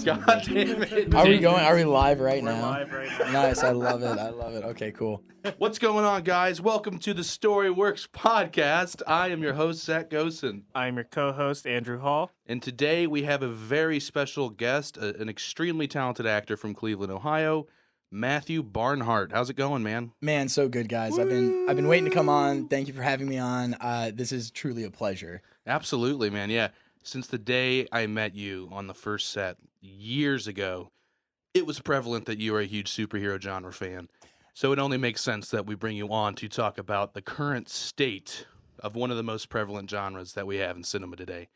God damn it. Are we going? Are we live right We're now? live right now. Nice. I love it. I love it. Okay, cool. What's going on, guys? Welcome to the Storyworks podcast. I am your host, Zach Gosen. I'm your co-host, Andrew Hall. And today we have a very special guest, an extremely talented actor from Cleveland, Ohio, Matthew Barnhart. How's it going, man? Man, so good, guys. I've been waiting to come on. Thank you for having me on. This is truly a pleasure. Absolutely, man. Yeah. Since the day I met you on the first set years ago, it was prevalent that you are a huge superhero genre fan. So it only makes sense that we bring you on to talk about the current state of one of the most prevalent genres that we have in cinema today,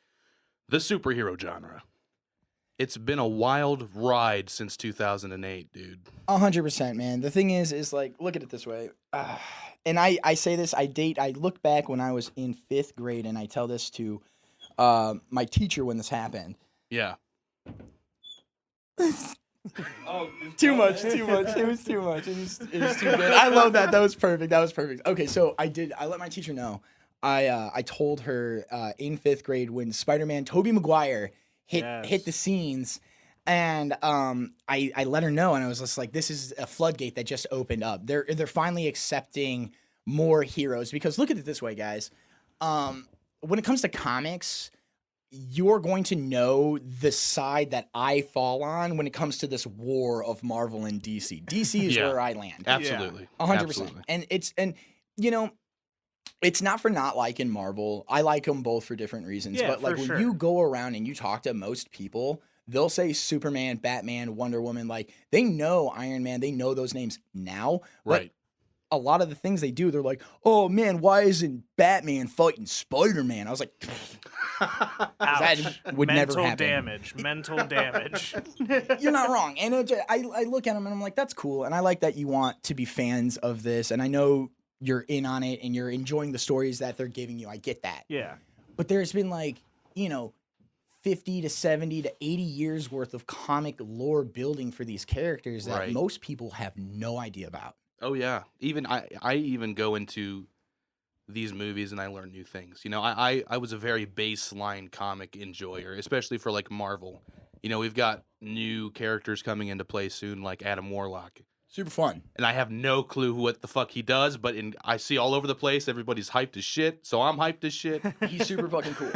the superhero genre. It's been a wild ride since 2008, dude. 100%, man. The thing is like, look at it this way. And I say this, I look back when I was in 5th grade and I tell this to my teacher when this happened. Yeah. Too much. It was too much. It was too good. I love that. That was perfect. Okay, so I let my teacher know. I told her in 5th grade when Spider-Man Tobey Maguire hit the scenes, and I let her know, and I was just like, this is a floodgate that just opened up. They're finally accepting more heroes, because look at it this way, guys. When it comes to comics, you're going to know the side that I fall on when it comes to this war of Marvel and DC. DC is where I land. Absolutely. 100%. Absolutely. And you know, it's not for not liking Marvel. I like them both for different reasons. Yeah, but like for when sure. you go around and you talk to most people, they'll say Superman, Batman, Wonder Woman. Like they know Iron Man. They know those names now. But Right. a lot of the things they do, they're like, oh man, why isn't Batman fighting Spider-Man? I was like, that would never happen. Mental damage. You're not wrong. And I look at them and I'm like, that's cool. And I like that you want to be fans of this. And I know you're in on it and you're enjoying the stories that they're giving you. I get that. Yeah. But there's been like, 50 to 70 to 80 years worth of comic lore building for these characters that Right. most people have no idea about. Oh yeah. Even I even go into these movies and I learn new things. I was a very baseline comic enjoyer, especially for like Marvel. We've got new characters coming into play soon, like Adam Warlock. Super fun. And I have no clue what the fuck he does, but I see all over the place everybody's hyped as shit, so I'm hyped as shit. He's super fucking cool.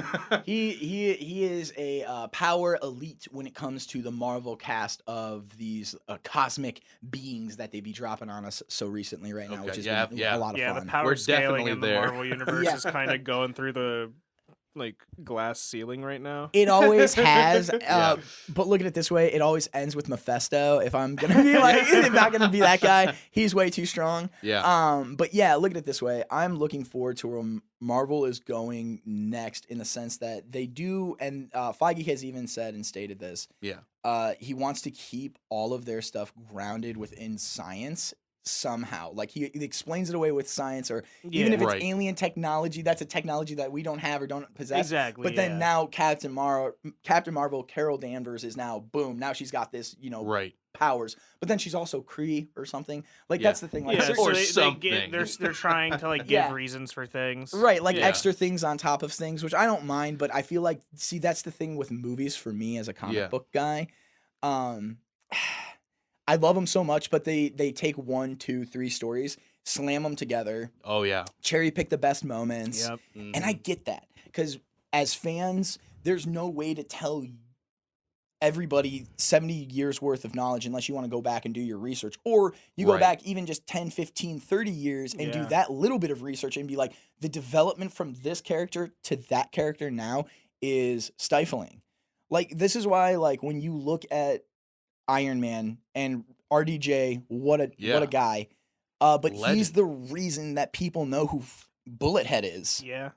He is a power elite when it comes to the Marvel cast of these cosmic beings that they be dropping on us so recently right now, Okay, which is yeah. a lot of Yeah, fun. the power We're scaling definitely in the there. Marvel universe Yeah. is kind of going through the glass ceiling right now. It always has, Yeah. but look at it this way: it always ends with Mephisto. If I'm gonna be like, if not gonna be that guy, he's way too strong. Yeah. But yeah, look at it this way: I'm looking forward to where Marvel is going next, in the sense that they do, and Feige has even said and stated this. Yeah. He wants to keep all of their stuff grounded within science somehow. Like he explains it away with science, or even if it's Right. alien technology, that's a technology that we don't have or don't possess. Exactly. But then now Captain Marvel, Carol Danvers is now boom. Now she's got this, Right. powers. But then she's also Kree or something. Like Yeah. that's the thing. Like yeah, Or so they're something. trying to like give Yeah. reasons for things. right, like Yeah. extra things on top of things, which I don't mind. But I feel like, see, that's the thing with movies for me as a comic Yeah. book guy. I love them so much, but they take 1, 2, 3 stories, slam them together, Oh yeah. cherry pick the best moments. Yep. And I get that, because as fans, there's no way to tell everybody 70 years worth of knowledge unless you want to go back and do your research, or you go Right. back even just 10, 15, 30 years and do Yeah. that little bit of research and be like, the development from this character to that character now is stifling. Like, this is why, like, when you look at Iron Man and RDJ, what a Yeah. guy. But he's Legend. the reason that people know who Bullethead is. Yeah.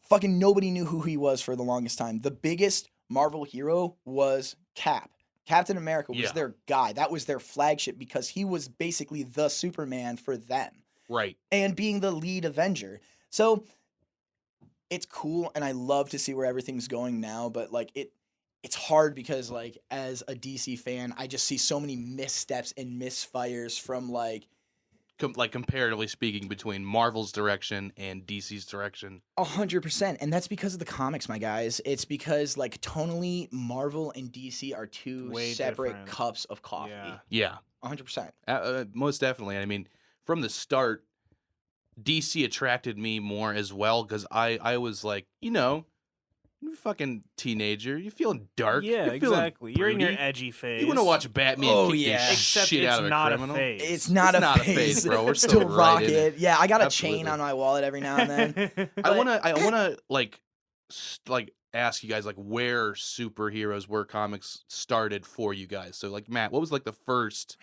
Fucking nobody knew who he was for the longest time. The biggest Marvel hero was Cap. Captain America was Yeah. their guy. That was their flagship, because he was basically the Superman for them, Right. and being the lead Avenger. So it's cool, and I love to see where everything's going now, but like it's hard, because like as a DC fan, I just see so many missteps and misfires from like comparatively speaking, between Marvel's direction and DC's direction? 100%, and that's because of the comics, my guys. It's because like tonally, Marvel and DC are two Way separate different. cups of coffee. Yeah. Yeah, 100%. most definitely. I mean, from the start, DC attracted me more as well because I was like, you're a fucking teenager. You feeling dark. Yeah, You're feeling exactly. You're in your broody. edgy phase. You want to watch Batman Oh, kick yeah. the Except shit it's out of a not criminal? a phase. It's not a not a phase, phase, bro. We're still still rock right in it. Yeah, I got a chain Absolutely. on my wallet every now and then. I wanna like ask you guys like where superheroes, where comics started for you guys. So like Matt, what was like the first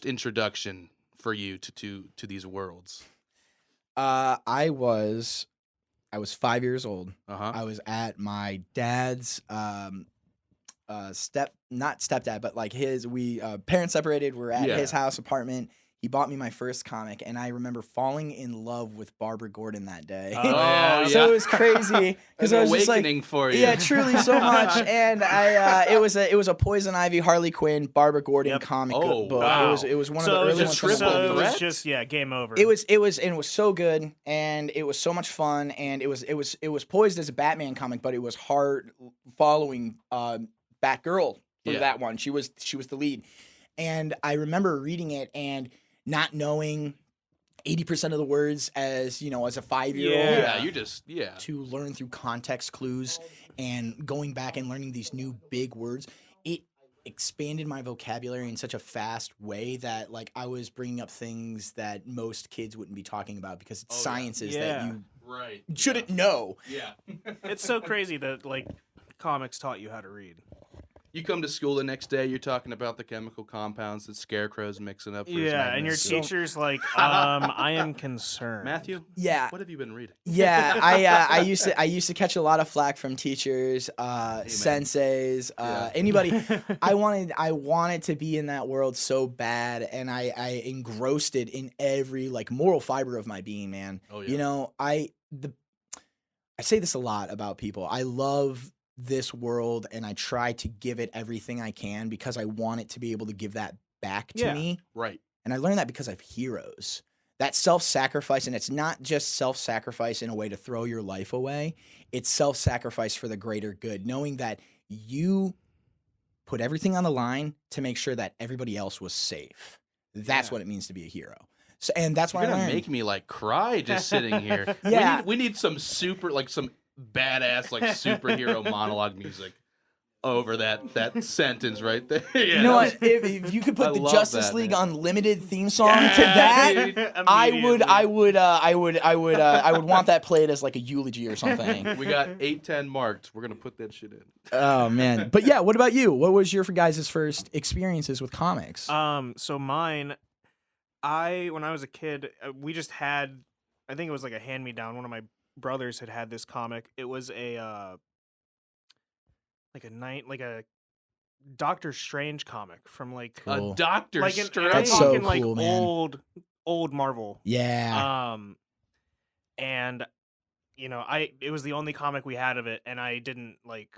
introduction for you to these worlds? I was 5 years old. Uh-huh. I was at my dad's not stepdad, but like his parents separated. We're at his house apartment. He bought me my first comic, and I remember falling in love with Barbara Gordon that day. Oh, yeah. So it was crazy because I was just like, awakening for you. yeah, truly so much. And it was a Poison Ivy, Harley Quinn, Barbara Gordon Yep. comic Oh, book. wow. It was one So of the it early was ones. just, from triple Marvel. so it was threat? just game over. It was so good, and it was so much fun, and it was poised as a Batman comic, but it was hard following Batgirl for Yeah. that one. She was the lead, and I remember reading it and not knowing 80% of the words as a 5-year-old. Yeah, you're just To learn through context clues and going back and learning these new big words, it expanded my vocabulary in such a fast way that like I was bringing up things that most kids wouldn't be talking about because it's sciences that Yeah. you right. shouldn't know. Yeah. It's so crazy that like comics taught you how to read. You come to school the next day, you're talking about the chemical compounds that Scarecrow's mixing up for his Yeah, and your magnets. teacher's like, I am concerned. Matthew, Yeah. what have you been reading? Yeah, I used to catch a lot of flack from teachers, senseis, anybody. I wanted to be in that world so bad, and I engrossed it in every like moral fiber of my being, man. Oh, yeah. I say this a lot about people. I love this world, and I try to give it everything I can because I want it to be able to give that back to Yeah. me. Right. And I learned that because I have heroes. That self-sacrifice, and it's not just self-sacrifice in a way to throw your life away. It's self-sacrifice for the greater good, knowing that you put everything on the line to make sure that everybody else was safe. That's what it means to be a hero. So, and that's why You're I gonna learned. make me like cry just sitting here. Yeah. we need some some badass like superhero monologue music over that sentence right there. Yeah, You know what? If you could I put the love Justice that, League man. Unlimited theme song to Yeah, that, dude. I Immediately. would want that played as like a eulogy or something. We got 810 marked. We're gonna put that shit in. Oh man. But yeah, what about you? What was your guys' first experiences with comics? So mine, when I was a kid, we just had, I think it was like a hand-me-down. One of my brothers had this comic. It was a like a Doctor Strange comic from like Cool. A Doctor I'm Strange. That's so talking like cool, man. old Marvel. Yeah. And it was the only comic we had of it, and I didn't like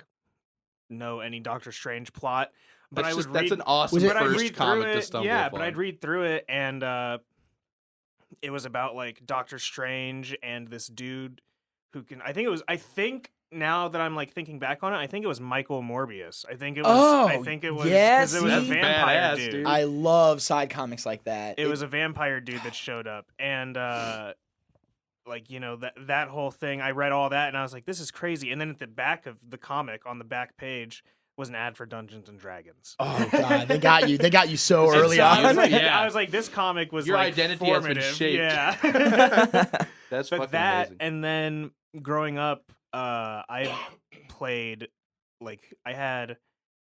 know any Doctor Strange plot. But I would read. That's an awesome Was it- but I'd first read comic through to it. stumble Yeah, upon. but I'd read through it, and it was about like Doctor Strange and this dude who can. I think now that I'm like thinking back on it, I think it was Michael Morbius. I think it was. Oh, I think it was yeah, because it was a see? vampire Badass, dude. dude. I love side comics like that. It was a vampire dude that showed up, and like that whole thing. I read all that, and I was like, "This is crazy." And then at the back of the comic, on the back page, was an ad for Dungeons and Dragons. Oh god, they got you. They got you so It's early So I was on. like, Yeah. I was like, this comic was Your like identity has been formative. shaped. Yeah. That's But fucking that, amazing. and then growing up, I played I had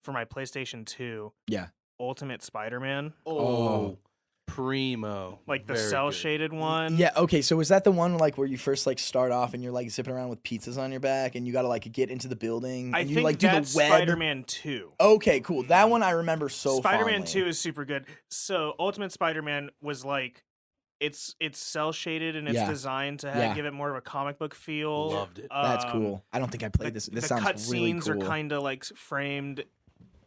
for my PlayStation 2. Yeah. Ultimate Spider-Man, Oh, primo. like the Very cell good. shaded one. Yeah, okay, so is that the one like where you first like start off and you're like zipping around with pizzas on your back and you gotta like get into the building and I you think like do that's the web? Spider-Man 2. Okay, cool. That one I remember so Spider-Man fondly. 2 is super good. So Ultimate Spider-Man was like, it's cell shaded and it's Yeah. designed to Yeah. give it more of a comic book feel. Loved it. That's Um, cool. I don't think I played this. This sounds really cutscenes cool. are kind of like framed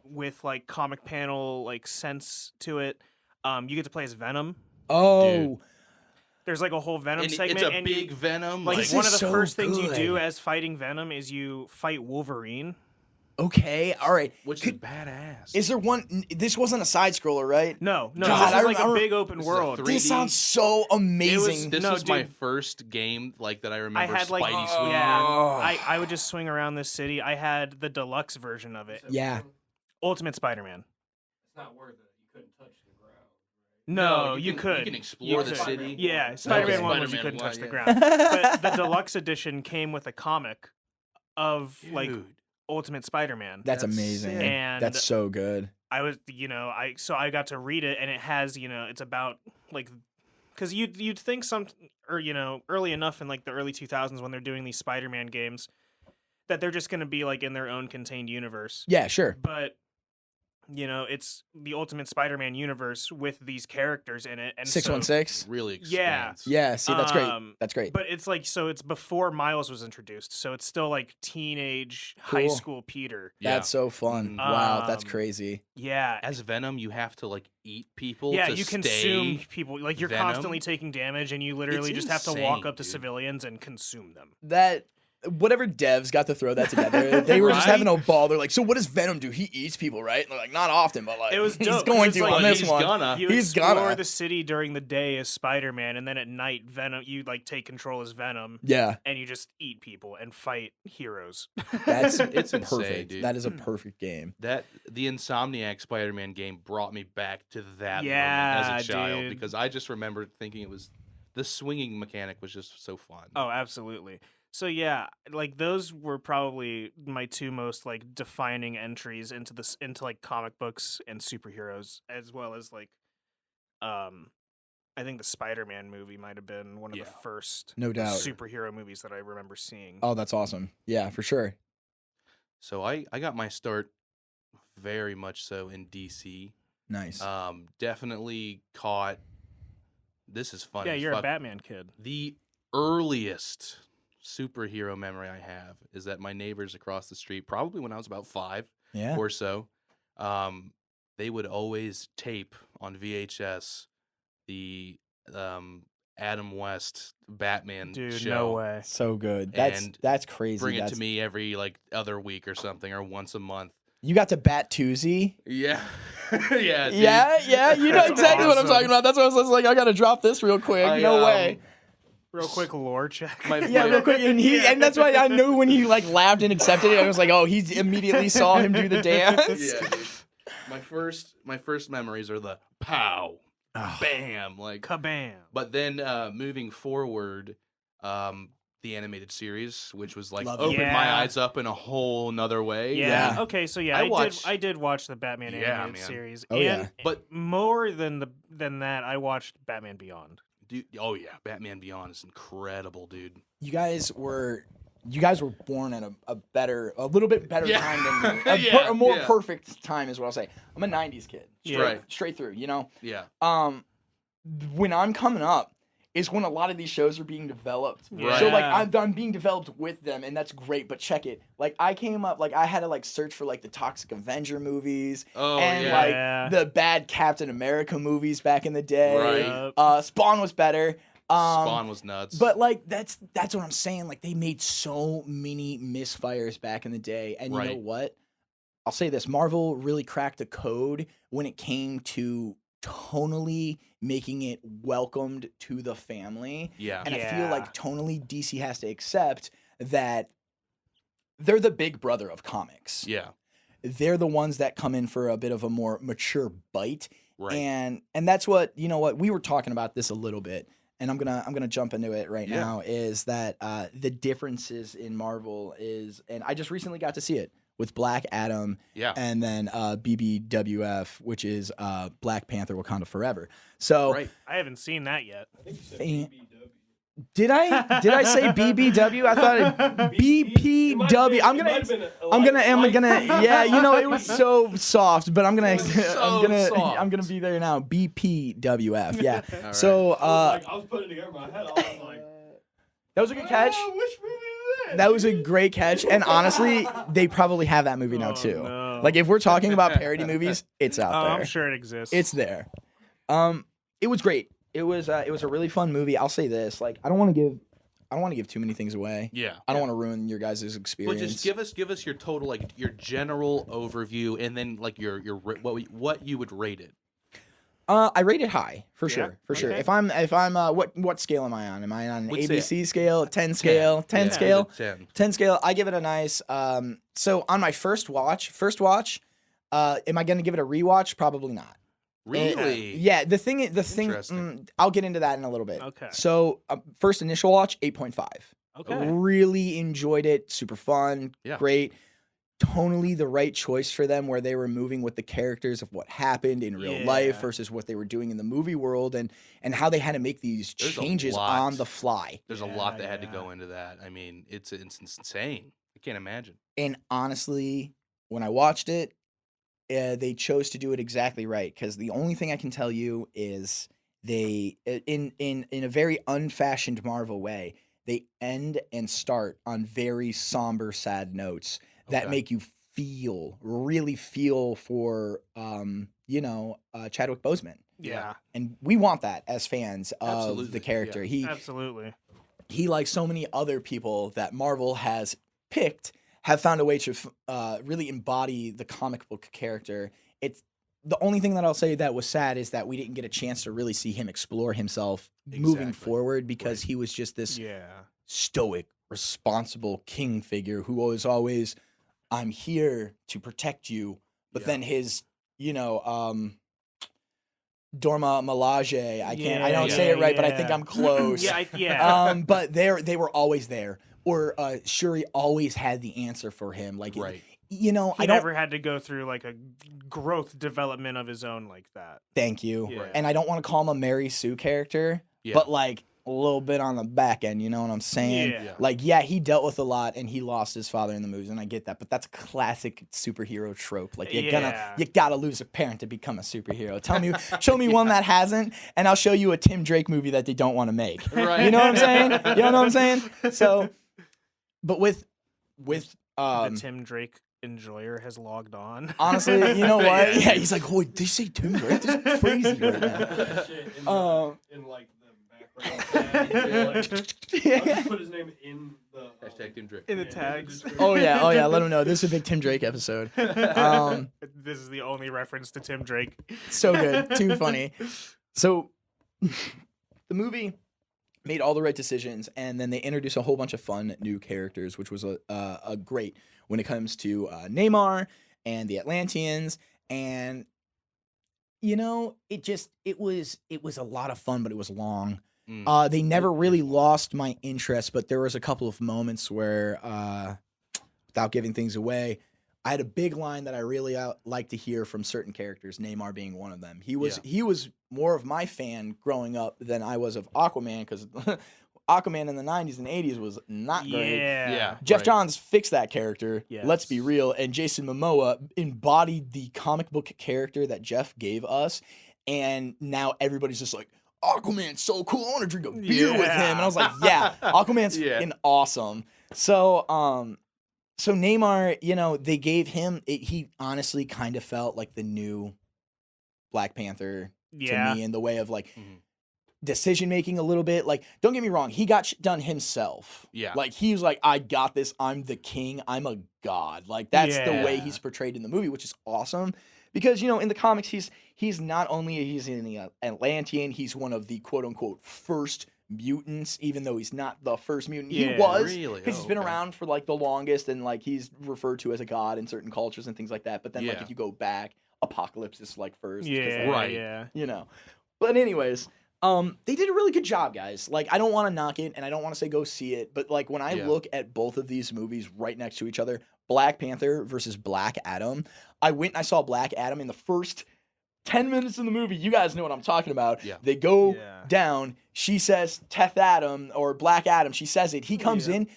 with like comic panel like sense to it. You get to play as Venom. Oh, There's like a whole Venom And segment. it's a and big Venom. like This one is of the so first things you do good. as fighting Venom is you fight Wolverine. okay, all right. which is badass. Is there one? This wasn't a side scroller, right? No, God, this I is like a remember- big open This is a world. 3D. This sounds so amazing. This No, was my dude. first game like that I I remember had like Spidey swinging yeah, around. I would just swing around this city. I had the deluxe version of it. Yeah. Ultimate Spider-Man. It's not worth it. You couldn't touch the ground. No, you could. You can explore the could. city. Yeah, Spider-Man 1 was you Spider-Man couldn't 1, touch the yeah. ground. But the deluxe edition came with a comic of like Dude. Ultimate Spider-Man. That's That's amazing. sick. And That's so good. I was, I got to read it, and it has, it's about like, because you'd think early enough in like the early 2000s when they're doing these Spider-Man games that they're just going to be like in their own contained universe. Yeah, sure. But it's the Ultimate Spider-Man universe with these characters in it, and 616. Really Yeah. expands. Yeah, see, that's great. Um, That's great. But it's like, so it's before Miles was introduced, so it's still like teenage high Cool. school Peter. Yeah. That's so fun. Mhm. Wow, that's Um, crazy. Yeah. As Venom, you have to like eat people. Yeah, to you stay consume people. Like you're Venom. constantly taking damage, and you literally It's just have to walk insane, up to dude. civilians and consume them. That whatever devs got to throw that together, they were just Right? having a ball. They're like, so what does Venom do? He eats people, right? And they're like, not often, but like It was he's dope, 'cause going it's to like- on this he's one. gonna. You He's explore gonna. the city during the day as Spider-Man, and then at night, Venom. You like take control as Venom, Yeah, and you just eat people and fight heroes. that's It's insane, perfect. dude. That is a perfect game. That the Insomniac Spider-Man game brought me back to that Yeah, moment as a child dude. because I just remember thinking it was the swinging mechanic was just so fun. Oh, absolutely. So yeah, like those were probably my two most like defining entries into like comic books and superheroes, as well as like, I think the Spider-Man movie might have been one of the Yeah. first No doubt. superhero movies that I remember seeing. Oh, that's awesome. Yeah, for sure. So I got my start very much so in DC. Nice. Definitely caught. This is funny. Yeah, as you're a fuck. Batman kid. The earliest superhero memory I have is that my neighbors across the street, probably when I was about 5 Yeah. or so, they would always tape on VHS the Adam West Batman Dude, show. no way. So good. And That's crazy. Bring it That's, to me every like other week or something, or once a month. You got to Bat Tuesday. Yeah, yeah, dude. Yeah. You know That's exactly what I'm awesome. talking about. That's what I was like. I gotta drop this real quick. I, No way. Real quick lore check. My- Yeah, real quick. And that's why I knew when he like laughed and accepted it. I was like, oh, he immediately saw him do the dance. Yeah, dude. My first memories are the pow, Oh, bam, like. Kabam. But then moving forward, the animated series, which was like Love it. opened Yeah. my eyes up in a whole nother way. Yeah. Yeah. Okay. So yeah, I I watched- did watch the Batman Yeah, animated man. series. Oh, and yeah. But more than that, I watched Batman Beyond. dude, oh yeah, Batman Beyond is incredible, dude. you guys were born at a little bit better Yeah. time than me. Yeah, A more yeah. perfect time is what I'll say. I'm a 90s kid. Yeah. Right. Straight through, you know? Yeah. When I'm coming up is when a lot of these shows are being developed. Right. So like Yeah. I'm being developed with them, and that's great. But check it, like I came up, like I had to like search for like the Toxic Avenger movies Oh and yeah. like Yeah. the bad Captain America movies back in the day. Right. Spawn was better. Spawn was nuts. But like that's what I'm saying. Like they made so many misfires back in the day, and you know Right. what? I'll say this: Marvel really cracked the code when it came to tonally making it welcomed to the family. yeah. And I feel Yeah. like tonally DC has to accept that they're the big brother of comics. Yeah. They're the ones that come in for a bit of a more mature bite. Right. And that's what, you know what, we were talking about this a little bit, and I'm gonna jump into it right Yeah. now, is that the differences in Marvel is, and I just recently got to see it with Black Adam yeah. and then BBWF, which is Black Panther Wakanda Forever. So Right. I haven't seen that yet. I think you said Eh, BBW. did I say BBW? I thought BPW. I'm gonna yeah, you know, it was so soft, but I'm gonna so I'm gonna be there now. BPWF. Yeah. All right. So I was putting it together in my head. I was like, that was a good catch. which movie is that? That was a great catch, and honestly, they probably have that movie now Oh, too. no. Like if we're talking about parody movies, it's out Oh, there. I'm sure it exists. It's there. It was great. it was a really fun movie. I'll say this, like I don't want to give too many things away. Yeah. I don't want to ruin your guys' experience. Well, just give us your total, like your general overview, and then like your what you would rate it. I rate it high for Yeah? sure, for sure. Okay. If I'm what scale am I on? Am I on an Would say ABC scale, 10 scale, 10 Yeah, scale, 10. 10 scale? I give it a nice. So on my first watch, am I gonna give it a rewatch? Probably not. Really? Yeah, the thing, Interesting. I'll get into that in a little bit. Okay. So first initial watch, 8.5. Okay. Really enjoyed it. Super fun. Yeah. Great. Tonally the right choice for them, where they were moving with the characters of what happened in real life Yeah. versus what they were doing in the movie world, and how they had to make these There's a changes lot. on the fly. There's a Yeah, lot that had to yeah. go into that. I mean, it's insane. I can't imagine. And honestly, when I watched it, they chose to do it exactly right, because the only thing I can tell you is they, in a very unfashioned Marvel way, they end and start on very somber, sad notes that Okay. make you really feel for Chadwick Boseman. Yeah. And we want that as fans of Absolutely, the character. yeah. Absolutely. He, like so many other people that Marvel has picked, have found a way to really embody the comic book character. It's the only thing that I'll say that was sad is that we didn't get a chance to really see him explore himself moving Exactly. forward, because he was just this Yeah. stoic, responsible king figure who was always, I'm here to protect you. But Yeah. then his, Dorma Milaje, I don't Yeah, say it right, but I think yeah. I'm close. Yeah. But they were always there. Or Shuri always had the answer for him. Like, Right. He I don't. never had to go through like a growth development of his own like that. Thank you. Yeah. And I don't want to call him a Mary Sue character, Yeah. but like a little bit on the back end. You know what I'm saying? Yeah. Like, yeah, he dealt with a lot, and he lost his father in the movies, and I get that. But that's a classic superhero trope. Like, you Yeah. gotta lose a parent to become a superhero. Show me one that hasn't, and I'll show you a Tim Drake movie that they don't want to make. Right. You know what I'm saying? You know what I'm saying? So, but with The Tim Drake enjoyer has logged on. honestly, you know what? Yeah. Yeah, he's like, "Oh, did you say Tim Drake? This is crazy right now." That shit in, in like the background. Tag, I'll just put his name in the Hashtag Team Drake. In the yeah, tags. Oh yeah, let him know. This is a big Tim Drake episode. This is the only reference to Tim Drake. So good, too funny. So the movie made all the right decisions, and then they introduced a whole bunch of fun new characters, which was a great when it comes to Namor and the Atlanteans, and it was a lot of fun, but it was long. Mm. They never really lost my interest, but there was a couple of moments where, without giving things away, I had a big line that I really like to hear from certain characters, Namor being one of them. He was more of my fan growing up than I was of Aquaman, because Aquaman in the 90s and 80s was not great. Yeah. Jeff right. Johns fixed that character. Yes. Let's be real. And Jason Momoa embodied the comic book character that Jeff gave us. And now everybody's just like, Aquaman's so cool. I want to drink a beer with him. And I was like, yeah, Aquaman's Yeah. fucking awesome. So Namor, they gave him, he honestly kind of felt like the new Black Panther Yeah. to me, in the way of like Mhm. decision making a little bit. Like, don't get me wrong, he got done himself. Yeah. Like, he was like, I got this. I'm the king. I'm a god. Like, that's the way Yeah. he's portrayed in the movie, which is awesome. Because, in the comics, he's not only he's in the Atlantean, he's one of the quote unquote first mutants, even though he's not the first mutant. He Yeah. was, Really? because Oh, he's been okay. around for like the longest, and like he's referred to as a god in certain cultures and things like that. But then like Yeah. if you go back, Apocalypse is like first. 'cause, Yeah. like, Right. Yeah. But anyways, they did a really good job, guys. Like, I don't want to knock it, and I don't want to say go see it, but like when I Yeah. look at both of these movies right next to each other, Black Panther versus Black Adam, I went and I saw Black Adam in the first 10 minutes of the movie. You guys know what I'm talking about. Yeah. They go Yeah. down. She says Teth Adam or Black Adam. She says it. He comes Yeah. in,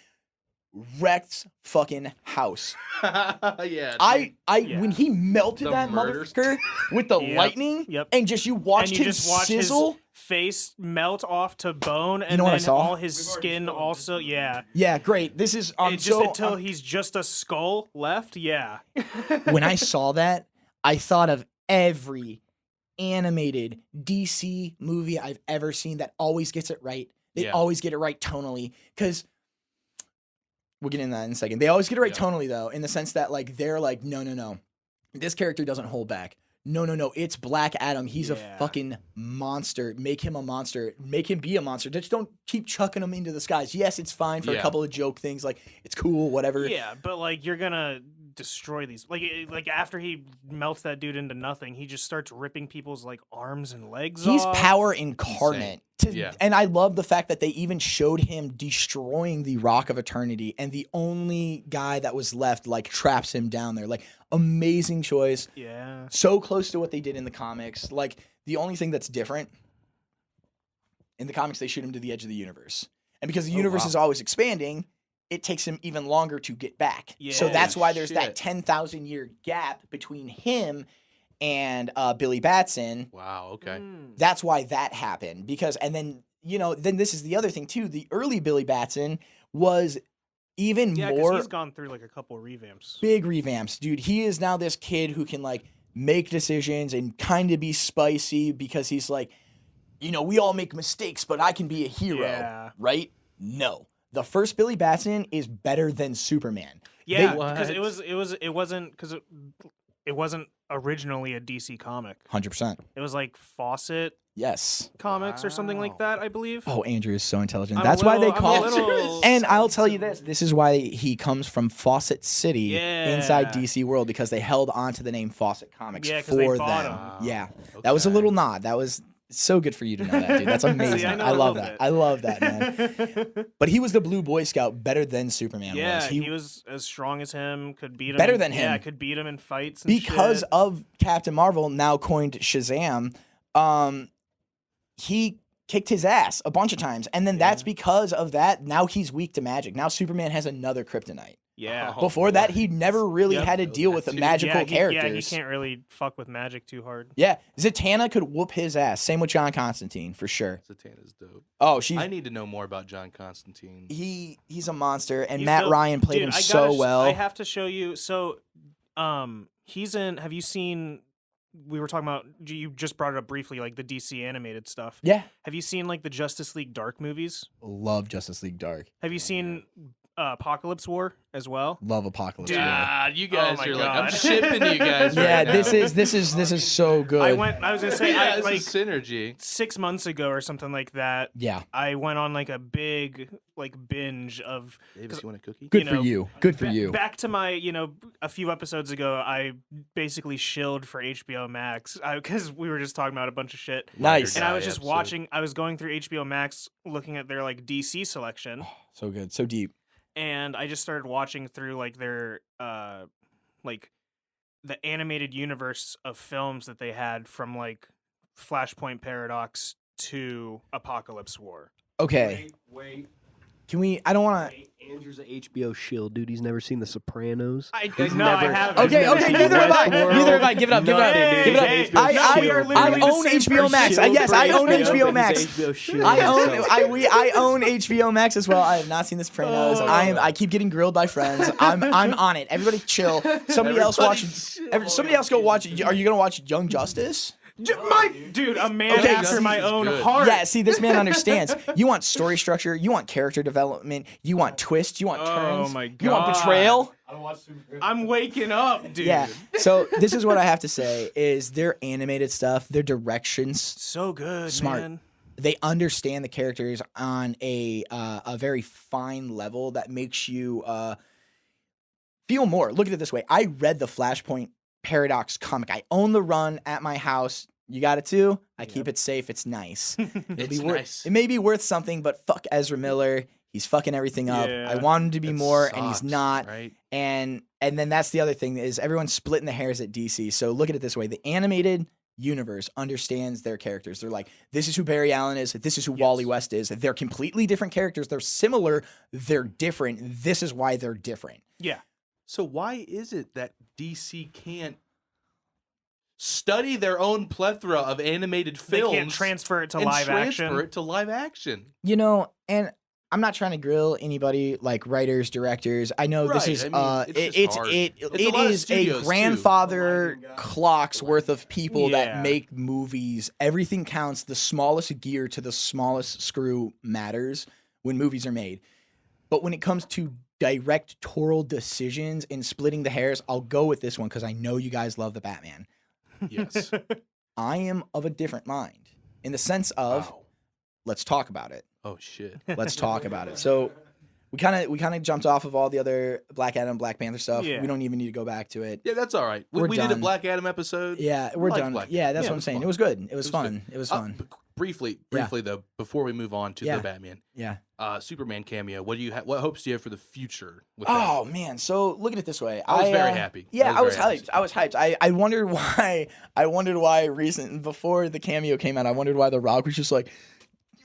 wrecks fucking house. Yeah. When he melted The that murders. motherfucker with the Yep. lightning, Yep. and just you watched And you him just watch sizzle. his face melt off to bone, and know what I then saw? all his We've already skin spoiled also. this. Yeah. Yeah, great. This is Until he's just a skull left. Yeah. when I saw that, I thought of every animated DC movie I've ever seen that always gets it right. They Yeah. always get it right tonally, because we'll get into that in a second. They always get it right Yeah. tonally, though, in the sense that like they're like, no, this character doesn't hold back. No, it's Black Adam. He's a Yeah. fucking monster. Make him a monster. Make him be a monster. Just don't keep chucking him into the skies. Yes, it's fine for a Yeah. couple of joke things, like it's cool, whatever. Yeah, but like you're gonna destroy these. Like after he melts that dude into nothing, he just starts ripping people's like arms and legs He's off. power incarnate. Yeah. And I love the fact that they even showed him destroying the Rock of Eternity, and the only guy that was left like traps him down there. Like, amazing choice. Yeah. So close to what they did in the comics. Like, the only thing that's different in the comics, they shoot him to the edge of the universe. And because the universe wow. is always expanding, it takes him even longer to get back. So Yeah. that's why there's that Shit. 10,000 year gap between him and Billy Batson. Wow. Okay. Mm. That's why that happened. Because, and then, then this is the other thing too. The early Billy Batson was even Yeah, because more he's gone through like a couple revamps. big revamps, dude. He is now this kid who can like make decisions and kind of be spicy, because he's like, we all make mistakes, but I can be a hero, Yeah. right? No. The first Billy Batson is better than Superman. Yeah, What? because it wasn't originally a DC comic. 100%. It was like Fawcett Yes. Comics or something like Wow. that, I believe. Oh, Andrew is so intelligent. I'm a That's why they little- I'm a call little- And I'll tell you this is why he comes from Fawcett City Yeah. inside DC World, because they held on to the name Fawcett Comics Yeah, 'cause they for bought them. 'em. Wow. Yeah. That was a Okay. little nod. That was so good for you to know that, dude. That's amazing. I know I a love little that. bit. I love that, man. But he was the Blue Boy Scout better than Superman Yeah, was. he was as strong as him. Could beat him. Better in- than him. Yeah, could beat him in fights. And because shit. of Captain Marvel, now coined Shazam, he kicked his ass a bunch of times. And then that's because of that. Now he's weak to magic. Now Superman has another kryptonite. Yeah. Oh, Before that, boy. he never really Yep. had to deal with the Too. magical characters. Yeah, he can't really fuck with magic too hard. Yeah, Zatanna could whoop his ass. Same with John Constantine, for sure. Zatanna's dope. Oh, she's I need to know more about John Constantine. he's a monster, and He's Matt dope. Ryan played Dude, him I so gotta well. I have to show you. So, he's in. Have you seen? We were talking about. You just brought it up briefly, like the DC animated stuff. Yeah, Have you seen like the Justice League Dark movies? love Justice League Dark. Have you seen Apocalypse War as well? Love Apocalypse. Dude, War. Ah, you guys my are like, I'm God. shipping you guys. Yeah, right now. this is so good. I was gonna say, Yeah, I, this like is synergy. 6 months ago or something like that. Yeah, I went on like a big binge of Davis, you want a cookie? good you for know, you. Good for you. Back to my, a few episodes ago, I basically shilled for HBO Max because we were just talking about a bunch of shit. Nice. And I was Guy just episode. watching. I was going through HBO Max, looking at their like DC selection, So good, so deep. and I just started watching through like their like the animated universe of films that they had from like Flashpoint Paradox to Apocalypse War. Okay, Wait. can we? I don't want to. Andrew's a HBO shield, dude. He's never seen The Sopranos. I He's no, I never- haven't. Okay, never okay, seen neither have I. Westworld. Neither have I. Give it up. Give it up. Hey, Give it up. hey, I no, we are literally the own same HBO person. Max. Yes, I own HBO Max. HBO shield, I own so- I own HBO Max as well. I have not seen The Sopranos. Oh. I keep getting grilled by friends. I'm on it. Everybody chill. Somebody else watch. Somebody else go watch. Are you gonna watch Young Justice? Dude, a man Okay, after Jesus my is own good. heart. Yeah, see, this man understands. You want story structure. You want character development. You want twists. You want Oh turns. my You want God. betrayal. I don't watch Superman. I'm waking up, dude. Yeah. So this is what I have to say: is their animated stuff, their directions. So good, Smart. man. They understand the characters on a very fine level that makes you feel more. Look at it this way: I read the Flashpoint Paradox comic. I own the run at my house. You got it too. I keep it safe. It's nice. It's worth, nice. It may be worth something, but fuck Ezra Miller. He's fucking everything up. Yeah. I want him to be It more, and he's sucks, not. Right? And then that's the other thing is everyone's splitting the hairs at DC. So look at it this way: the animated universe understands their characters. They're like, this is who Barry Allen is. This is who Wally West is. They're completely different characters. They're similar. They're different. This is why they're different. Yeah. So why is it that DC can't study their own plethora of animated They films can't transfer it to and live transfer action. it to live action? You know, and I'm not trying to grill anybody like writers, directors. I know this Right, is I mean, it's just hard. it It's a it lot of is studios, a too. grandfather clock's worth of people that Yeah. make movies. Everything counts. The smallest gear to the smallest screw matters when movies are made. But when it comes to directorial decisions and splitting the hairs, I'll go with this one because I know you guys love the Batman. Yes. I am of a different mind in the sense of Wow. let's talk about it. Oh shit. Let's talk about it. So we kind of jumped off of all the other Black Adam, Black Panther stuff. Yeah. We don't even need to go back to it. Yeah, that's all right. We're We did a done. Black Adam episode. Yeah, we're I like done. Black Yeah, Adam. that's Yeah, what it I'm was saying. fun. It was good. It was It was fun. It was fun. Briefly Yeah. though, before we move on to Yeah. the Batman, Yeah. Superman cameo. What hopes do you have for the future with Oh man, so look at it this way. I was very happy. Yeah, I was very hyped. I was hyped. I wondered why. I wondered why before the cameo came out. I wondered why The Rock was just like,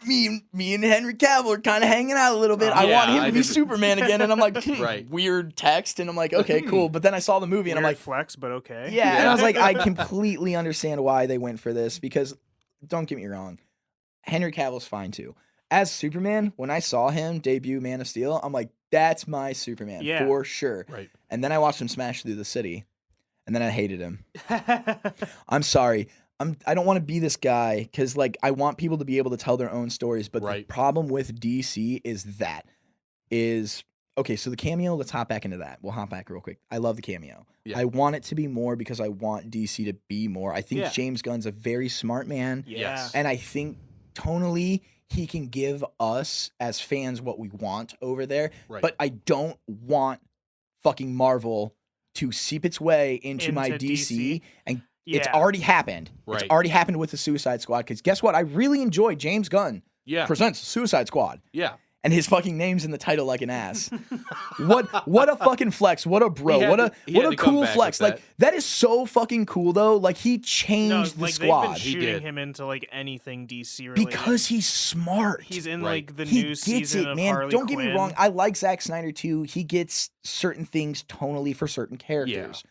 me and Henry Cavill are kind of hanging out a little bit. I Yeah, want him I to be did- Superman again, and I'm like, Right. weird text, and I'm like, okay, cool. But then I saw the movie, and I'm Weird like, flex, but okay. yeah, and I was like, I completely understand why they went for this because, don't get me wrong, Henry Cavill's fine too. As Superman, when I saw him debut Man of Steel, I'm like, that's my Superman Yeah. for sure. Right. And then I watched him smash through the city, and then I hated him. I'm sorry. I don't want to be this guy because like I want people to be able to tell their own stories. But the Right. problem with DC is okay. So the cameo. Let's hop back into that. We'll hop back real quick. I love the cameo. Yeah. I want it to be more because I want DC to be more. I think Yeah. James Gunn's a very smart man, Yeah. Yes. and I think tonally he can give us as fans what we want over there. Right. But I don't want fucking Marvel to seep its way into my Into DC, DC. and Yeah. it's already happened. Right. It's already happened with the Suicide Squad. Because guess what? I really enjoy James Gunn Yeah. presents Suicide Squad, Yeah. and his fucking name's in the title like an ass. What a fucking flex! What a bro! He had What to a come cool back flex! with Like that is so fucking cool though. Like he No, changed the like squad they've been He shooting did. him into like anything DC related because he's smart. he's in Right. like the He new gets season it, of man. Harley Don't get me Quinn. wrong. I like Zack Snyder too. He gets certain things tonally for certain characters.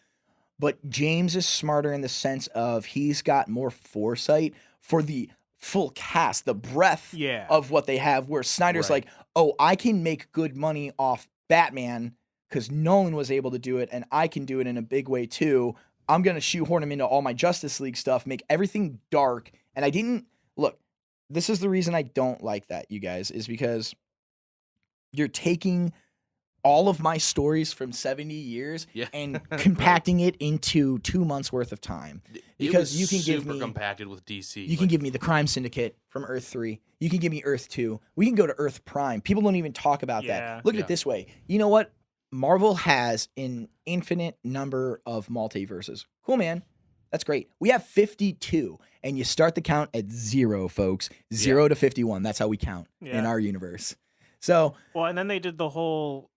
But James is smarter in the sense of he's got more foresight for the full cast, the breadth Yeah. of what they have. Where Snyder's Right. like, oh, I can make good money off Batman because Nolan was able to do it, and I can do it in a big way too. I'm gonna shoehorn him into all my Justice League stuff, make everything dark. And I didn't look. This is the reason I don't like that, you guys, is because you're taking all of my stories from 70 years Yeah. and compacting it into 2 months worth of time. It Because was you can give super me- compacted with DC. You can give me the Crime Syndicate from Earth 3. You can give me Earth 2. We can go to Earth Prime. People don't even talk about Yeah. that. Look at Yeah. it this way. You know what? Marvel has an infinite number of multiverses. Cool, man. That's great. We have 52, and you start the count at 0, folks. 0 to 51. That's how we count in Yeah. our universe. So, Well, and then they did the whole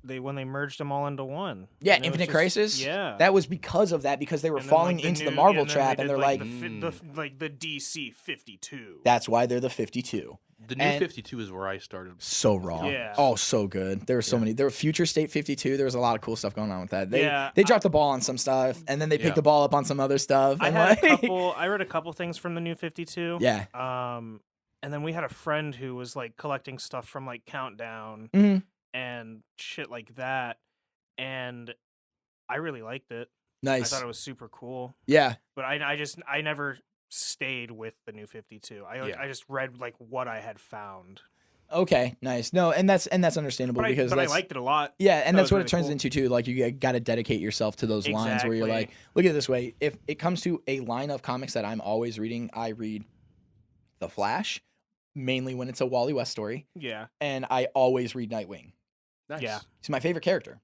when they merged them all into one. yeah, And it was Infinite just- Crisis. Yeah. That was because of that, because they were And then, falling like, into the new- Marvel and then trap, they and did, they're like, the DC 52. that's why they're the 52. The new and- 52 is where I started. So raw. Yeah. Oh, so good. There were so Yeah. many. There were Future State 52. There was a lot of cool stuff going on with that. They Yeah, they dropped the ball on some stuff, and then they picked Yeah. the ball up on some other stuff. I and had like, I read a couple things from the new 52. yeah. And then we had a friend who was like collecting stuff from like Countdown Mhm. and shit like that. And I really liked it. Nice. I thought it was super cool. Yeah. But I never stayed with the new 52. Yeah. I just read like what I had found. Okay. Nice. No, and that's understandable But, because I that's, liked it a lot. yeah, and That that's was what really it turns cool. into too. Like you got to dedicate yourself to those lines where you're like, Exactly. look at it this way. If it comes to a line of comics that I'm always reading, I read The Flash, mainly when it's a Wally West story, Yeah. and I always read Nightwing. Nice. Yeah. He's my favorite character.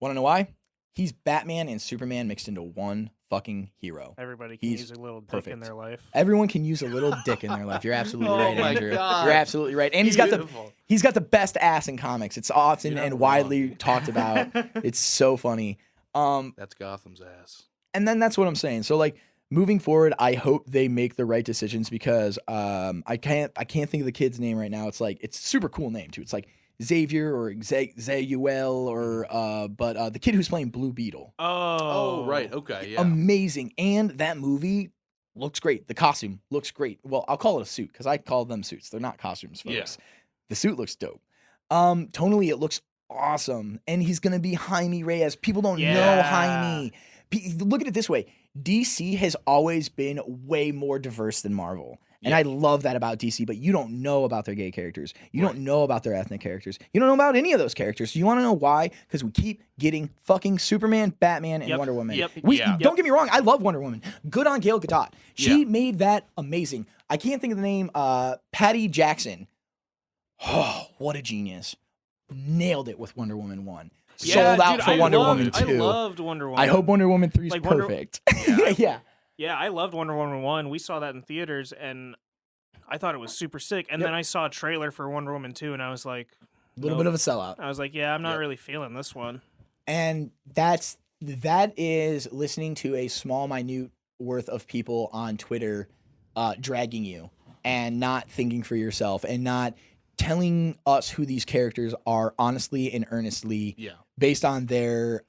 Want to know why? He's Batman and Superman mixed into one fucking hero. Everybody can He's use a little dick perfect. in their life. Everyone can use a little dick in their life. You're absolutely Oh right, my Andrew. God. You're absolutely right. And he's got Beautiful. the best ass in comics. It's often You're and not widely wrong. talked about. It's so funny. That's Gotham's ass. And then that's what I'm saying. So like moving forward, I hope they make the right decisions because I can't think of the kid's name right now. It's like it's a super cool name too. It's like Xavier or Zayuel or but the kid who's playing Blue Beetle. Oh. Oh, right. Okay. Yeah. Amazing. And that movie looks great. The costume looks great. Well, I'll call it a suit because I call them suits. They're not costumes, folks. Yeah. The suit looks dope. Tonally, it looks awesome. And he's going to be Jaime Reyes. People don't know Yeah. Jaime. Look at it this way. DC has always been way more diverse than Marvel. And Yeah. I love that about DC, but you don't know about their gay characters. You don't know about their ethnic characters. You don't know about any of those characters. You want to know why? Because we keep getting fucking Superman, Batman, and Yep. Wonder Woman. Yep. Yeah. Don't get me wrong. I love Wonder Woman. Good on Gail Gadot. She Yeah. made that amazing. I can't think of the name. Patty Jackson. Oh, what a genius. Nailed it with Wonder Woman 1. Sold out dude, for Wonder Woman 2. I loved Wonder Woman. I hope Wonder Woman 3 is Like Wonder- perfect. Yeah. Yeah. Yeah, I loved Wonder Woman 1. We saw that in theaters, and I thought it was super sick. And then I saw a trailer for Wonder Woman 2, and I was like, A little bit of a sellout. I was like, yeah, I'm not Yep. really feeling this one. And that is listening to a small, minute worth of people on Twitter dragging you and not thinking for yourself and not telling us who these characters are honestly and earnestly Yeah. based on their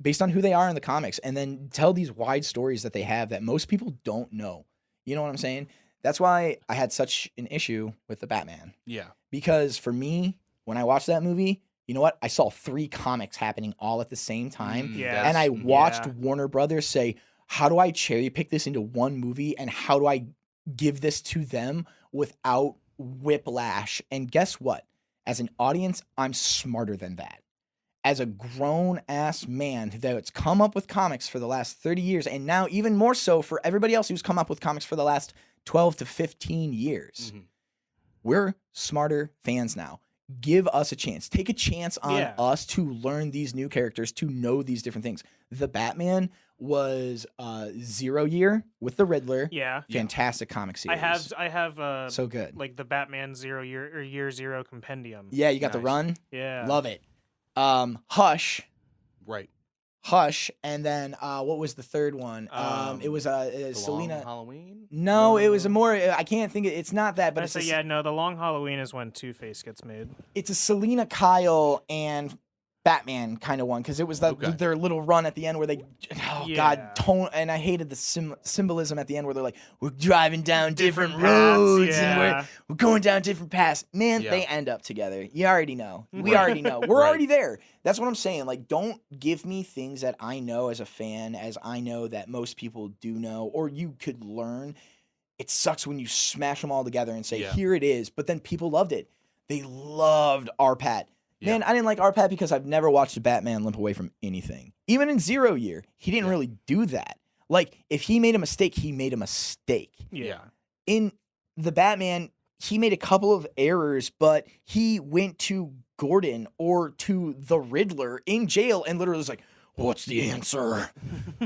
based on who they are in the comics, and then tell these wide stories that they have that most people don't know. You know what I'm saying? That's why I had such an issue with the Batman. Yeah. Because for me, when I watched that movie, you know what? I saw 3 comics happening all at the same time. Yeah. And I watched Yeah. Warner Brothers say, how do I cherry pick this into one movie and how do I give this to them without whiplash? And guess what? As an audience, I'm smarter than that. As a grown ass man that's come up with comics for the last 30 years, and now even more so for everybody else who's come up with comics for the last 12 to 15 years, Mhm. we're smarter fans now. Give us a chance. Take a chance on Yeah. us to learn these new characters, to know these different things. The Batman was 0 Year with the Riddler. Yeah. Fantastic comic series. I have so good. like the Batman Year Zero compendium. Yeah, you got the Nice. run. Yeah. Love it. Hush, Right. and then what was the third one? It was The Selena. Long Halloween? No, it was a more. I can't think. It's not that, but But I it's say, a, yeah, no, the Long Halloween is when Two-Face gets made. it's a Selena Kyle and Batman kind of one because it was Okay. their little run at the end where they, oh Yeah. god, tone, and I hated the symbolism at the end where they're like, we're driving down different paths, roads and yeah. we're going down different paths. Man, Yeah. they end up together. You already know. We Right. already know. We're Right. already there. That's what I'm saying. Like, don't give me things that I know as a fan, as I know that most people do know, or you could learn. It sucks when you smash them all together and say, Yeah. here it is. But then people loved it. They loved R-Pat. Yeah. Man, I didn't like R-Pat because I've never watched a Batman limp away from anything. Even in 0 Year, he didn't Yeah. really do that. Like, if he made a mistake, he made a mistake. Yeah. In the Batman, he made a couple of errors, but he went to Gordon or to the Riddler in jail and literally was like, what's the answer?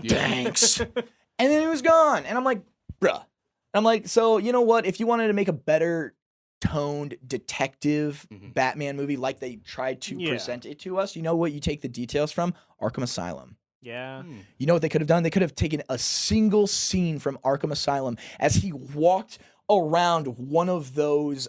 Thanks. And then it was gone. And I'm like, bruh. I'm like, so you know what? If you wanted to make a better toned detective Mhm. Batman movie like they tried to Yeah. present it to us, you know what you take the details from? Arkham Asylum. Yeah. Hmm. You know what they could have done? They could have taken a single scene from Arkham Asylum as he walked around one of those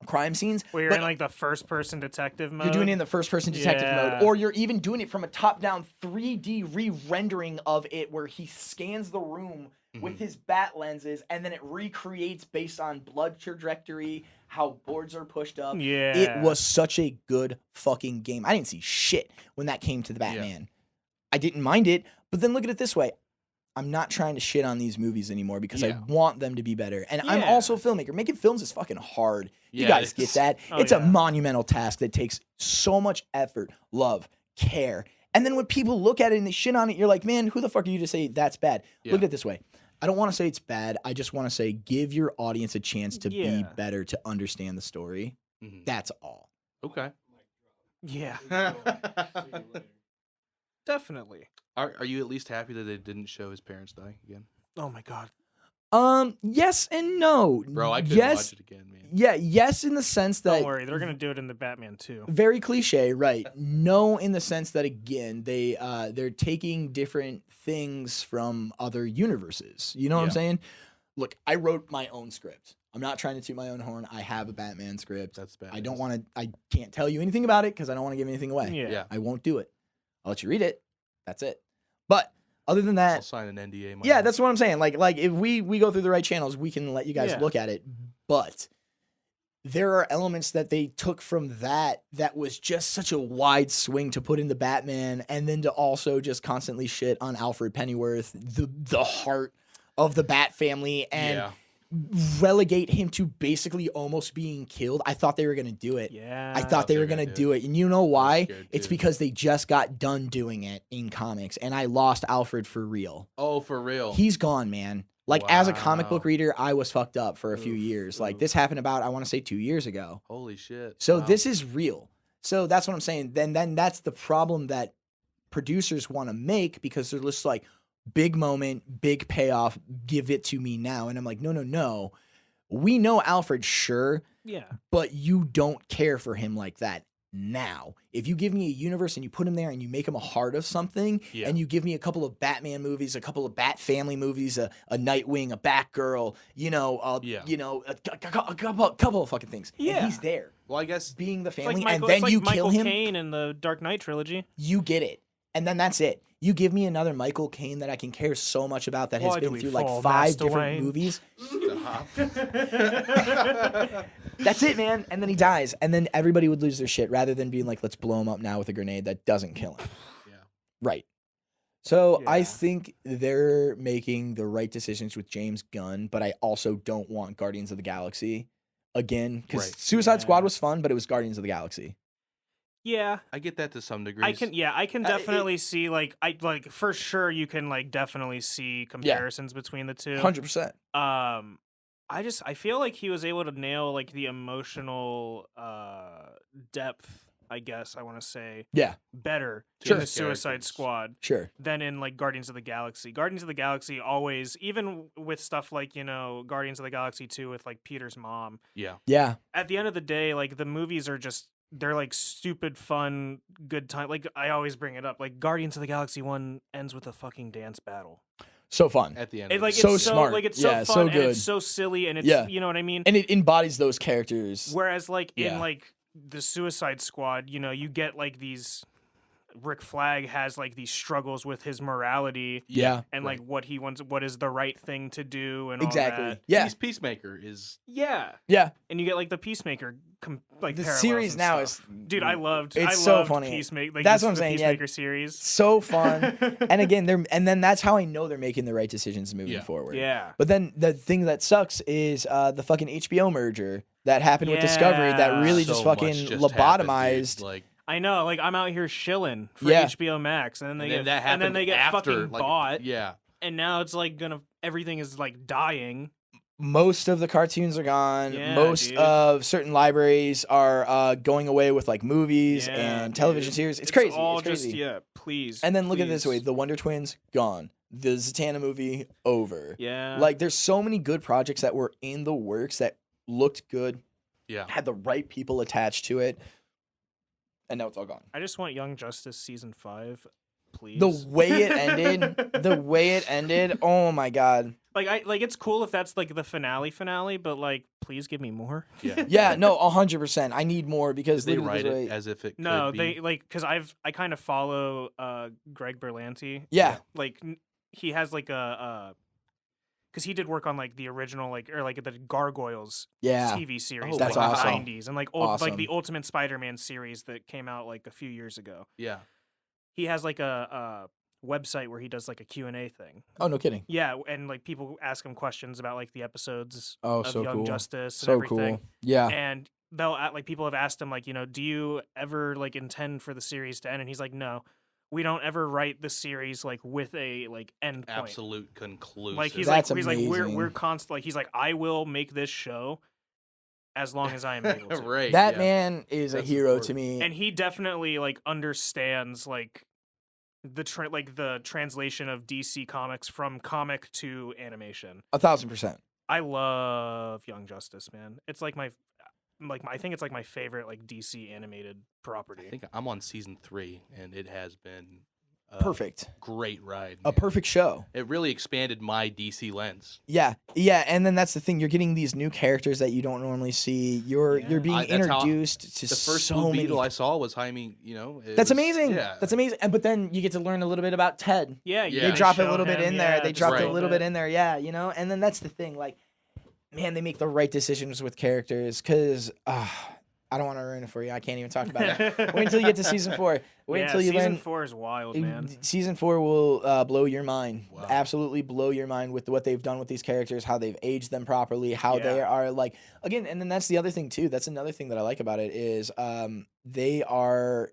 crime scenes. Where you're but in like the first person detective mode. you're doing it in the first person detective mode, Yeah. or you're even doing it from a top down 3D re-rendering of it where he scans the room with Mhm. his bat lenses and then it recreates based on blood trajectory, how boards are pushed up. Yeah. It was such a good fucking game. I didn't see shit when that came to the Yeah. Batman. I didn't mind it, but then look at it this way. I'm not trying to shit on these movies anymore because Yeah. I want them to be better. And I'm Yeah. also a filmmaker. Making films is fucking hard. You Yeah, guys it get is. that? Oh, It's a yeah. monumental task that takes so much effort, love, care. And then when people look at it and they shit on it, you're like, man, who the fuck are you to say that's bad? Yeah. Look at it this way. I don't want to say it's bad. I just want to say give your audience a chance to be Yeah. better, to understand the story. Mhm. That's all. Okay. Yeah. See you later. Definitely. Are you at least happy that they didn't show his parents die again? Oh my god. Yes and no. Bro, I couldn't yes, watch it again, man. yeah, yes, in the sense that Don't worry, they're gonna do it in the Batman too. very cliche, right? No, in the sense that again, they're taking different things from other universes. You know what I'm Yeah. saying? Look, I wrote my own script. I'm not trying to toot my own horn. I have a Batman script. That's bad. I don't want to. I can't tell you anything about it because I don't want to give anything away. Yeah. Yeah. I won't do it. I'll let you read it. That's it. But Other than I'll that, sign an NDA. yeah, that's what I'm saying. Like if we go through the right channels, we can let you guys Yeah. look at it. But there are elements that they took from that was just such a wide swing to put into Batman, and then to also just constantly shit on Alfred Pennyworth, the heart of the Bat family, and yeah. relegate him to basically almost being killed. I thought they were gonna do it. Yeah. I thought they were gonna do it. And you know why? scared It's too. because they just got done doing it in comics, and I lost Alfred for real. Oh, for real. He's gone, man. Like as a comic book Wow. reader, I was fucked up for a few Oof, years. Like oof. this happened about, I want to say 2 years ago. Holy shit. So Wow. this is real. So that's what I'm saying. Then that's the problem that producers want to make, because they're just like, big moment, big payoff, give it to me now. And I'm like, no. We know Alfred, sure, Yeah. but you don't care for him like that now. If you give me a universe and you put him there and you make him a heart of something, Yeah. and you give me a couple of Batman movies, a couple of Bat family movies, a Nightwing, a Batgirl, Yeah. a couple of fucking things. Yeah. And he's there Well, I guess being the It's family, like Michael, and then it's like you Michael kill him, Caine in the Dark Knight trilogy. you get it. And then that's it. You give me another Michael Caine that I can care so much about, that has Why do been we through like fall, 5 Master different Wayne? movies. stop. That's it, man. And then he dies. And then everybody would lose their shit, rather than being like, let's blow him up now with a grenade that doesn't kill him. Yeah. Right. So I Yeah. think they're making the right decisions with James Gunn, but I also don't want Guardians of the Galaxy again, because Right. Suicide Squad Yeah. was fun, but it was Guardians of the Galaxy. Yeah. I get that to some degree. I can it- definitely see like for sure you can like definitely see comparisons between the two. 100%. I feel like he was able to nail like the emotional depth, I guess I want to say, Yeah, better Sure. in the Suicide Characters. Squad sure. than in like Guardians of the Galaxy. Guardians of the Galaxy always, even with stuff like, Guardians of the Galaxy 2 with like Peter's mom, Yeah. Yeah. at the end of the day, like the movies are just, they're like stupid fun, good time. Like I always bring it up, like Guardians of the Galaxy 1 ends with a fucking dance battle. So fun. At the end. It, of like the So it's so smart. like it's so Yeah, fun so and good. it's so silly and it's Yeah. you know what I mean? And it embodies those characters. Whereas like Yeah. in like the Suicide Squad, you get like these, Rick Flag has like these struggles with his morality Yeah. and right. like what he wants, what is the right thing to do and all Exactly. that. Yeah. Peacemaker is. Yeah. Yeah. And you get like the Peacemaker like The parallels series and now stuff. is Dude, I loved It's so loved funny. Peacemaker. Like, That's the what I'm saying, yeah. Peacemaker series. so fun. And again, then that's how I know they're making the right decisions moving Yeah. forward. Yeah. But then the thing that sucks is the fucking HBO merger that happened with Discovery that Yeah. really So just much fucking just happened, lobotomized. dude. Like, I know, like I'm out here shilling for Yeah. HBO Max, and then they and then get that happened and then they get after, fucking like, bought, Yeah. and now it's like everything is like dying. Most of the cartoons are gone. Yeah, Most dude. of certain libraries are going away with like movies Yeah, and dude. television series. It's crazy. All It's crazy. just please. And then look at it this way: please. the Wonder Twins gone. The Zatanna movie over. Yeah. Like there's so many good projects that were in the works that looked good, Yeah. had the right people attached to it, and now it's all gone. I just want Young Justice season 5, please. The way it ended, oh my god. like it's cool if that's like the finale, but like please give me more. Yeah. Yeah, no, 100%. I need more because Did they look at write this it way. as if it No, could be? they like because I kind of follow Greg Berlanti. Yeah. Like he has like a because he did work on like the original or like the Gargoyles Yeah. TV series Oh, like That's in awesome. the 90s and like Awesome. like the Ultimate Spider-Man series that came out like a few years ago. Yeah. He has like a website where he does like a Q&A thing. Oh, no kidding. Yeah, and like people ask him questions about like the episodes Oh, of so Young cool. Justice and So everything. cool. Yeah. And they'll like people have asked him like, do you ever like intend for the series to end? And he's like, no, we don't ever write the series like with a like end point. Absolute conclusive. Like he's That's like we're amazing. constant. Like he's like, I will make this show as long as I am able to. right. That yeah. man is a That's hero to important. me. And he definitely like understands like the translation of DC Comics from comic to animation. 1,000%. I love Young Justice, man. It's like I think it's like my favorite like DC animated property. I think I'm on season 3, and it has been perfect. Great ride. A man. perfect show. It really expanded my DC lens. Yeah, and then that's the thing. You're getting these new characters that you don't normally see. You're being That's how- introduced to The first so Blue many. Beetle I saw was Jaime. That's amazing. Yeah, That's amazing. And but then you get to learn a little bit about Ted. Yeah, Yeah. They They drop it a show little bit him, in there. yeah, They just drop Right. it a little bit in there. Yeah, And then that's the thing. Like, man, they make the right decisions with characters. Cause I don't want to ruin it for you. I can't even talk about it. Wait until you get to season 4. Wait Yeah, until you season learn. 4 is wild, man. Season 4 will blow your mind. Wow. Absolutely blow your mind with what they've done with these characters, how they've aged them properly, how they Yeah. are like again. And then that's the other thing too. That's another thing that I like about it is they are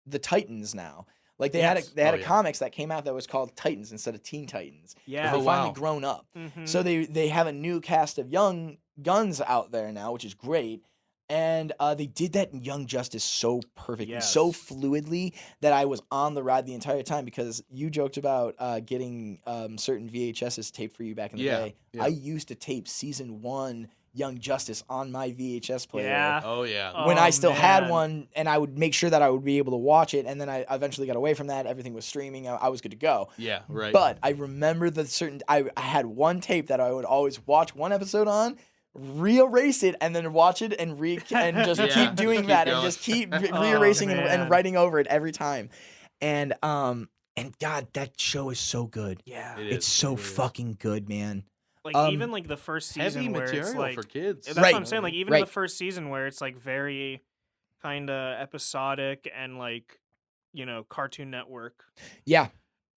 the Titans now. Like they Yes. had Oh, a yeah. comics that came out that was called Titans instead of Teen Titans. Yeah. They've Oh, finally wow. grown up. Mhm. So they have a new cast of young guns out there now, which is great. And they did that in Young Justice so perfectly, so Yes. fluidly that I was on the ride the entire time because you joked about getting certain VHSs taped for you back in the Yeah, day. yeah. I used to tape season 1 Young Justice on my VHS player. Yeah. Oh yeah. When I still had man. one, and I would make sure that I would be able to watch it, and then I eventually got away from that. Everything was streaming. I was good to go. Yeah. Right. But I remember I had one tape that I would always watch one episode on, re-erase it, and then watch it and and just Yeah, keep doing keep that and going. just keep Oh, re-erasing and man. writing over it every time. And God, that show is so good. Yeah. It It's is, so it is. fucking good, man. Like even like the first season Heavy where it's material like for kids. that's Right. what I'm saying. Like even Right. the first season where it's like very kind of episodic and like Cartoon Network. Yeah.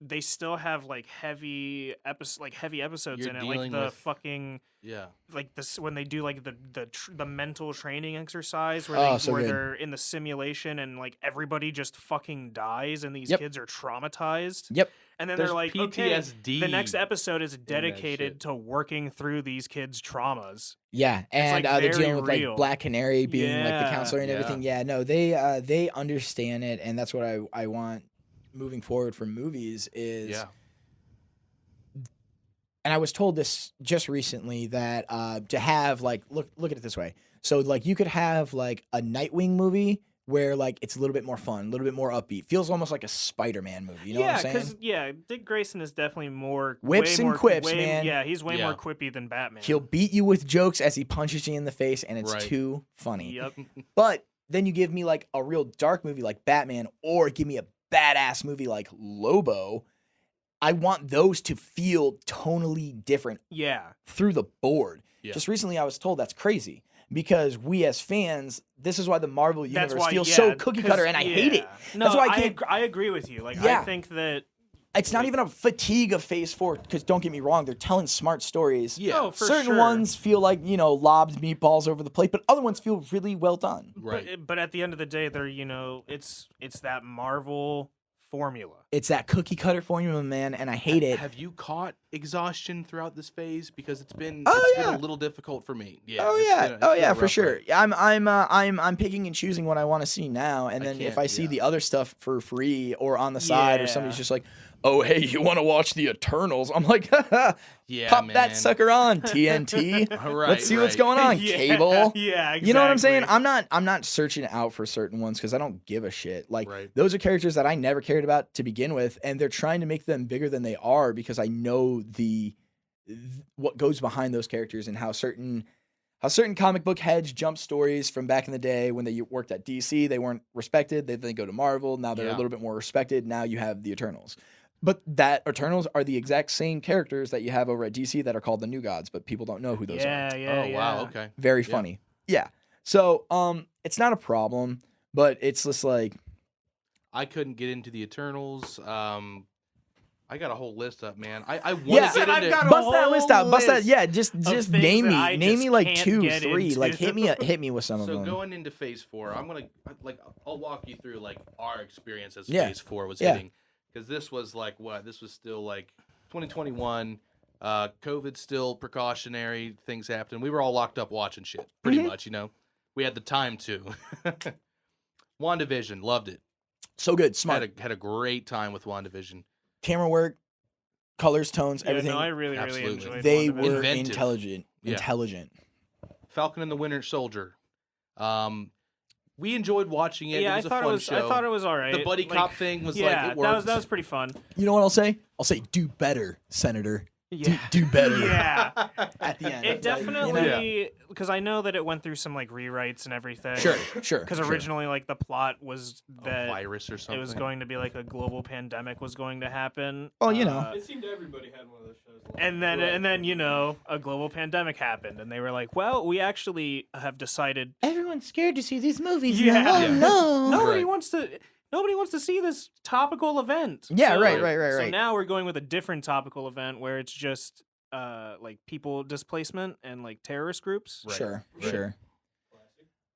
They still have like heavy episodes You're in it, like dealing the with- fucking Yeah. like this when they do like the mental training exercise where Oh, so good. they're in the simulation and like everybody just fucking dies and these Yep. kids are traumatized. Yep. And then There's they're like, PTSD okay, the next episode is that dedicated shit. to working through these kids' traumas. Yeah, and like, they're very dealing with real. like Black Canary being like the Yeah. counselor and Yeah. everything. Yeah, no, they understand it, and that's what I want moving forward for movies is. Yeah. And I was told this just recently that to have like look at it this way. So like you could have like a Nightwing movie where like it's a little bit more fun, a little bit more upbeat. Feels almost like a Spider-Man movie. You know what I'm saying? Dick Grayson is definitely more Whips way and more, quips, way- man. Yeah, he's way Yeah. more quippy than Batman. He'll beat you with jokes as he punches you in the face, and it's Right. too funny. Yep. But then you give me like a real dark movie like Batman, or give me a badass movie like Lobo. I want those to feel tonally different Yeah. through the board. Yeah. Just recently, I was told that's crazy because we as fans, this is why the Marvel That's universe why feels yeah, so cookie 'cause- cutter, and I hate it. yeah. No, That's why I can't. I agree with you. Like Yeah. I think that It's not even a fatigue of Phase 4 because don't get me wrong, they're telling smart stories. Yeah. No, for Certain sure. ones feel like lobbed meatballs over the plate, but other ones feel really well done. Right. But at the end of the day, they're it's that Marvel formula. It's that cookie cutter formula, man, and I hate it. Have you caught exhaustion throughout this phase? Because it's been yeah. a little difficult for me. Yeah. Oh it's yeah, been a- it's been a for rough sure. ride. I'm picking and choosing what I want to see now, and I then if can't- I see yeah. the other stuff for free or on the side, or Yeah. somebody's just like, "Oh hey, you want to watch the Eternals?" I'm like, Yeah, "Pop man. that sucker on, TNT. Right, Let's see what's right. going on, Yeah, cable." Yeah, exactly. You know what I'm saying? I'm not searching out for certain ones because I don't give a shit. Like Right. those are characters that I never cared about to begin with, and they're trying to make them bigger than they are because I know what goes behind those characters and how certain comic book heads jump stories from back in the day when they worked at DC. They weren't respected. They then go to Marvel. Now they're a Yeah. little bit more respected. Now you have the Eternals. But that Eternals are the exact same characters that you have over at DC that are called the New Gods, but people don't know who those are. Yeah, yeah. Oh wow. yeah. Okay. Very Yeah. funny. Yeah. So it's not a problem, but it's just like I couldn't get into the Eternals. I got a whole list up, man. I want Yeah. to get I've into. got a bust that list out. Bust that. list Yeah, just things name that me. I Name just me like can't 2, get 3. Like hit into. me with some of So them. going into Phase 4, I'll walk you through like our experience as Yeah. Phase 4 was Yeah. hitting, because this was like what? This was still like 2021. COVID still precautionary. Things happened. We were all locked up watching shit, pretty Mhm. much. We had the time to. WandaVision, loved it. So good, smart. Had a great time with WandaVision. Camera work, colors, tones, Yeah, everything. no, I really Absolutely. enjoyed They WandaVision. were Inventive. intelligent. Yeah. Intelligent. Falcon and the Winter Soldier. We enjoyed watching it. Yeah, it was I a thought fun it was. show. I thought it was all right. The buddy cop thing was yeah, like, it worked. that was pretty fun. You know what I'll say? I'll say do better, Senator. Yeah. Do better. Yeah. At the end. It Like, definitely, because I know that it went through some like rewrites and everything. Sure. Because originally, like the plot was a that virus or something. it was going to be like a global pandemic was going to happen. Well, you know. It seemed everybody had one of those shows. Like And then you know a global pandemic happened, and they were like, "Well, we actually have decided Everyone's scared to see these movies. Yeah. now. Oh, Yeah. no. nobody Right. wants to." Nobody wants to see this topical event. Yeah, So- right. So Right. now we're going with a different topical event where it's just like people displacement and like terrorist groups. Right. Sure. Right. Sure. And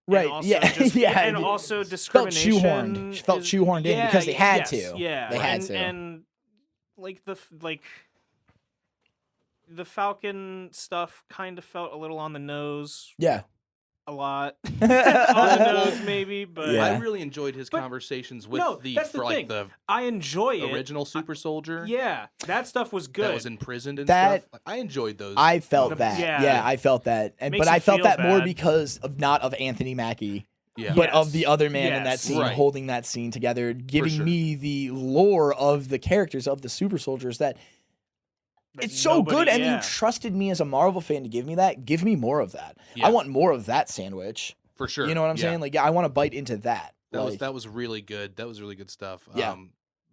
Right. also Yeah. just- yeah. And it also felt discrimination. shoehorned. Felt is- shoehorned in yeah, because they had yes, to. Yeah. They had and, to. And like the Falcon stuff kind of felt a little on the nose. Yeah. A lot on the nose, maybe, but Yeah. I really enjoyed his But- conversations with no, the that's the like thing. the I enjoy it. original super soldier. Yeah, that stuff was good. That was imprisoned and That- stuff. Like, I enjoyed those. I felt The- that. yeah. Yeah, I felt that. And Makes but you I felt feel that more bad. because of not of Anthony Mackie, yeah. but Yes. of the other man in that Yes. scene Right. holding that scene together, giving sure. me the lore of the characters of the super soldiers that That it's so nobody- good, and yeah. you trusted me as a Marvel fan to give me that. Give me more of that. Yeah. I want more of that sandwich. For sure. You know what I'm Yeah. saying? Like, yeah, I want to bite into that. That was really good. That was really good stuff. Yeah.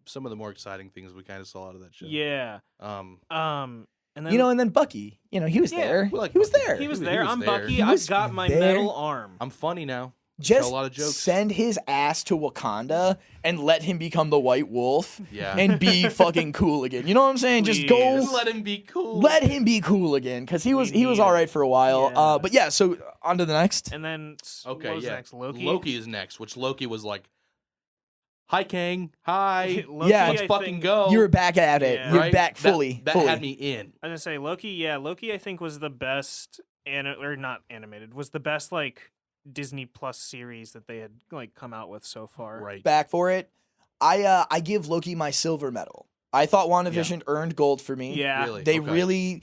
Some of the more exciting things we kind of saw out of that show. Yeah. Um, And then you know, and then Bucky, you know, he was Yeah, there. we like he was Bucky. there. he was he there. was I'm there. Bucky. He I've was got my there. metal arm. I'm funny now. Just Tell a lot of jokes. send his ass to Wakanda and let him become the White Wolf Yeah. and be fucking cool again. You know what I'm saying? Just go. Please. Let him be cool. Let him be cool again, because he was need all him. right for a while. Yeah. But yeah, so on to the next. And then Okay, what was yeah. next? Loki. Loki is next, which Loki was like, "Hi, Kang. Hi. Loki, Yeah. Let's I fucking think- go." You were back at it. Yeah. You're Right? back That- fully. That fully. had me in. I was gonna say Loki. Yeah, Loki. I think was the best, or not animated. Was the best like Disney Plus series that they had like come out with so far. Right. Back for it. I give Loki my silver medal. I thought WandaVision earned gold for me. Yeah. Really? They Okay. really,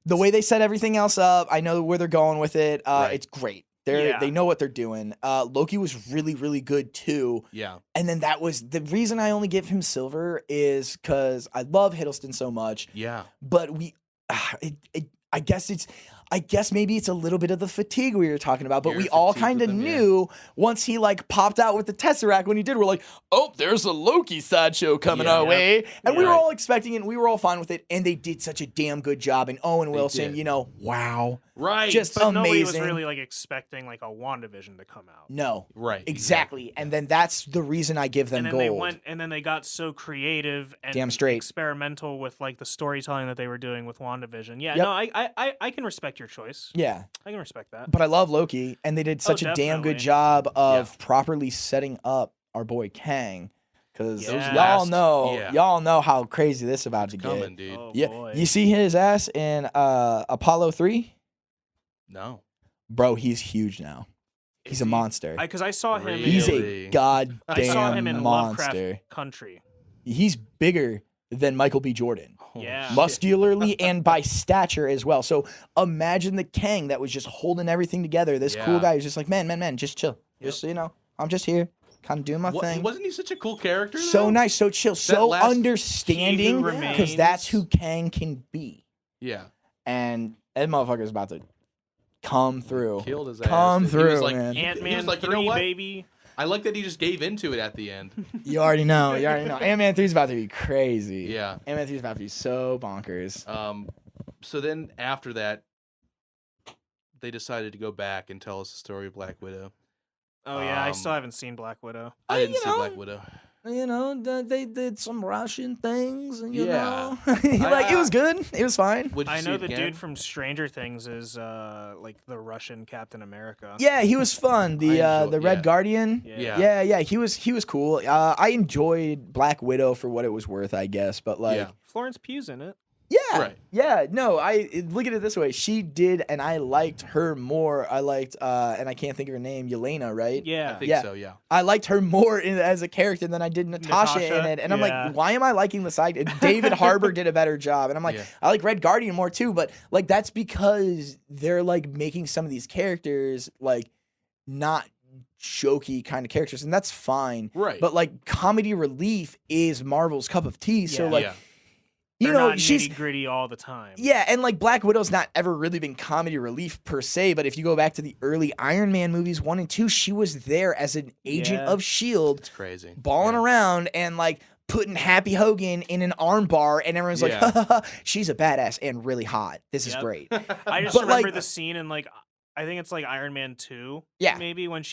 the way they set everything else up, I know where they're going with it. Right. It's great. Yeah. They know what they're doing. Loki was really, really good too. Yeah. And then that was the reason I only give him silver is because I love Hiddleston so much. Yeah. But I guess maybe it's a little bit of the fatigue we were talking about, but You're we all fatigued kind of with him, yeah. knew once he like popped out with the Tesseract when he did, we're like, oh, there's a Loki sideshow coming Yeah. our way. And we were Right. all expecting it and we were all fine with it. And they did such a damn good job. And Owen Wilson, did. you know, wow. Right. Just But nobody was amazing. really like expecting like a WandaVision to come out. No. right. Exactly. And then that's the reason I give them And then gold. they went, and then they got so creative and Damn straight. experimental with like the storytelling that they were doing with WandaVision. Yeah, Yep. no, I can respect your choice. Yeah. I can respect that. But I love Loki, and they did such a damn good definitely. job of properly setting up our boy Kang, because Yeah. y'all know how crazy this about to Coming, get. dude. Oh Yeah, boy. you see his ass in Apollo 3? No. Bro, he's huge now. He's a monster. Because I saw him. He's Really? a goddamn I saw him in monster. Lovecraft Country. He's bigger than Michael B. Jordan. Holy Yeah. shit. Muscularly and by stature as well. So imagine the Kang that was just holding everything together. This cool Yeah. guy who's just like, man, just chill. Just, you know, I'm just here, kind of doing my thing. Wasn't he such a cool character? So though? nice, so chill, so last- understanding, He Who because that's who Remains. Kang can be. Yeah. And that motherfucker's about to come through. Killed his ass. Come He was through, like, man. he was Ant-Man like, 3, you know what? baby. I like that he just gave into it at the end. You already know. You already know. Ant-Man 3 is about to be crazy. Yeah. Ant-Man 3 is about to be so bonkers. So then after that, they decided to go back and tell us the story of Black Widow. Oh yeah, I Um, still haven't seen Black Widow. I didn't you see know, Black Widow. You know, they did some Russian things, and you Yeah. know, like it was good. It was fine. Would you I see know it the again? dude from Stranger Things is like the Russian Captain America. Yeah, he was fun. The I the enjoy- Red yeah. Guardian. Yeah. Yeah, he was cool. I enjoyed Black Widow for what it was worth, I guess. But like, Yeah. Florence Pugh's in it. yeah, Right. yeah. No, I look at it this way. She did, and I liked her more. I liked, and I can't think of her name, Yelena, right? Yeah. I think Yeah. so, yeah. I liked her more as a character than I did Natasha in Natasha? it. And I'm Yeah. like, why am I liking the side? David Harbour did a better job. And I'm like, Yeah. I like Red Guardian more too. But like, that's because they're like making some of these characters like not jokey kind of characters, and that's fine. Right. But like comedy relief is Marvel's cup of tea. So Yeah. like yeah. you They're know not she's nitty-gritty all the time. yeah, and like Black Widow's not ever really been comedy relief per se, but if you go back to the early Iron Man movies 1 and 2, she was there as an agent Yeah. of S.H.I.E.L.D. It's crazy. balling Yeah. around and like putting Happy Hogan in an arm bar, and everyone's like, Yeah. ha, ha, ha, she's a badass and really hot. This is Yep. great. I just But, remember like- the scene in like I think it's like Iron Man 2. Yeah. Maybe when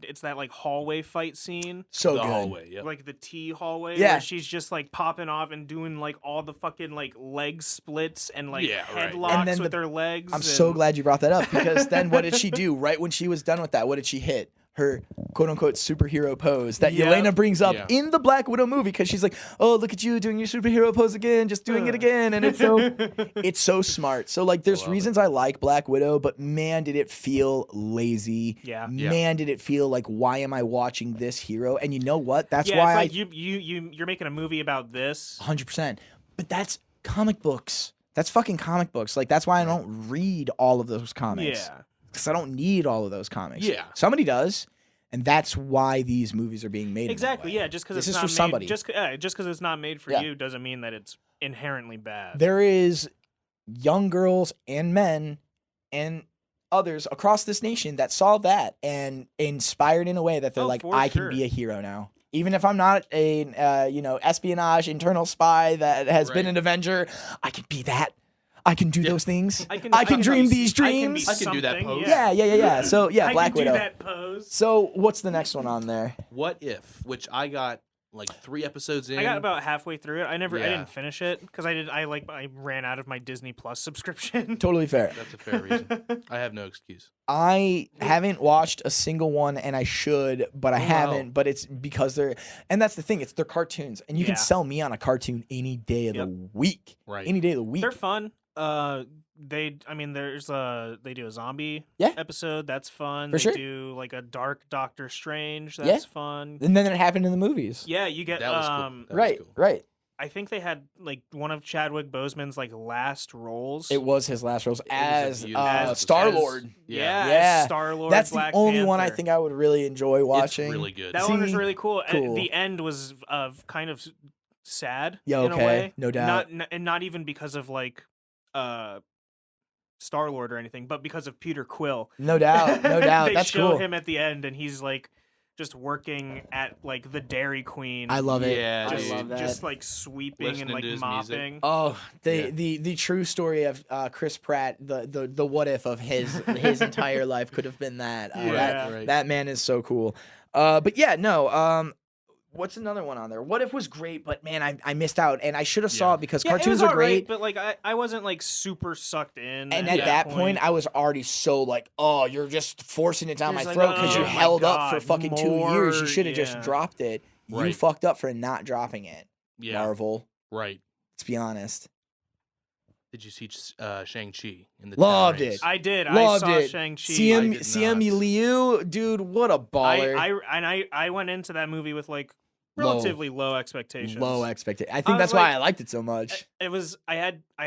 it's that like hallway fight scene. So the good. hallway. Yep. Like the T hallway, Yeah. where she's just like popping off and doing like all the fucking like leg splits and like Yeah, right. headlocks And then with her legs. I'm so and- glad you brought that up, because then what did she do right when she was done with that? What did she hit? Her quote unquote superhero pose that Yep. Yelena brings up Yeah. in the Black Widow movie, because she's like, oh, look at you doing your superhero pose again, just doing it again. And it's so smart. So like there's love reasons I like Black Widow, but man, did it feel lazy. Yeah. Yeah. Man, did it feel like, why am I watching this hero? And you know what? That's Yeah, why it's like you're making a movie about this. 100%. But that's comic books. That's fucking comic books. Like that's why I don't read all of those comics. Yeah. Because I don't need all of those comics. Yeah. Somebody does, and that's why these movies are being made. in that Exactly. way. Yeah. Just because This it's is not for made, somebody. just because it's not made for Yeah. you doesn't mean that it's inherently bad. There is young girls and men and others across this nation that saw that and inspired in a way that they're Oh, like, for I sure. can be a hero now. Even if I'm not a espionage internal spy that has been Right. an Avenger, I can be that. I can do those things. I can dream be- these I can be dreams. I can do that something, pose. Yeah. So yeah, I Black can Widow. do that pose. So what's the next one on there? What if? Which I got like 3 episodes in. I got about halfway through it. I Yeah. didn't finish it because I ran out of my Disney Plus subscription. Totally fair. That's a fair reason. I have no excuse. I haven't watched a single one, and I should, but I Oh, wow. haven't. But it's because and that's the thing. It's they're cartoons, and you can Yeah. sell me on a cartoon any day of the week. Right. Any day of the week. They're fun. They do a zombie Yeah. episode. That's fun. For they sure. do like a dark Doctor Strange. Yeah. That's fun. And then it happened in the movies. Yeah, you get That was cool. That was Right. cool. Right. I think they had like one of Chadwick Boseman's like last roles. It was his last roles was a as beautiful episode. Star Lord. Yeah. Yeah. Star Lord. That's Black the only one I Panther. think I would really enjoy watching. It's really good. That one was See? really cool. Cool. The end was kind of sad Yeah, in a okay. way. No doubt. And not even because of like Star Lord or anything, but because of Peter Quill. No doubt. No doubt. They That's show cool. him at the end, and he's like just working at like the Dairy Queen. I love it. Yeah, I just, love that. just like sweeping Listening and like to his music. mopping. Oh, Yeah. the true story of Chris Pratt, the what if of his entire life could have been that. Yeah. Right. That man is so cool. But yeah, no. What's another one on there? What if was great, but man, I missed out, and I should have saw Yeah. it because Yeah, it cartoons was are alright, great. but like I wasn't like super sucked in. And at Yeah. that point, I was already so like, oh, you're just forcing it down You're my just like, throat because oh you my held up for God, fucking 2 years. You more- should have just yeah. dropped it. You Right. fucked up for not dropping it, Yeah. Marvel. Right. Let's be honest. Did you see Shang-Chi in the Loved town race? it. I did. Loved I saw it. Shang-Chi. CM did CM not. Liu, dude, what a baller. I went into that movie with like Low. relatively low expectations. Low expectation. I I think was that's why like- I liked it so much. It was I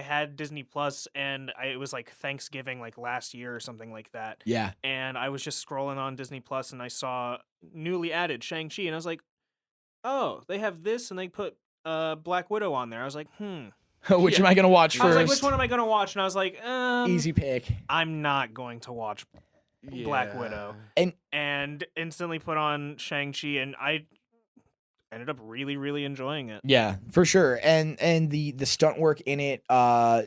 had Disney Plus, and it was like Thanksgiving like last year or something like that. Yeah. And I was just scrolling on Disney Plus, and I saw newly added Shang-Chi, and I was like, oh, they have this, and they put Black Widow on there. I was like, Which Yeah. am I gonna watch I was first? like, which one am I gonna watch? And I was like, Easy pick. I'm not going to watch Black Yeah. Widow. And And instantly put on Shang-Chi, and I ended up really, really enjoying it. yeah, for sure. And the stunt work in it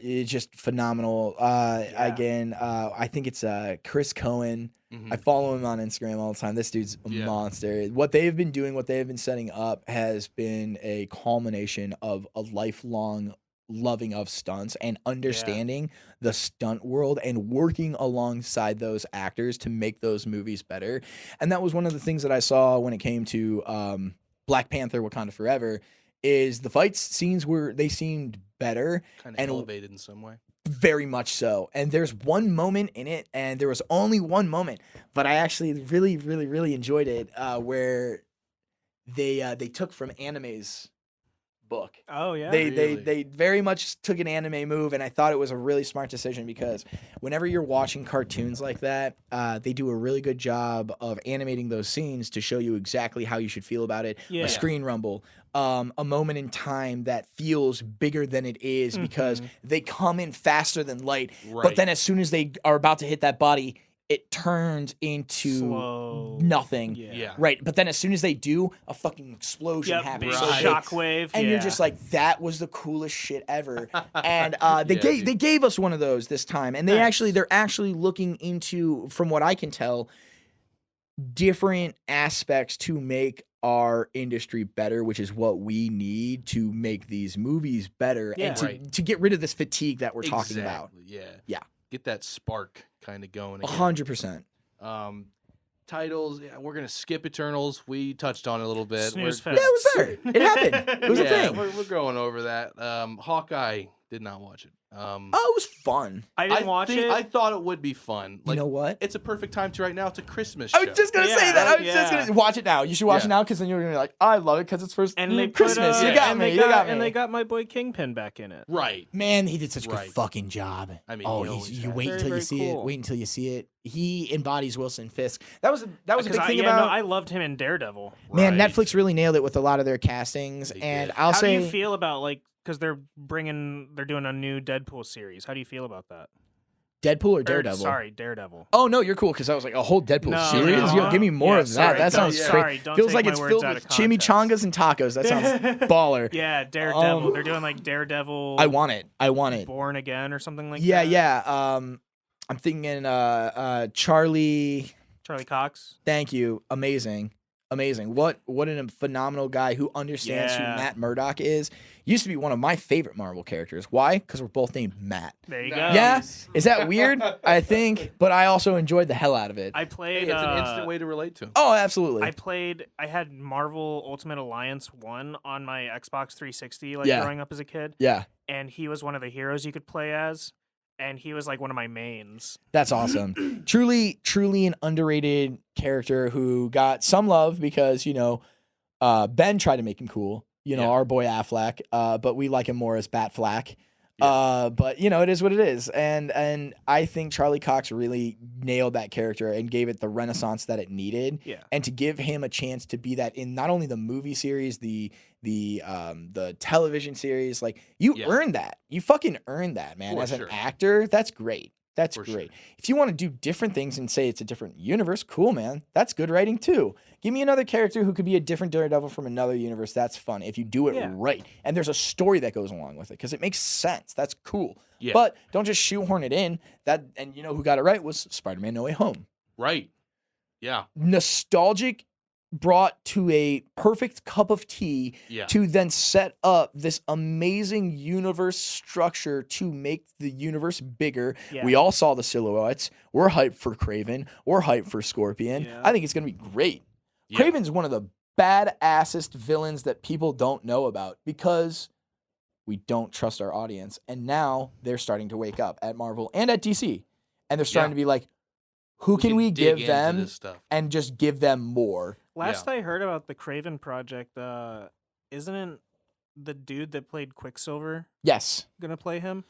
is just phenomenal. Again, I think it's Chris Cohen. Mhm. I follow him on Instagram all the time. This dude's a Yeah. monster. What they've been doing, what they've been setting up has been a culmination of a lifelong loving of stunts and understanding the stunt world and working alongside those actors to make those movies better. And that was one of the things that I saw when it came to Black Panther Wakanda Forever is the fight scenes they seemed better, Kind of and- elevated in some way. very much so. And there's one moment in it, and there was only one moment, but I actually really, really, really enjoyed it, where they took from animes book. Oh yeah. They very much took an anime move, and I thought it was a really smart decision because whenever you're watching cartoons like that, they do a really good job of animating those scenes to show you exactly how you should feel about it. Yeah. A screen rumble, a moment in time that feels bigger than it is because they come in faster than light, Right. but then as soon as they are about to hit that body, it turns into Slow. nothing. Yeah. Right, but then as soon as they do, a fucking explosion Yep, happens. big So they- shockwave. and yeah. you're just like, that was the coolest shit ever. And they Yeah, gave dude. they gave us one of those this time, and they're Nice. actually looking into, from what I can tell, different aspects to make our industry better, which is what we need to make these movies better Yeah. and to, Right. to get rid of this fatigue that we're talking about. Exactly, Yeah. Yeah. Get that spark kind of going. again. 100%. Titles. Yeah, we're gonna skip Eternals. We touched on it a little bit. Snooze We're- Yeah, it was there. It happened. It was a yeah, thing. we're going over that. Hawkeye did not watch it. Oh, it was fun. I didn't watch think- it. I thought it would be fun. You know what? It's a perfect time to right now. It's a Christmas I show. was just gonna say Yeah, that. I was just yeah. gonna watch it now. You should watch Yeah. it now because then you're gonna be like, I love it because it's first and they put, Christmas. You yeah, got and me. They You got me. And they got my boy Kingpin back in it. right. Man, he did such a Right. good fucking job. I mean, oh, he always you has. wait Very, until you very see it. cool. Wait until you see it. He embodies Wilson Fisk. That was a big Because thing no, about. I loved him in Daredevil. Man, Right. Netflix really nailed it with a lot of their castings, They and did. I'll How say do you feel about like because they're doing a new Deadpool series? How do you feel about that? Deadpool or Or, Daredevil. sorry, Daredevil. Oh no, you're cool because I was like a whole Deadpool No, series. no. Yo, give me more Yeah, of that. sorry, That don't- sounds yeah. great. Sorry, don't Feels take like my it's words filled out with of context. chimichangas and tacos. That sounds baller. Yeah, Daredevil. Um, They're doing like Daredevil. I want it. I want it. Born Again or something like Yeah, that. yeah. I'm thinking Charlie. Charlie Cox. Thank you. Amazing. What a phenomenal guy who understands who Yeah. Matt Murdock is. Used to be one of my favorite Marvel characters. Why? Because we're both named Matt. There you go. Yeah? Is that weird? I think. But I also enjoyed the hell out of it. I Hey, played. it's an instant way to relate to him. Oh, absolutely. I had Marvel Ultimate Alliance 1 on my Xbox 360 like Yeah. growing up as a kid, Yeah. and he was one of the heroes you could play as, and he was like one of my mains. That's awesome. truly an underrated character who got some love because, Ben tried to make him cool. Yeah. Our boy Affleck, but we like him more as Batflack. Yeah. But it is what it is, and I think Charlie Cox really nailed that character and gave it the renaissance that it needed. Yeah. And to give him a chance to be that in not only the movie series, the television series, like you Yeah. earned that. You fucking earned that, man. For As sure. an actor, that's great. That's For great. sure. If you want to do different things and say it's a different universe, cool, man. That's good writing too. Give me another character who could be a different Daredevil from another universe. That's fun if you do it Yeah. right. And there's a story that goes along with it because it makes sense. That's cool. Yeah. But don't just shoehorn it in. And who got it right was Spider-Man No Way Home. Right. Yeah. Nostalgic brought to a perfect cup of tea Yeah. to then set up this amazing universe structure to make the universe bigger. Yeah. We all saw the silhouettes. We're hyped for Kraven. We're hyped for Scorpion. Yeah. I think it's going to be great. Yeah. Kraven's one of the badassest villains that people don't know about because we don't trust our audience. And now they're starting to wake up at Marvel and at DC. And they're starting Yeah. to be like, who can we dig give into them this stuff. and just give them more? Last I heard about the Craven project, isn't it the dude that played Quicksilver Yes. gonna play him?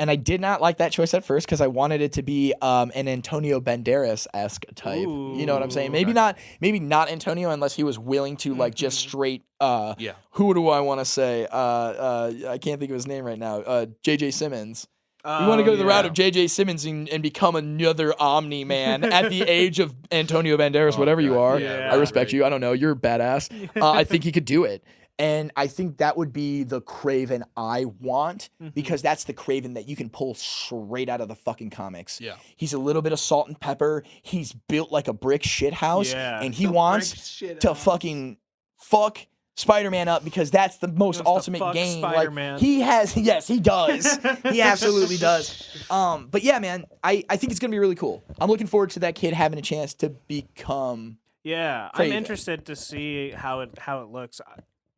And I did not like that choice at first because I wanted it to be an Antonio Banderas-esque type. You know what I'm saying? Ooh, Maybe okay. not Antonio unless he was willing to like just Mhm. straight Yeah. who do I want to say? I can't think of his name right now. JJ Simmons. We want to go to the route of JJ Simmons and become another Omni man at the age of Antonio Banderas, Oh, whatever you God, are. yeah, I respect great. you. I don't know. You're badass. I think he could do it. And I think that would be the Craven I want Mhm. because that's the Craven that you can pull straight out of the fucking comics. Yeah. He's a little bit of salt and pepper. He's built like a brick shit house. Yeah. And he wants to fucking fuck Spider-Man up because that's the most Wants to ultimate fuck game. Spider-Man. Like he has, yes, he does. He absolutely does. But yeah, man, I think it's gonna be really cool. I'm looking forward to that kid having a chance to become. Yeah, Craven. I'm interested to see how it looks.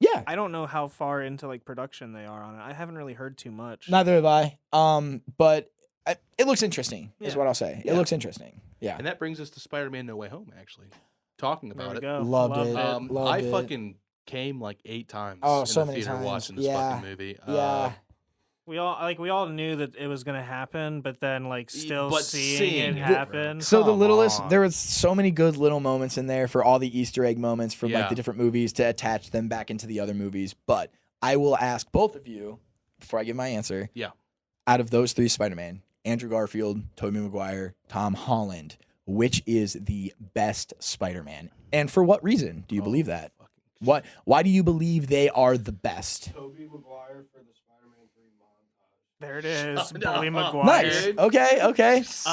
Yeah, I don't know how far into like production they are on it. I haven't really heard too much. neither have I. But it looks interesting. Is Yeah. what I'll say. Yeah. It looks interesting. Yeah, And that brings us to Spider-Man No Way Home, actually. Talking There about we it. go. Loved it. I Loved it. fucking came like 8 times Oh, in so the many theater times. watching this Yeah. fucking movie. Yeah. We all knew that it was gonna happen, but then like still but seeing it seeing it, happen. So the Come littlest, on. there was so many good little moments in there for all the Easter egg moments from like Yeah. the different movies to attach them back into the other movies. But I will ask both of you before I give my answer. Yeah. Out of those 3 Spider-Man, Andrew Garfield, Tobey Maguire, Tom Holland, which is the best Spider-Man, and for what reason do you believe that? fucking What? Why do you believe they are the best? Tobey Maguire for the Spider-Man 3 montage. There it is, Shut Bully up. Maguire. Nice. Dude. Okay.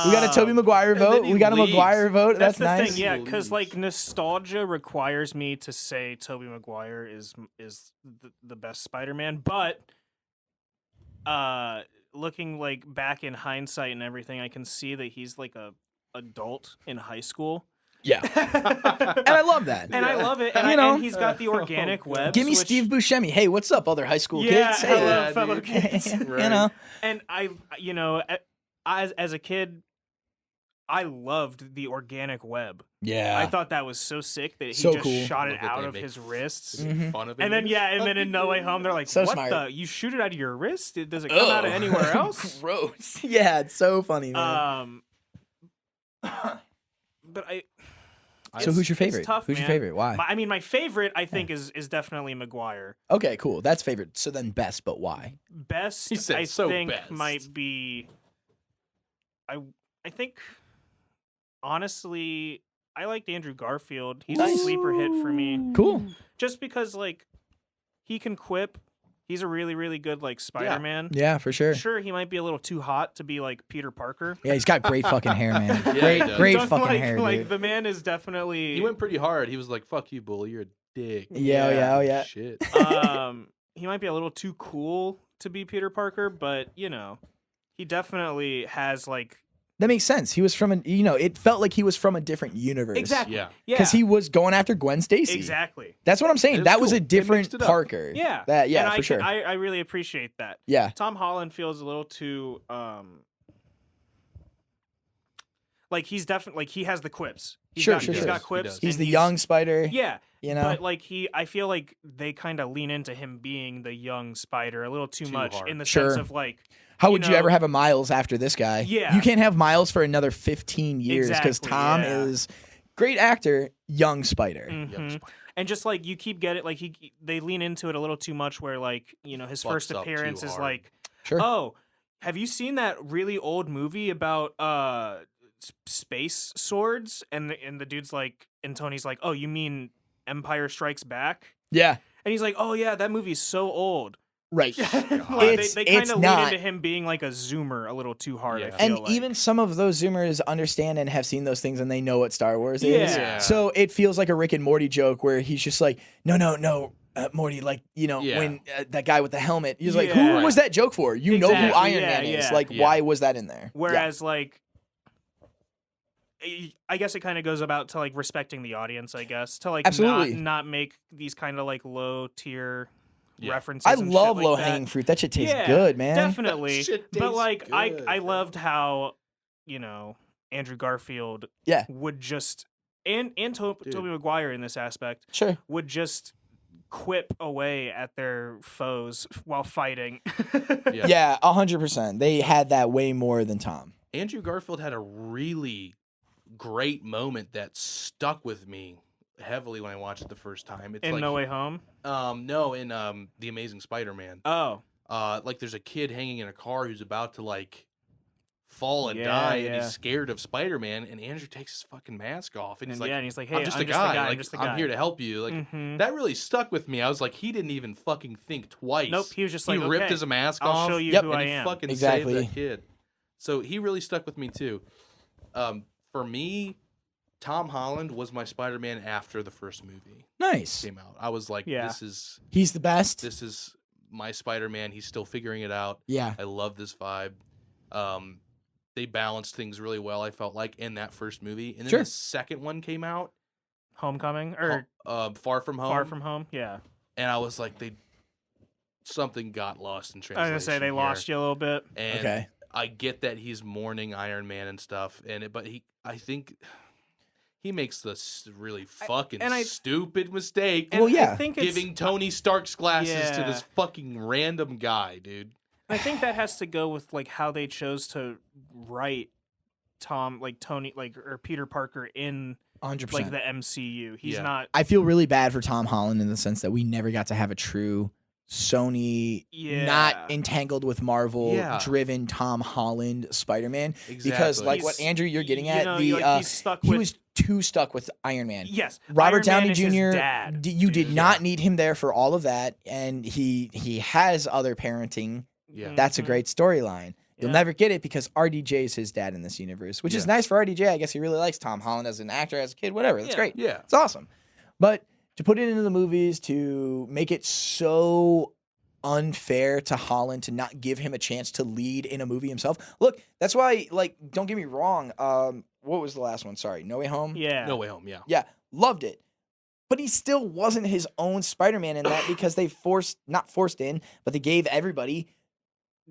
We got a Tobey Maguire and then vote. he We got a leaves. Maguire vote. That's That's the nice. thing, yeah, He because like leaves. nostalgia requires me to say Tobey Maguire is the best Spider-Man, but looking like back in hindsight and everything, I can see that he's like a adult in high school. Yeah. And I love that. And I love it. And, You know. and he's got the organic webs. Give me which- Steve Buscemi. Hey, what's up, other high school Yeah, kids? hello, Hey. fellow dude. kids. You Right. know. And I, you know, as a kid, I loved the organic web. Yeah. I thought that was so sick that he So just cool. shot Love it that out they of make his wrists. Mhm. Fun of it. And then and then in No Way Home, they're like, So "What smart. the? You shoot it out of your wrist? Does it come out of anywhere else?" Gross. Yeah, it's so funny, man. But So who's your it's favorite? tough, Who's your man. favorite? Why? My favorite, I think, is definitely Maguire. Okay, cool. That's favorite. So then best, but why? Best, He said I so think, best. might be. I think, honestly, I liked Andrew Garfield. He's a Nice. sleeper hit for me, Cool. just because like he can quip. He's a really, really good like Spider-Man. Yeah, for sure. Sure, he might be a little too hot to be like Peter Parker. Yeah, he's got great fucking hair, man. he great, does. great Don't, fucking like, hair, like dude. the man is definitely. He went pretty hard. He was like, "Fuck you, bully. You're a dick." Yeah. Shit. He might be a little too cool to be Peter Parker, but you know, he definitely has like That makes sense. He was from it felt like he was from a different universe. exactly Yeah. Because he was going after Gwen Stacy. exactly. That's what I'm saying. It was That was cool. a They different mixed it up. Parker. Yeah, That and for sure. I really appreciate that. Yeah. Tom Holland feels a little too like he's definitely like he has the quips. He's Sure, got, sure, He's sure. got quips. He does. He's and the young Spider. Yeah, You know. but like I feel like they kind of lean into him being the young Spider a little too much hard. in the Sure. sense of like. How you would you know- ever have a Miles after this guy? Yeah. You can't have Miles for another 15 years because Exactly, Tom yeah. is great actor, young Spider. Young Mhm. Spider. And just like you keep getting like they lean into it a little too much where like you know his Fucks first up too appearance is hard. like Sure. oh have you seen that really old movie about space swords and the dude's like and Tony's like oh you mean Empire Strikes Back Yeah. and he's like oh yeah that movie's so old Right. like, It's- they kind it's of lean not. into him being like a zoomer a little too hard Yeah. I feel And like. even some of those Zoomers understand and have seen those things and they know what Star Wars is. Yeah. So it feels like a Rick and Morty joke where he's just like, no, Morty, like, Yeah. when that guy with the helmet, he's like, Yeah. who was that joke for? You know who Exactly, Iron yeah, Man is. yeah. Like, Yeah. why was that in there? Whereas, like, I guess it kind of goes about to like respecting the audience. I guess to like Absolutely. not make these kind of like low tier Yeah. references. I and love shit like low that. hanging fruit. That shit tastes Yeah, good, man. Definitely, Shit but tastes like good. I loved how Andrew Garfield Yeah. would just and Dude. Tobey Maguire in this aspect Sure. would just quip away at their foes while fighting. Yeah. Yeah, 100%. They had that way more than Tom. Andrew Garfield had a really great moment that stuck with me heavily when I watched it the first time. It's in like No Way Home. no, in The Amazing Spider-Man. Oh, Like there's a kid hanging in a car who's about to like fall and Yeah, die, and yeah. he's scared of Spider-Man, and Andrew takes his fucking mask off, and he's and like, yeah, and he's like, "Hey, I'm just a the guy. I'm Like, just a guy. I'm here to help you." Like Mhm. that really stuck with me. I was like, he didn't even fucking think twice. Nope, he was just he like, ripped "Okay, his mask I'll off. show you Yep. who and I he am." fucking Exactly. saved that kid. So he really stuck with me too. For me, Tom Holland was my Spider-Man after the first movie Nice. came out. I was like, Yeah. He's the best. this is my Spider-Man. He's still figuring it out. Yeah. I love this vibe. They balanced things really well, I felt like, in that first movie. And then Sure. the second one came out, Homecoming or Far From Home. Far From Home. Yeah, And I was like, something got lost in I translation. was gonna say they lost you a little bit. And Okay. I get that he's mourning Iron Man and stuff, but I think he makes the really fucking and I- stupid mistake. And Well, yeah. I think it's, giving Tony Stark's glasses to Yeah. this fucking random guy, dude. I think that has to go with like how they chose to write Tony, or Peter Parker in 100%. like the MCU. He's Yeah. not. I feel really bad for Tom Holland in the sense that we never got to have a true Sony, Yeah. not entangled with Marvel, Yeah. driven Tom Holland Spider-Man. Exactly. Because like He's- what Andrew you're getting you at, know, the like, he's stuck he with. was too stuck with Iron Man. Yes, Robert Iron Man Downey is his Jr. dad. You did dude. not need him there for all of that, and he has other parenting. Yeah. That's a Mhm. great storyline. You'll Yeah. never get it because RDJ is his dad in this universe, which is Yeah. nice for RDJ. I guess he really likes Tom Holland as an actor, as a kid, whatever. That's Yeah. great. Yeah. It's awesome. But to put it into the movies, to make it so unfair to Holland to not give him a chance to lead in a movie himself. Look, that's why, like, don't get me wrong. What was the last one? Sorry, No Way Home? Yeah. No Way Home, yeah. Yeah, loved it. But he still wasn't his own Spider-Man in that because they not forced in, but they gave everybody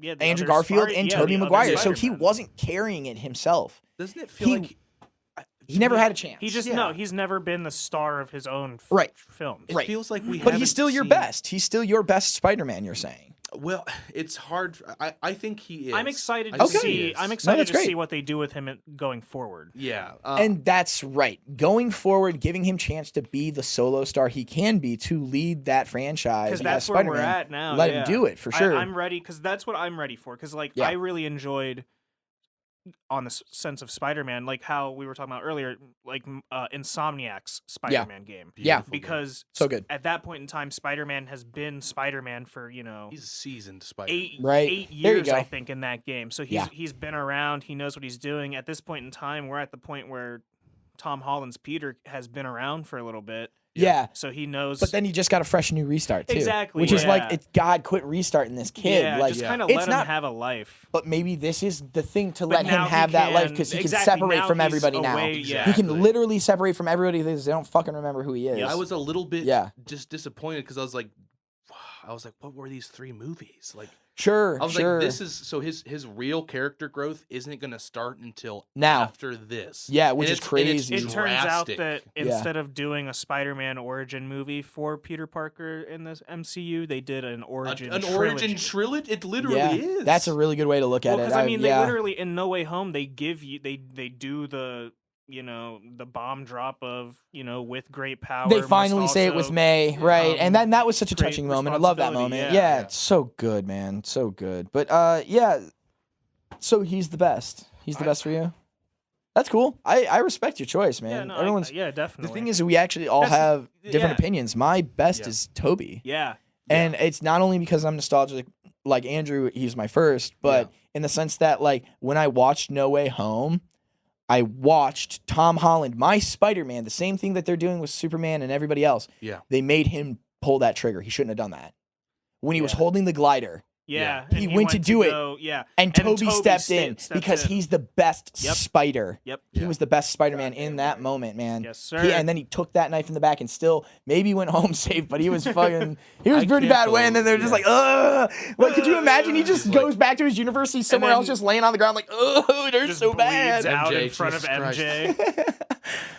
Yeah, the Andrew other Garfield Spidey- and yeah, Tobey the other Maguire. So he Spider-Man. wasn't carrying it himself. Doesn't it feel He- like He never had a chance. He just Yeah. no. He's never been the star of his own Right. films. it right. feels like we But haven't he's still your seen- best. He's still your best Spider-Man, you're saying. Well, it's hard. I think he is. I'm excited I to think he see. is. I'm excited that's to see great. what they do with him going forward. Yeah. And that's right. Going forward, giving him chance to be the solo star he can be to lead that franchise Because as that's where Spider-Man. we're at now. Let yeah. him do it for sure. I'm ready because that's what I'm ready for. Because like Yeah. I really enjoyed on the sense of Spider-Man, like how we were talking about earlier, like Insomniac's Spider-Man game. Yeah. Beautiful game. Because So good. at that point in time, Spider-Man has been Spider-Man for he's a seasoned Spider. eight Right. eight There you years, I go. think, in that game. So Yeah. he's been around. He knows what he's doing. At this point in time, we're at the point where Tom Holland's Peter has been around for a little bit, Yeah. so he knows. But then he just got a fresh new restart too. Exactly, Which is like, yeah. it's God, quit restarting this kid. yeah, like, just yeah. kind of It's let him not- have a life. but maybe this is the thing to But let him now he have that life can- because he exactly, can separate now from he's everybody now. away, He Exactly. can literally separate from everybody because they don't fucking remember who he is. Yes. I was a little bit Yeah. just disappointed because I was like, what were these 3 movies? Like, Sure, I was sure. like, this is so his real character growth isn't going to start until Now. after this. Yeah, which And is it's- and it's crazy. It turns out drastic. that Yeah. instead of doing a Spider-Man origin movie for Peter Parker in this MCU, they did an origin an trilogy. origin trilogy. It literally yeah, is. that's a really good way to look at Well, it. because I mean, they yeah. literally in No Way Home they give you they do the the bomb drop of with great power. They must finally say it also with May, right? And that was such a great touching moment. I love that moment. responsibility, Yeah, yeah. it's so good, man. So good. But yeah. So he's the best. He's the best for you. That's cool. I respect your choice, man. Yeah, no, Everyone's yeah, the definitely. thing is we actually all That's the- have different yeah. opinions. My best Yeah. is Toby. yeah, And it's not only because I'm nostalgic like Andrew, he's my first, but in the sense that like when I watched No Way Home, I watched Tom Holland, my Spider-Man, the same thing that they're doing with Superman and everybody else. Yeah. They made him pull that trigger. He shouldn't have done that. When he was Yeah. holding the glider yeah. He and went to do it. go- Yeah, and Toby stepped in steps because in. he's the best Yep. spider. Yep. He Yeah. was the best Spider-Man Goddamn in that right. moment, man. Yes, sir. And then he took that knife in the back and still maybe went home safe, but he was fucking, he was I pretty can't bad way. And then they're just believe- like, ugh. Like, could you imagine he just He's goes back to his universe, he's somewhere then else just laying on the ground like, oh, they're just so bleeds bad. out MJ, in front of Jesus Christ. MJ.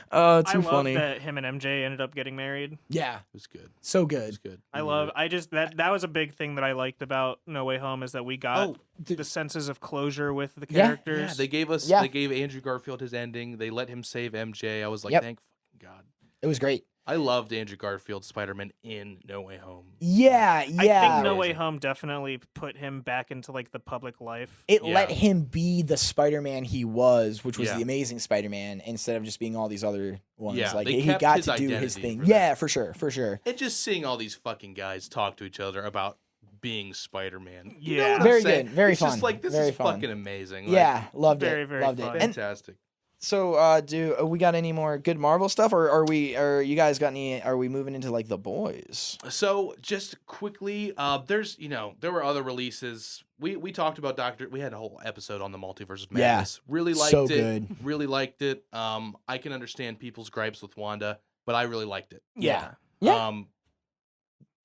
Oh, I too love funny. that him and MJ ended up getting married. Yeah, It was good. so It good. was good. I love. I just that was a big thing that I liked about No Way Home is that we got Oh, the senses of closure with the Yeah. characters. Yeah, they gave us. Yeah. They gave Andrew Garfield his ending. They let him save MJ. I was like, Yep. thank fucking God. It was great. I loved Andrew Garfield's Spider-Man in No Way Home. Yeah, I yeah. think No Way Amazing. Home definitely put him back into like the public life. It Yeah. let him be the Spider-Man he was, which was Yeah. the Amazing Spider-Man, instead of just being all these other ones. Yeah, like they he kept got his to do his identity thing. for that. Yeah, for sure, for sure. And just seeing all these fucking guys talk to each other about being Spider-Man. You know Yeah. what I'm Very saying? good, very it's fun, just like this very is fun. fucking amazing. Like, Yeah, loved Very, it. very Loved fun. it. And fantastic. so, do we got any more good Marvel stuff, or are you guys got any? Are we moving into like the boys? So just quickly, there's there were other releases. We talked about we had a whole episode on the Multiverse of Yeah. Madness. Really liked So it. good. Really liked it. I can understand people's gripes with Wanda, but I really liked it. Yeah. Yeah.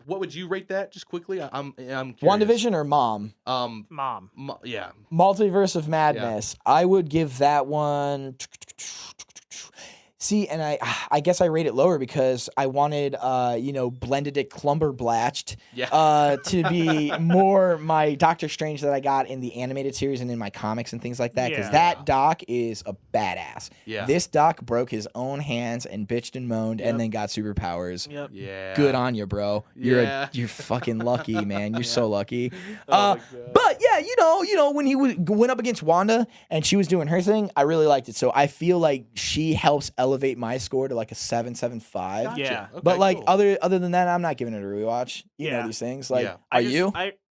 What would you rate that? Just quickly, I'm curious. WandaVision or Mom? Mom. Yeah. Multiverse of Madness. I would give that one See, and I guess I rate it lower because I wanted, Benedict Cumberbatch to be more my Doctor Strange that I got in the animated series and in my comics and things like that. Because Yeah. that Doc is a badass. Yeah. This Doc broke his own hands and bitched and moaned and then got superpowers. Yep. Yeah. Good on you, bro. Yeah. You're fucking lucky, man. You're so lucky. Oh my God. But yeah, when he went up against Wanda and she was doing her thing, I really liked it. So I feel like she helps elevate my score to like a 7.75. Gotcha. Yeah. Okay, But like cool. other than that, I'm not giving it a rewatch. You know Yeah. these things. Like, Yeah. are you?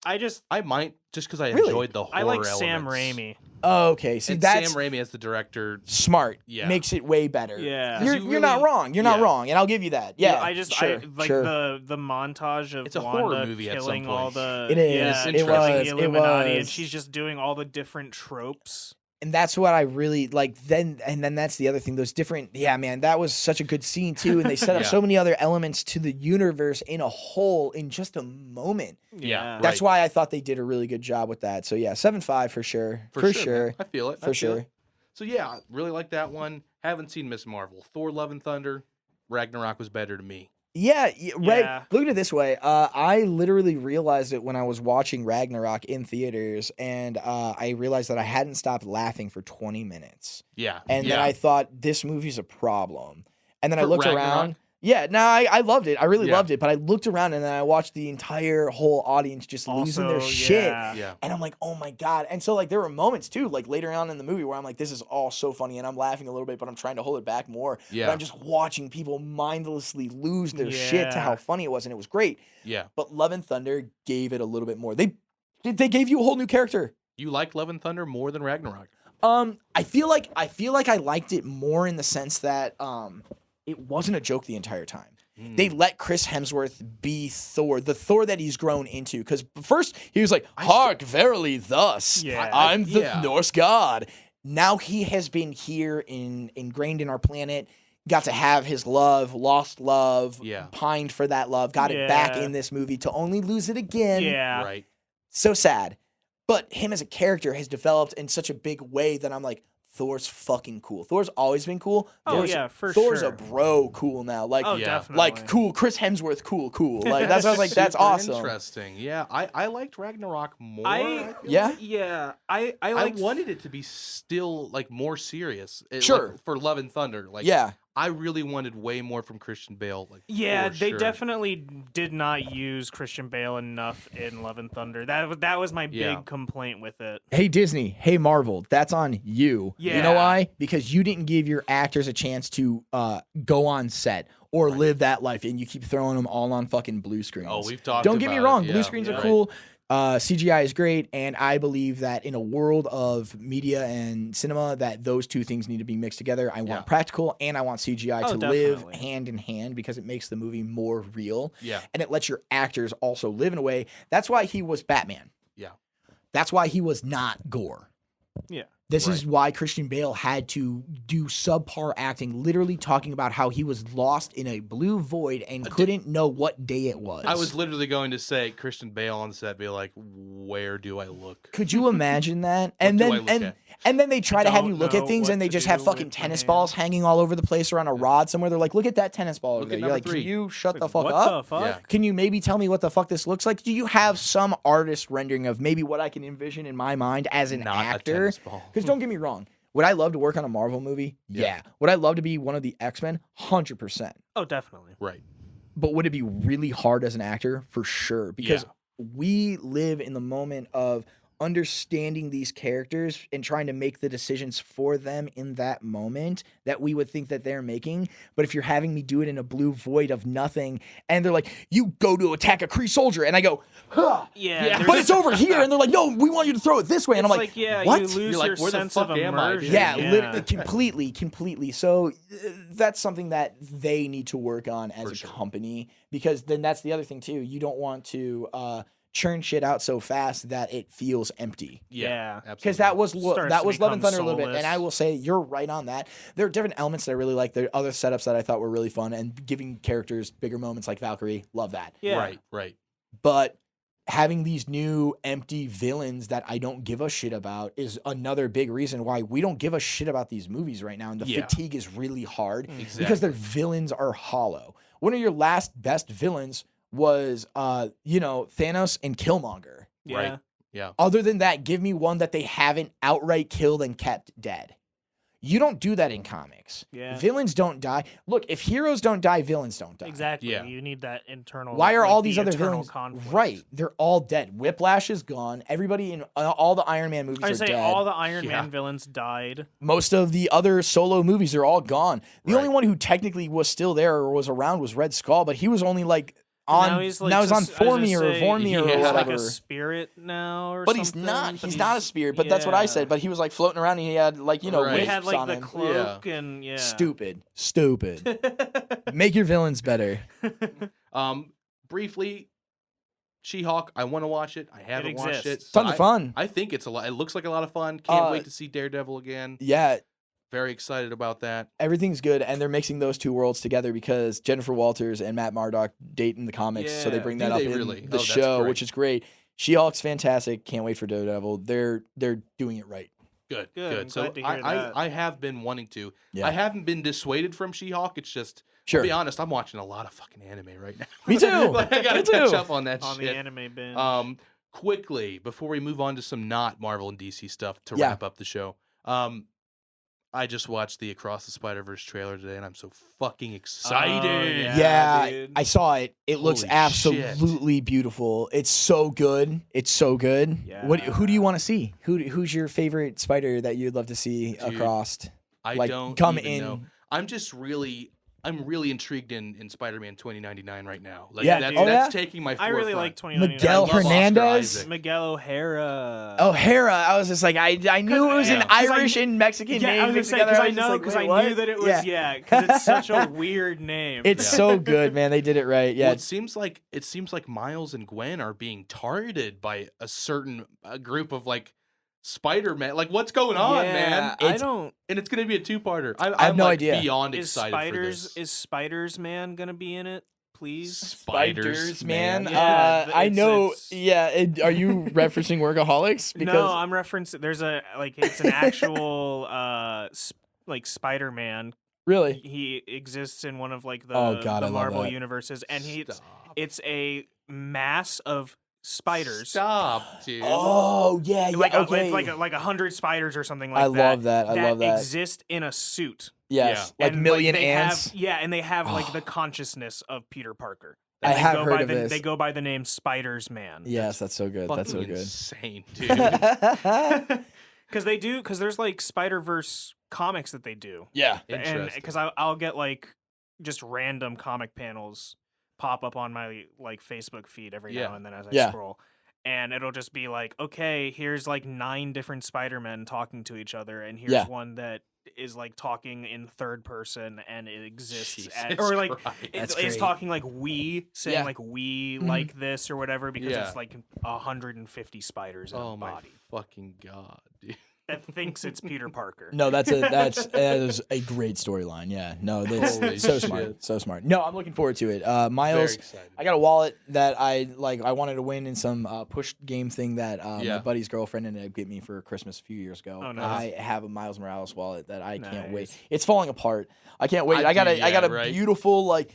I just I might just because I Really? enjoyed the horror I like Sam elements. Raimi. Oh, okay. See, And that's Sam Raimi as the director. smart. Yeah. Makes it way better. Yeah. You're, You you're not really- wrong. You're not yeah. wrong, and I'll give you that. Yeah. I just sure, like sure. the montage of It's a horror Wanda movie at some killing all point. the It is. yeah, It killing was. the It Illuminati, was. and she's just doing all the different tropes. And that's what I really like. Then that's the other thing. Those different, yeah, man, that was such a good scene too. And they set up Yeah. so many other elements to the universe in a whole in just a moment. Yeah, That's Right. why I thought they did a really good job with that. So yeah, 7.5 for sure. For sure. man. I feel it. I For feel sure. it. So yeah, I really like that one. Haven't seen Miss Marvel. Thor: Love and Thunder. Ragnarok was better to me. Yeah, right. Yeah. Look at it this way. I literally realized it when I was watching Ragnarok in theaters, and I realized that I hadn't stopped laughing for 20 minutes. Yeah. And then yeah. I thought, this movie's a problem. And then I For looked Ragnarok? around. Yeah, no, I loved it. I really Yeah. loved it. But I looked around and then I watched the entire whole audience just losing their Also, shit. yeah. Yeah. And I'm like, oh my God. And so, like, there were moments too, like later on in the movie where I'm like, this is all so funny. And I'm laughing a little bit, but I'm trying to hold it back more. Yeah. But I'm just watching people mindlessly lose their shit to Yeah. how funny it was. And it was great. Yeah. But Love and Thunder gave it a little bit more. They gave you a whole new character. You liked Love and Thunder more than Ragnarok. I feel like I liked it more in the sense that it wasn't a joke the entire time. They let Chris Hemsworth be Thor, the Thor that he's grown into. Because first he was like, "Hark, verily, thus Yeah. I'm the Yeah. Norse god." Now he has been here ingrained in our planet. Got to have his love, lost love, Yeah. pined for that love, got it back Yeah. in this movie to only lose it again. Yeah. Right. So sad. But him as a character has developed in such a big way that I'm like, Thor's fucking cool. Thor's always been cool. Oh, Thor's, yeah, for Thor's sure. a bro cool now. Like, Oh, Yeah. definitely. like cool. Chris Hemsworth, cool. Like that's what I was like, that's Super awesome. Interesting. Yeah. I liked Ragnarok more. I- feel Yeah? like. Yeah. I I like wanted it to be still like more serious. Sure. Like, for Love and Thunder. Like Yeah. I really wanted way more from Christian Bale. Like Yeah, for they sure. definitely did not use Christian Bale enough in Love and Thunder. That was my Yeah. big complaint with it. Hey Disney, hey Marvel, that's on you. You know Yeah. why? Because you didn't give your actors a chance to go on set or live that life, and you keep throwing them all on fucking blue screens. Oh, we've talked. Don't get me about it, wrong, yeah. blue screens Yeah. are cool. CGI is great, and I believe that in a world of media and cinema, that those two things need to be mixed together. I want Yeah. practical and I want CGI Oh, to live definitely. hand in hand because it makes the movie more real, Yeah. and it lets your actors also live in a way. That's why he was Batman. Yeah. That's why he was not Gore. Yeah. This is Right. why Christian Bale had to do subpar acting, literally talking about how he was lost in a blue void and couldn't know what day it was. I was literally going to say Christian Bale on set, be like, "Where do I look?" Could you imagine that? And do I then look and at? and then they try to have you Don't look at know things what and they to just do have fucking with my tennis hand. balls hanging all over the place or on a rod somewhere. They're like, look at that tennis ball over Look there. at You're like, number can 3. you shut the fuck what up? the fuck? Yeah. Can you maybe tell me what the fuck this looks like? Do you have some artist rendering of maybe what I can envision in my mind as an Not a actor? tennis ball. Because don't get me wrong. Would I love to work on a Marvel movie? Yeah. Yeah. Would I love to be one of the X-Men? 100%. Oh, definitely. Right. But would it be really hard as an actor? For sure. Because we live in the moment of understanding these characters and trying to make the decisions for them in that moment that we would think that they're making. But if you're having me do it in a blue void of nothing, and they're like, you go to attack a Kree soldier, and I go, huh. Yeah. But there's- it's over here, and they're like, no, we want you to throw it this way. And it's I'm like, yeah, what? you lose You're like, your where the sense fuck of am I, dude? immersion. Yeah, literally, completely. So that's something that they need to work on as For a sure. company, because then that's the other thing too. You don't want to churn shit out so fast that it feels empty. Yeah. Absolutely. Because that was Starts to Love and become Thunder a little bit, and soulless. I will say you're right on that. There are different elements that I really like. There are other setups that I thought were really fun, and giving characters bigger moments like Valkyrie, love that. Yeah. Right. Right. But having these new empty villains that I don't give a shit about is another big reason why we don't give a shit about these movies right now. And the Yeah. fatigue is really hard Exactly. because their villains are hollow. One of your last best villains was, Thanos and Killmonger. Yeah. Right. Yeah. Other than that, give me one that they haven't outright killed and kept dead. You don't do that in comics. Yeah. Villains don't die. Look, if heroes don't die, villains don't die. Exactly. Yeah. You need that internal. Why are like, all the these other internal villains conflict. right? They're all dead. Whiplash is gone. Everybody in all the Iron Man movies I are say dead. all the Iron Yeah. Man villains died. Most of the other solo movies are all gone. The only Right. one who technically was still there or was around was Red Skull, but he was only like Now he's like on just- I was gonna Vormir or say, Vormir yeah. or He's whatever. like a spirit now, or But something. he's not. but He's not a spirit. But that's what I yeah. said. But he was like floating around. And he had like Right. He wisps had like on the him. cloak and yeah. Stupid. Make your villains better. Briefly, She-Hulk. I want to watch it. I haven't watched it. exists. but Tons of fun. I think it's a lot. It looks like a lot of fun. Can't Uh, wait to see Daredevil again. Yeah, Very excited about that. everything's good, and they're mixing those two worlds together because Jennifer Walters and Matt Murdock date in the comics, so they Yeah. bring Do that up they in really? the Oh, that's show, great. which is great. She-Hulk's fantastic. Can't wait for Daredevil. They're doing it right. Good. Good, I'm So glad to hear I that. have been wanting to. Yeah. I haven't been dissuaded from She-Hulk. It's just, Sure. I'll be honest, I'm watching a lot of fucking anime right now. Me too. Like, I gotta Me too. catch up on that on shit. the anime binge. Quickly, before we move on to some not Marvel and DC stuff to Yeah. wrap up the show, I just watched the Across the Spider-Verse trailer today, and I'm so fucking excited. yeah. Yeah, dude. I saw it. It looks Holy absolutely beautiful. It's so good. It's so good. Yeah. Who do you want to see? Who's your favorite spider that you'd love to see Dude, across? I Like, don't come even in. know. I'm really intrigued in Spider-Man 2099 right now. Like Yeah. that's, Oh, that's yeah? taking my I really forefront. like 2099. Miguel I love Oscar Hernandez. Isaac. Miguel O'Hara. O'Hara. I was just like, I knew it was Yeah. an 'Cause I Irish and Mexican Yeah, name I was gonna mixed say together. because I was just know like, because wait, I what? knew that it was because it's such a weird name. It's Yeah. so good, man. They did it right. Yeah. Well, it seems like Miles and Gwen are being targeted by a certain group of like Spider-Man. Like, what's going on, man? I It's- don't. And it's gonna be a two-parter. I have I'm no like, idea. Beyond Is excited Spiders for this. is Spiders Man gonna be in it? Please. Spiders, man. Yeah, I it's- know. it's- Yeah. Are you referencing Workaholics? No, I'm referencing. There's it's an actual like Spider-Man. really. He exists in one of like the, Oh, God, I the love Marvel that. universes, and Stop. it's a mass of spiders. Stop, dude. Oh yeah. Yeah. Like okay. it's like 100 spiders or something like I that. love that. I love that. Exist in a suit. Yes. Yeah. Like And, million they ants. Have, yeah, and they have like the consciousness of Peter Parker. I And they have go heard by of the, this. They go by the name Spiders Man. Yes, that's so good. That's so Fucking good. insane, dude. Because there's like Spider Verse comics that they do, yeah. and Interesting. because I'll get like just random comic panels pop up on my like Facebook feed every Yeah. now and then as I Yeah. scroll. And it'll just be like, okay, here's like 9 different Spider-Men talking to each other, and here's Yeah. one that is like talking in third person and it exists Jesus or like Christ. That's it's great. talking like we saying Yeah. like we Mhm. like this or whatever because Yeah. it's like 150 spiders in Oh a my body fucking god, dude. that thinks it's Peter Parker. No, that is a great storyline. Yeah. No, that's Holy so shit. smart. So smart. No, I'm looking forward to it. Very Miles, excited. I got a wallet that I wanted to win in some push game thing that Yeah. my buddy's girlfriend ended up getting me for Christmas a few years ago. Oh, nice. I have a Miles Morales wallet that I can't wait. Nice. It's falling apart. I can't wait. I I got do, I got a yeah, right? beautiful like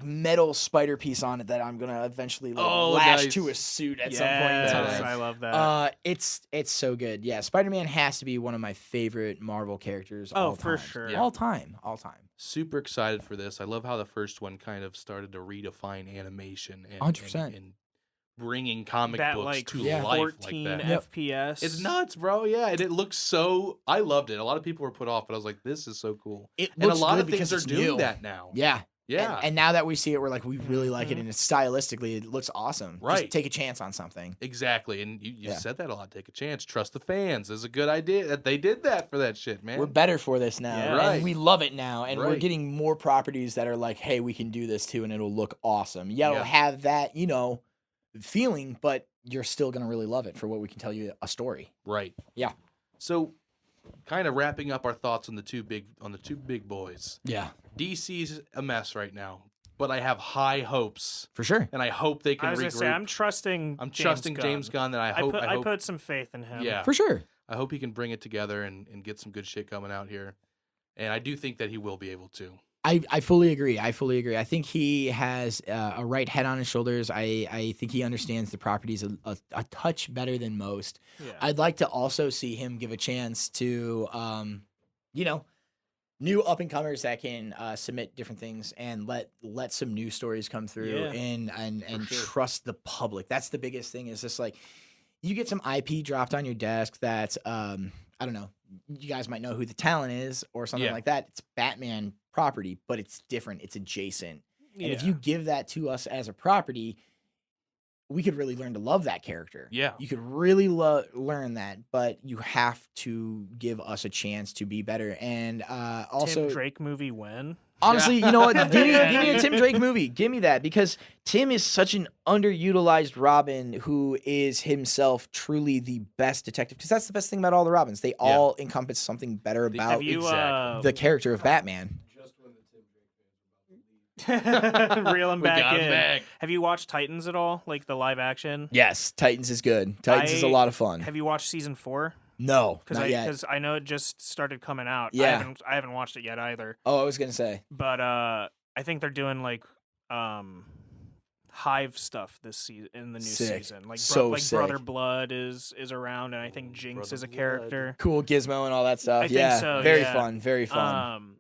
metal spider piece on it that I'm gonna eventually Oh, lash nice. to a suit at some point in Yes, time. I love that. It's so good. Yeah, Spider-Man has to be one of my favorite Marvel characters. Oh, all for time. sure. All time. Super excited for this. I love how the first one kind of started to redefine animation and 100%. and bringing comic that books like to Yeah. life 14 like that. Yep. FPS. It's nuts, bro. Yeah, and it looks so. I loved it. A lot of people were put off, but I was like, "This is so cool." It And a looks lot good of things because are it's doing new. that now. Yeah. Yeah, And now that we see it, we're like, we really like it, Mhm. and it's stylistically, it looks awesome. Right. Just take a chance on something. exactly. And you Yeah. said that a lot. Take a chance. Trust the fans. Is a good idea. That they did that for that shit, man. We're better for this now. Yeah. And Right. we love it now. And we're Right. getting more properties that are like, hey, we can do this too, and it'll look awesome. Yeah, Yeah. it'll have that, feeling, but you're still going to really love it for what we can tell you a story. Right. Yeah. So, kind of wrapping up our thoughts on the two big boys. Yeah. DC's a mess right now. but I have high hopes, For sure. and I hope they can I was gonna say regroup. I'm trusting. I'm trusting James Gunn, and I hope I put some faith in him. yeah, For sure. I hope he can bring it together and get some good shit coming out here. And I do think that he will be able to. I fully agree. I think he has a right head on his shoulders. I think he understands the properties a touch better than most. Yeah. I'd like to also see him give a chance to, new up and comers that can submit different things and let some new stories come through Yeah. and sure. trust the public. That's the biggest thing. Is just like you get some IP dropped on your desk that I don't know. You guys might know who the talent is or something Yeah. like that. It's Batman property, but it's different. It's adjacent. And if Yeah. you give that to us as a property, we could really learn to love that character. Yeah. You could really learn that, but you have to give us a chance to be better. And also, Tim Drake movie when? honestly, you know what? Give me a Tim Drake movie. Give me that, because Tim is such an underutilized Robin who is himself truly the best detective. Because that's the best thing about all the Robins. They all encompass something better The- about Have you the character of Batman. Just when the Tim Drake fans were about to leave. reel him We back got him in? back. Have you watched Titans at all? Like the live action? Yes, Titans is good. Titans is a I- lot of fun. Have you watched season 4? No, not yet. Because I know it just started coming out. Yeah. I haven't watched it yet either. Oh, I was gonna say. But I think they're doing like Hive stuff this season in the new Sick. season. Like So Brother sick. Blood is around, and I think Jinx Brother is a Blood. character. Cool Gizmo and all that stuff. I think Yeah, so, very yeah. fun, very fun.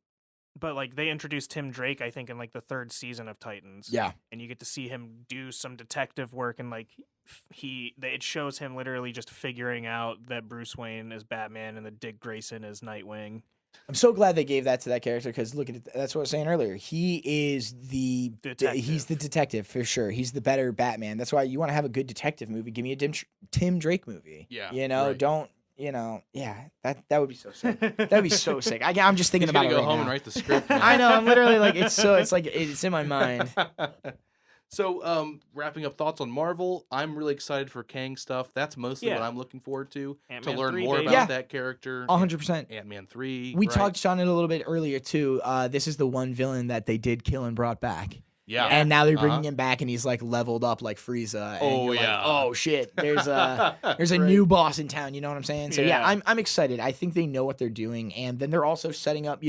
But like they introduced Tim Drake, I think, in like the 3rd season of Titans. Yeah, And you get to see him do some detective work, and like it shows him literally just figuring out that Bruce Wayne is Batman and that Dick Grayson is Nightwing. I'm so glad they gave that to that character, because look at it. That's what I was saying earlier. He is he's the detective for sure. He's the better Batman. That's why you want to have a good detective movie. Give me a Tim Drake movie. Yeah, you know, right. don't. You know, yeah, that would be so sick. That'd be so sick. I'm just thinking He's about gonna it go right home now. and write the script. man. I know. I'm literally like it's in my mind. So, wrapping up thoughts on Marvel, I'm really excited for Kang stuff. That's mostly what Yeah. I'm looking forward to Ant-Man learn 3, more baby. about Yeah. that character. 100%. Ant-Man 3. We right? touched on it a little bit earlier too. This is the one villain that they did kill and brought back. Yeah. And now they're bringing Uh-huh. him back, and he's like leveled up like Frieza. And Oh, you're yeah. Like, oh shit! There's a Right. new boss in town. You know what I'm saying? So yeah, Yeah. I'm excited. I think they know what they're doing, and then they're also setting up,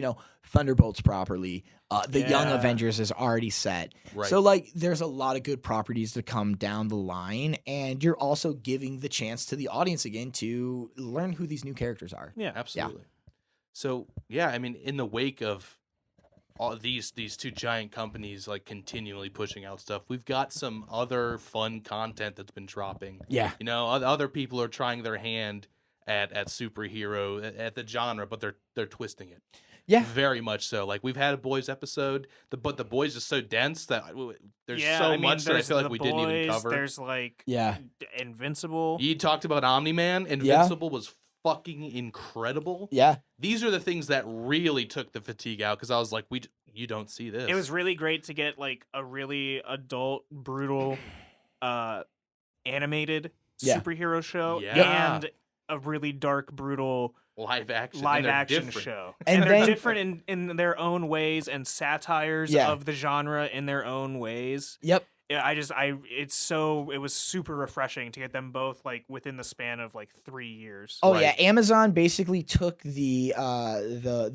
Thunderbolts properly. The Young Yeah. Avengers is already set. Right. So like, there's a lot of good properties to come down the line, and you're also giving the chance to the audience again to learn who these new characters are. Yeah. Absolutely. So yeah, I mean, in the wake of all these two giant companies like continually pushing out stuff, we've got some other fun content that's been dropping. Yeah. Other people are trying their hand at superhero at the genre, but they're twisting it. Yeah. Very much so. Like we've had a Boys episode, but the Boys is so dense that there's Yeah, so I mean, much that I there's feel like The we didn't even Boys, cover. There's like Yeah. Invincible. You talked about Omni-Man. Invincible was fucking incredible. Yeah. These are the things that really took the fatigue out, because I was like, you don't see this. It was really great to get like a really adult, brutal, animated Yeah. superhero show Yeah. and a really dark, brutal live action. live and they're action different. show. And And they're then- different in their own ways, and satires Yeah. of the genre in their own ways. Yep. Yeah, it was super refreshing to get them both like within the span of like 3 years. Oh Right. yeah, Amazon basically took the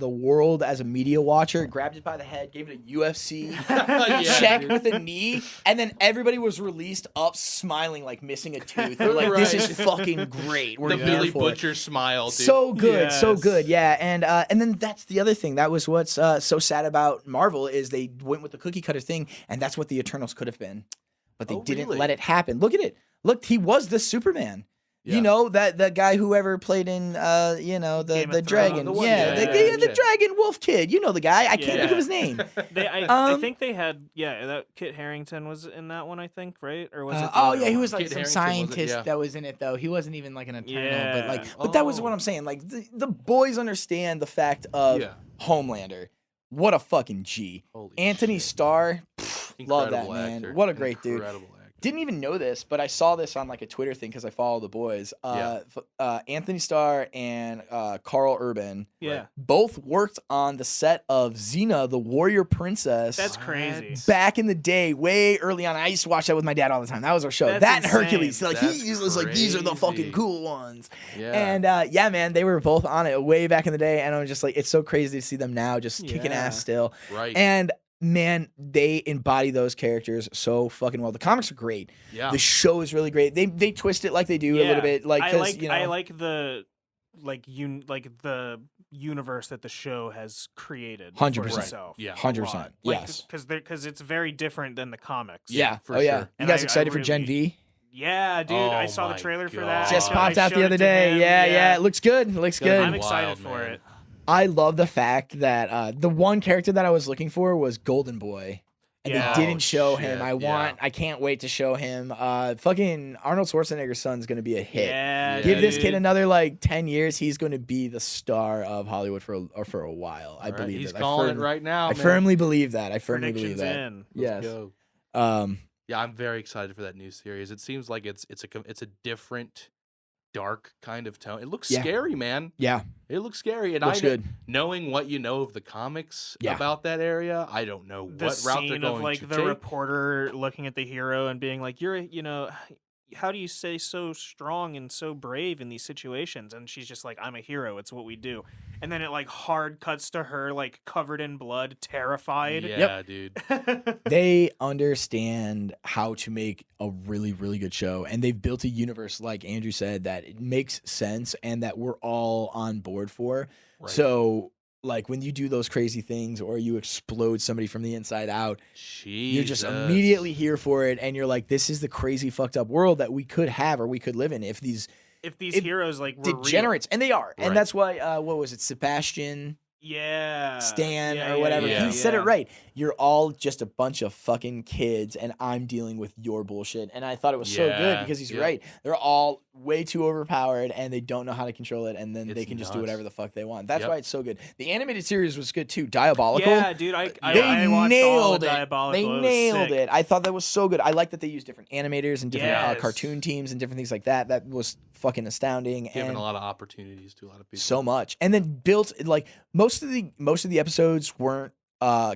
world as a media watcher, grabbed it by the head, gave it a UFC Yeah, check dude. with a knee, and then everybody was released up smiling like missing a tooth. They're like, "This is Right. fucking great. We're The here Billy for it." Butcher smile, dude. So good, so Yes. good, yeah. And then that's the other thing. That was what's so sad about Marvel is they went with the cookie cutter thing, and that's what the Eternals could have been, but they Oh, didn't really? let it happen. Look at it. Look, he was the Superman. Yeah. You know that guy whoever played in the Game the of dragon, Thrones. The one- yeah, yeah, the yeah. dragon wolf kid. You know the guy. I can't think of his name. I Um, think they had that Kit Harington was in that one, I think, right? Or was it? the Oh other yeah, he one? was like Kit some Harington, was it? scientist Yeah. that was in it though. He wasn't even like an Eternal, but Yeah. but that was what Oh. I'm saying. Like the boys understand the fact of Yeah. Homelander. What a fucking G. Holy Anthony shit. Starr, love that Incredible man. actor. What a great dude. Incredible actor. didn't even know this, but I saw this on like a Twitter thing because I follow the boys. Anthony Starr and Carl Urban Yeah. both worked on the set of Xena, the Warrior Princess. That's crazy. Back in the day, way early on. I used to watch that with my dad all the time. That was our show. That's that and insane. Hercules. Like That's he was like, these are the fucking crazy. cool ones. Yeah. And yeah, man, they were both on it way back in the day. And I was just like, it's so crazy to see them now just kicking Yeah. ass still. Right. And man, they embody those characters so fucking well. The comics are great. yeah. The show is really great. They twist it like they do a little bit, like I 'cause, like you know, I like the the universe that the show has created. 100%. for itself. Yeah. 100%. Yes. because it's very different than the comics. Yeah. for Oh yeah. sure. You And guys I excited for Gen really- V? Yeah, dude, Oh I saw the my trailer for God. that. Just I popped out the showed other it to day. him, Yeah. It looks good. It looks It's gonna good. I'm be excited wild, for man. it. I love the fact that the one character that I was looking for was Golden Boy. And Yeah. they didn't Oh, show shit, him. yeah. I can't wait to show him. Fucking Arnold Schwarzenegger's son's gonna be a hit. Yeah, Give this dude. kid another like 10 years, he's going to be the star of Hollywood for a while. I All right, believe he's it. calling it right now. I man. firmly believe that. I firmly believe Predictions that. in. Yes. Let's go. Yeah, I'm very excited for that new series. It seems like it's a different, dark kind of tone. It looks Yeah. scary, man. Yeah, It looks scary, and looks good. knowing what you know of the comics Yeah. about that area, I don't know The what route they're scene going of like to the take. reporter looking at the hero and being like, how do you stay so strong and so brave in these situations? And she's just like, I'm a hero. It's what we do. And then it like hard cuts to her like covered in blood, terrified. Yeah, dude. They understand how to make a really, really good show, and they've built a universe, like Andrew said, that it makes sense and that we're all on board for. Right. So, like when you do those crazy things or you explode somebody from the inside out, you're just immediately here for it, and you're like, this is the crazy fucked up world that we could have or we could live in if these if these It heroes like were degenerates, and they are, Right. and that's why what was it, Sebastian real. Stan Yeah, or whatever, yeah, he said yeah. it right. You're all just a bunch of fucking kids, and I'm dealing with your bullshit. And I thought it was so good Yeah, because he's yeah. right. They're all way too overpowered, and they don't know how to control it, and then they It's can just do nuts. whatever the fuck they want. That's Yep. why it's so good. The animated series was good too. Diabolical. Yeah, dude, I They watched all nailed the it. Diabolical. They It was nailed sick. it. I thought that was so good. I like that they used different animators and different Yes. cartoon teams and different things like that. That was fucking astounding. Giving and a lot of opportunities to a lot of people. so much, and then built like most of the episodes weren't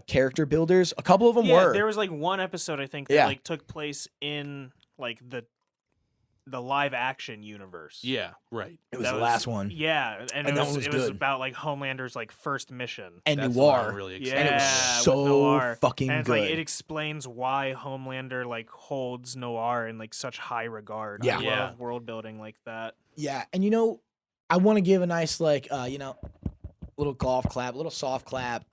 character builders. A couple of them Yeah, were. there was like one episode I think that Yeah. like took place in like the live action universe. Yeah, right. It was That the last one. Yeah, and that it was, one was it was good. about like Homelander's like first mission. And That's what I'm Noir. really Yeah, excited. And it was with so Noir. fucking And it's good. like it explains why Homelander like holds Noir in like such high regard. Yeah. I Yeah. love world building like that. Yeah, and I want to give a nice little golf clap, little soft clap,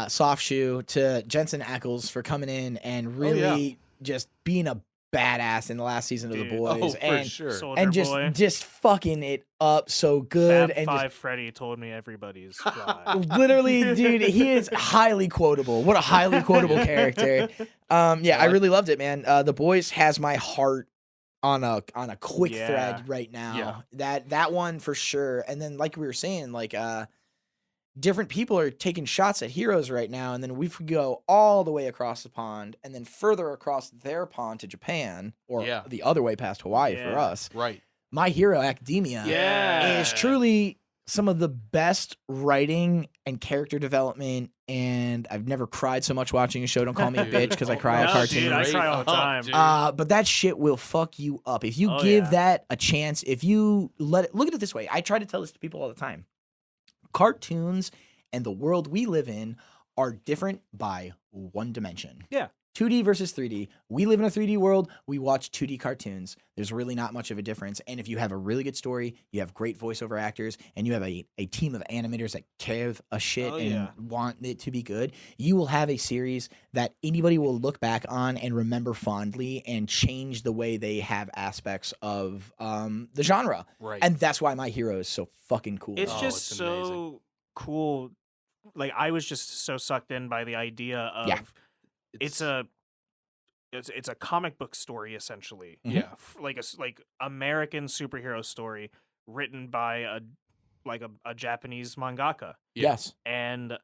soft shoe to Jensen Ackles for coming in and really just being a badass in the last season of Dude. The Boys, Oh, for and sure. Soldier and Boy. just fucking it up so good, Fab and just Five Freddy told me everybody's fly. literally, dude, he is highly quotable. What a highly quotable character. Yeah, I really loved it, man. The Boys has my heart on a quick Yeah. thread right now. That one for sure. And then like we were saying, like different people are taking shots at heroes right now, and then we could go all the way across the pond and then further across their pond to Japan, or Yeah. the other way past Hawaii for Yeah. us. Right. My Hero Academia Yeah. is truly some of the best writing and character development, and I've never cried so much watching a show. Don't call me a bitch because I cry at No, cartoons. dude, I cry all the time. But that shit will fuck you up if you Oh, give yeah. that a chance. If you let it, look at it this way. I try to tell this to people all the time. Cartoons and the world we live in are different by one dimension. Yeah. 2D versus 3D. We live in a 3D world. We watch 2D cartoons. There's really not much of a difference. And if you have a really good story, you have great voiceover actors, and you have a team of animators that give a shit Oh, and yeah. want it to be good, you will have a series that anybody will look back on and remember fondly and change the way they have aspects of the genre. Right. And that's why My Hero is so fucking cool. It's Oh, just it's so amazing. cool. Like I was just so sucked in by the idea of Yeah. it's a comic book story essentially. Yeah. Like like American superhero story written by a Japanese mangaka, Yes. and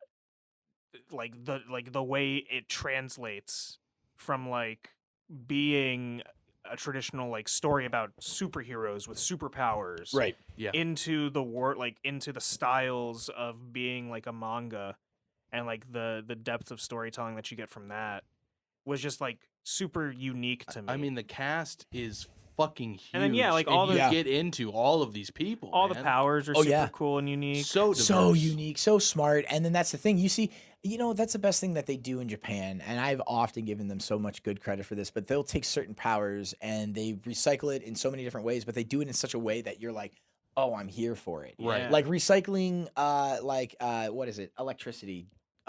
the way it translates from like being a traditional like story about superheroes with superpowers, Right. Yeah. into the into the styles of being like a manga, and like the depth of storytelling that you get from that was just like super unique to me. I mean, the cast is fucking huge. And then, yeah, like, all you the- get into all of these people. all the man. powers are Oh, super yeah. cool and unique. So diverse. So unique, so smart. And then that's the thing. You see, that's the best thing that they do in Japan. And I've often given them so much good credit for this, but they'll take certain powers and they recycle it in so many different ways, but they do it in such a way that you're like, oh, I'm here for it. Right. Yeah. Like recycling, what is it? Electricity.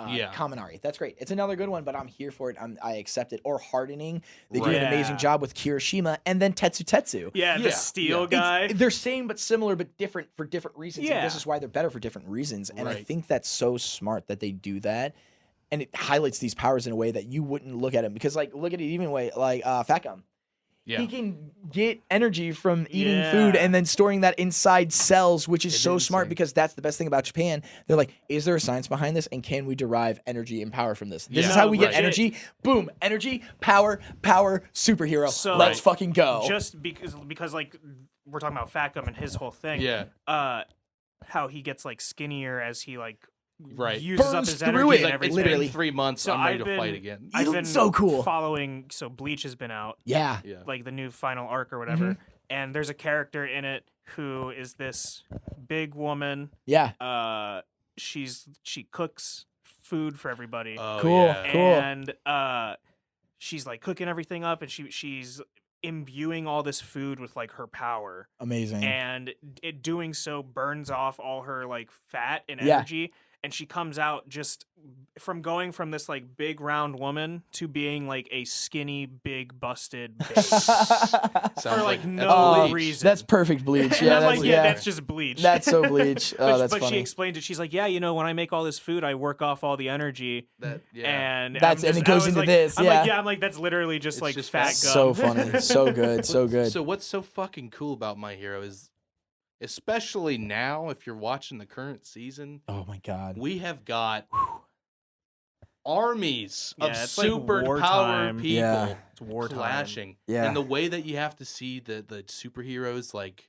Yeah. Kaminari. That's great. It's another good one, but I'm here for it. I accept it. Or hardening. They do Right. an amazing Yeah. job with Kirishima and then Tetsu. Yeah, Yeah, the steel yeah. guy. They're same but similar but different for different reasons. And this Yeah. is why they're better for different reasons. And I Right. think that's so smart that they do that. And it highlights these powers in a way that you wouldn't look at them. Because look at it even way like Fat Gum. Yeah. He can get energy from eating food Yeah. and then storing that inside cells, which is It so is smart insane. because that's the best thing about Japan. They're like, is there a science behind this? And can we derive energy and power from this? This Yeah. is how we get Right. energy. Boom, energy, power, superhero. So- Let's fucking go. Just because like we're talking about Fat Gum and his whole thing. Yeah. How he gets like skinnier as he like Right. uses up Burns his through energy it, and Like, everything. it's literally. been 3 months. So I'm ready I've to fight been- again. He I've looks been so cool. following. So Bleach has been out, Yeah. Yeah. like the new final arc or whatever. Mm-hmm. And there's a character in it who is this big woman. Yeah. She cooks food for everybody. Oh, Cool. yeah. Cool. And she's like cooking everything up, and she's imbuing all this food with like her power, Amazing. and it doing so burns off all her like fat and Yeah. energy, and she comes out just from going from this like big round woman to being like a skinny big busted bitch Sounds for like that's no Bleach. reason. That's perfect Bleach. And Yeah, I'm that's, like, yeah. that's just Bleach. That's so Bleach. Oh, that's but she funny. explained it. She's like, yeah, when I make all this food, I work off all the energy. That, yeah. And That's- I'm and just- it goes I was into like, this, I'm yeah. like, I'm like, that's literally just It's like just fat gum. So funny. So good. So good. So what's so fucking cool about My Hero is, especially now, if you're watching the current season, Oh my god. we have got armies of Yeah, it's like super powered wartime. people Yeah. It's wartime. clashing. Yeah. And the way that you have to see the superheroes, like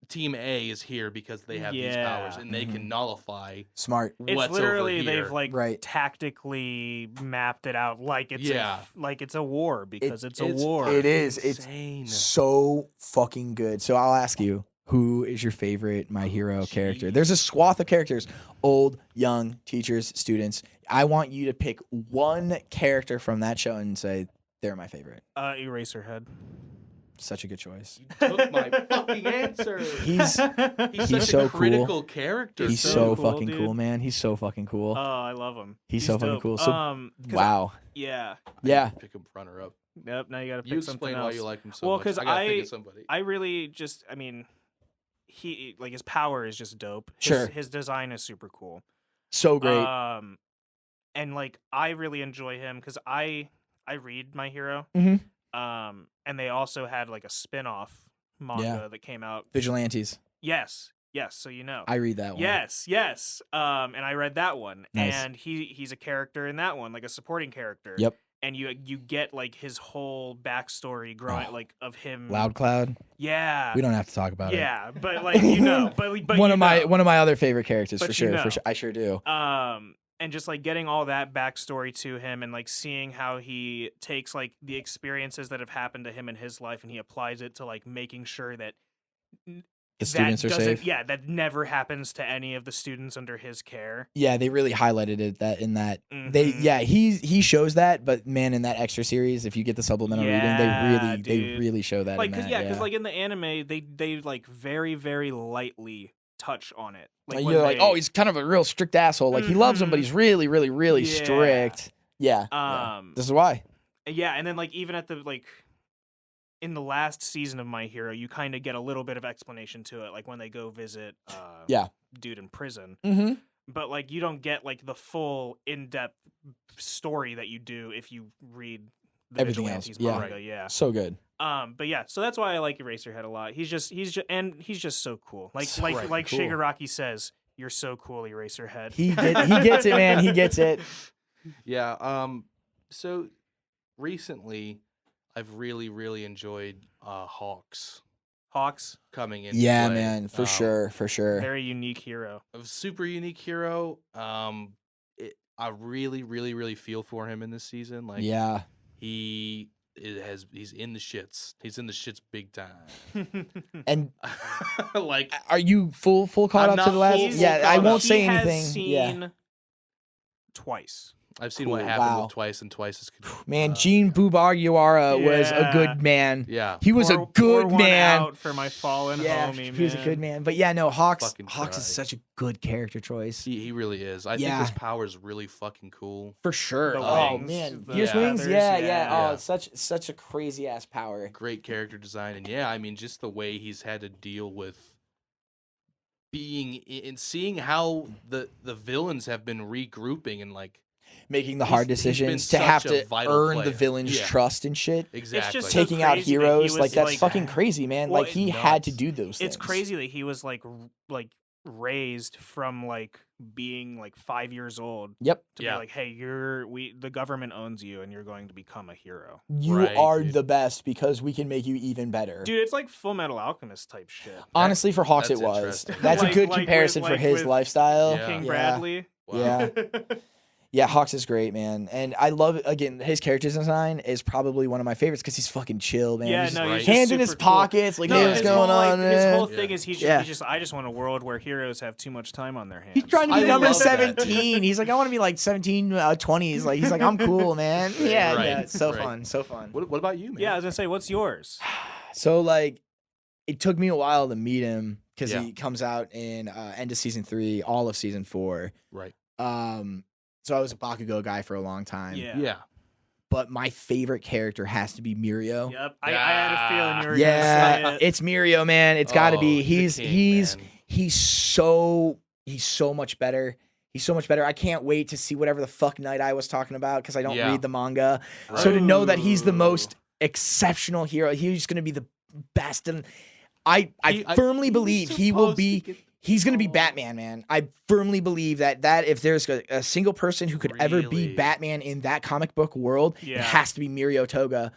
Team A is here because they have these powers Yeah. and they can nullify Smart. It's what's literally over here. they've like Right. tactically mapped it out like it's Yeah. like it's a war because it's a it's war. It is. It's insane. so fucking good. So I'll ask you, who is your favorite My Hero character? There's a swath of characters, old, young, teachers, students. I want you to pick one character from that show and say they're my favorite. Eraserhead. Such a good choice. You took my fucking answer. He's He's he's such so a cool. critical character. he's so so cool, fucking dude. cool, man. He's so fucking cool. Oh, I love him. He's so fucking dope. cool. So- 'cause Wow. yeah. Yeah. Pick him runner up. Yep. Now you got to pick You something explain else. why you like him so Well, much. 'cause I gotta think I- of somebody. I really just, I mean, he like his power is just dope. Sure. His design is super cool. So great. And like I really enjoy him because I read My Hero. Mhm. And they also had like a spin-off manga Yeah. that came out. Vigilantes. Yes. So you know. I read that one. Yes. And I read that one, Nice. and he's a character in that one, like a supporting character. Yep. And you get like his whole backstory growing, Oh. like of him. Loud Cloud. Yeah. We don't have to talk about it. Yeah, but like you know, but one you of my know. one of my other favorite characters But for you sure. know. For sure. I sure do. And just like getting all that backstory to him and like seeing how he takes like the experiences that have happened to him in his life and he applies it to like making sure that The students are doesn't- safe. Yeah, that never happens to any of the students under his care. Yeah, they really highlighted it they Mhm. yeah, he shows that, but man, in that extra series, if you get the supplemental reading, Yeah, they dude. really show that. Like, in cause that, yeah, because like in the anime, they like very very lightly touch on it. Like when you're like, they- oh, he's kind of a real strict asshole. Like he loves him, but Mhm. he's really, really, really Yeah. strict. Yeah. This is why. Yeah, and then like even at the like in the last season of My Hero, you kind of get a little bit of explanation to it, like when they go visit Yeah. dude in prison. Mm-hmm. But like you don't get like the full in-depth story that you do if you read the Everything else, Vigilantes yeah. manga. Yeah. So good. But yeah, so that's why I like Eraserhead a lot. He's just so cool. Like So like right, like cool. Shigaraki says, "You're so cool, Eraserhead." He gets it, man. He gets it. Yeah. So recently, I've really enjoyed Hawks Hawks, coming into Yeah, play. man, for sure, for sure. very unique hero. A super unique hero. I really feel for him in this season. Like Yeah. he's in the shits. He's in the shits big time. And Like are you full caught I'm up to not the last? full Yeah, caught I up. won't He say has anything. Yeah. seen twice. I've seen Cool, what happened wow. with Twice and Twice is Man, Gene Bubagiwara was a Yeah. good man. Yeah. He was a Pour good one man. out for my fallen Yeah, homie, he was a man. good man. But yeah, no, Hawks Fucking is try. such a good character choice. He really is. I Yeah. think his power is really fucking cool. For sure. The Oh wings, man, the Fierce Wings. feathers, Yeah. yeah. Oh, Yeah. it's such a crazy ass power. Great character design, and yeah, I mean, just the way he's had to deal with being and seeing how the villains have been regrouping and like Making the He's- hard he's been decisions to have such a to vital earn the player. villain's Yeah. trust and shit. exactly. just so Taking out crazy that he heroes, was, like that's like- fucking crazy, man. Well, Like he it's had to nuts. do those things. It's crazy that he was like raised from like being like 5 years old Yep. to Yeah. be like, hey, the government owns you and you're going to become a hero. You Right, are dude. the best because we can make you even better. Dude, it's like Full Metal Alchemist type shit. Honestly, for Hawks, it that's was. interesting. That's a Like- good like with- comparison for like his with lifestyle. Yeah. King Yeah. Bradley. Wow. Yeah. Yeah, Hawks is great, man. And I love, again, his character design is probably one of my favorites because he's fucking chill, man. Yeah, He's just no, Right. he's hands just in his super cool. pockets, like, No, hey, what's his going whole, on, like, his man? whole Yeah. thing is Yeah. I just want a world where heroes have too much time on their hands. He's trying to I be number love that, 17. He's like, I want to be like 17, 20s. Like, he's like, I'm cool, man. Yeah, Right, yeah, it's so right. fun, so fun. What about you, man? Yeah, I was gonna say, what's yours? So, like, it took me a while to meet him because Yeah. he comes out in end of season 3, all of season 4. Right. So I was a Bakugo guy for a long time. Yeah. But my favorite character has to be Mirio. Yep, I had a feeling you were Yeah, gonna say it. it's Mirio, man. It's got to be. Oh, the king, man. He's so much better. He's so much better. I can't wait to see whatever the fuck Night Eye was talking about because I don't Yeah. read the manga. So to know that he's the most exceptional hero, he's going to be the best, and I firmly believe he will be. He's going to be Batman, man. I firmly believe that if there's a single person who could ever be Really? Batman in that comic book world, Yeah. it has to be Mirio Toga,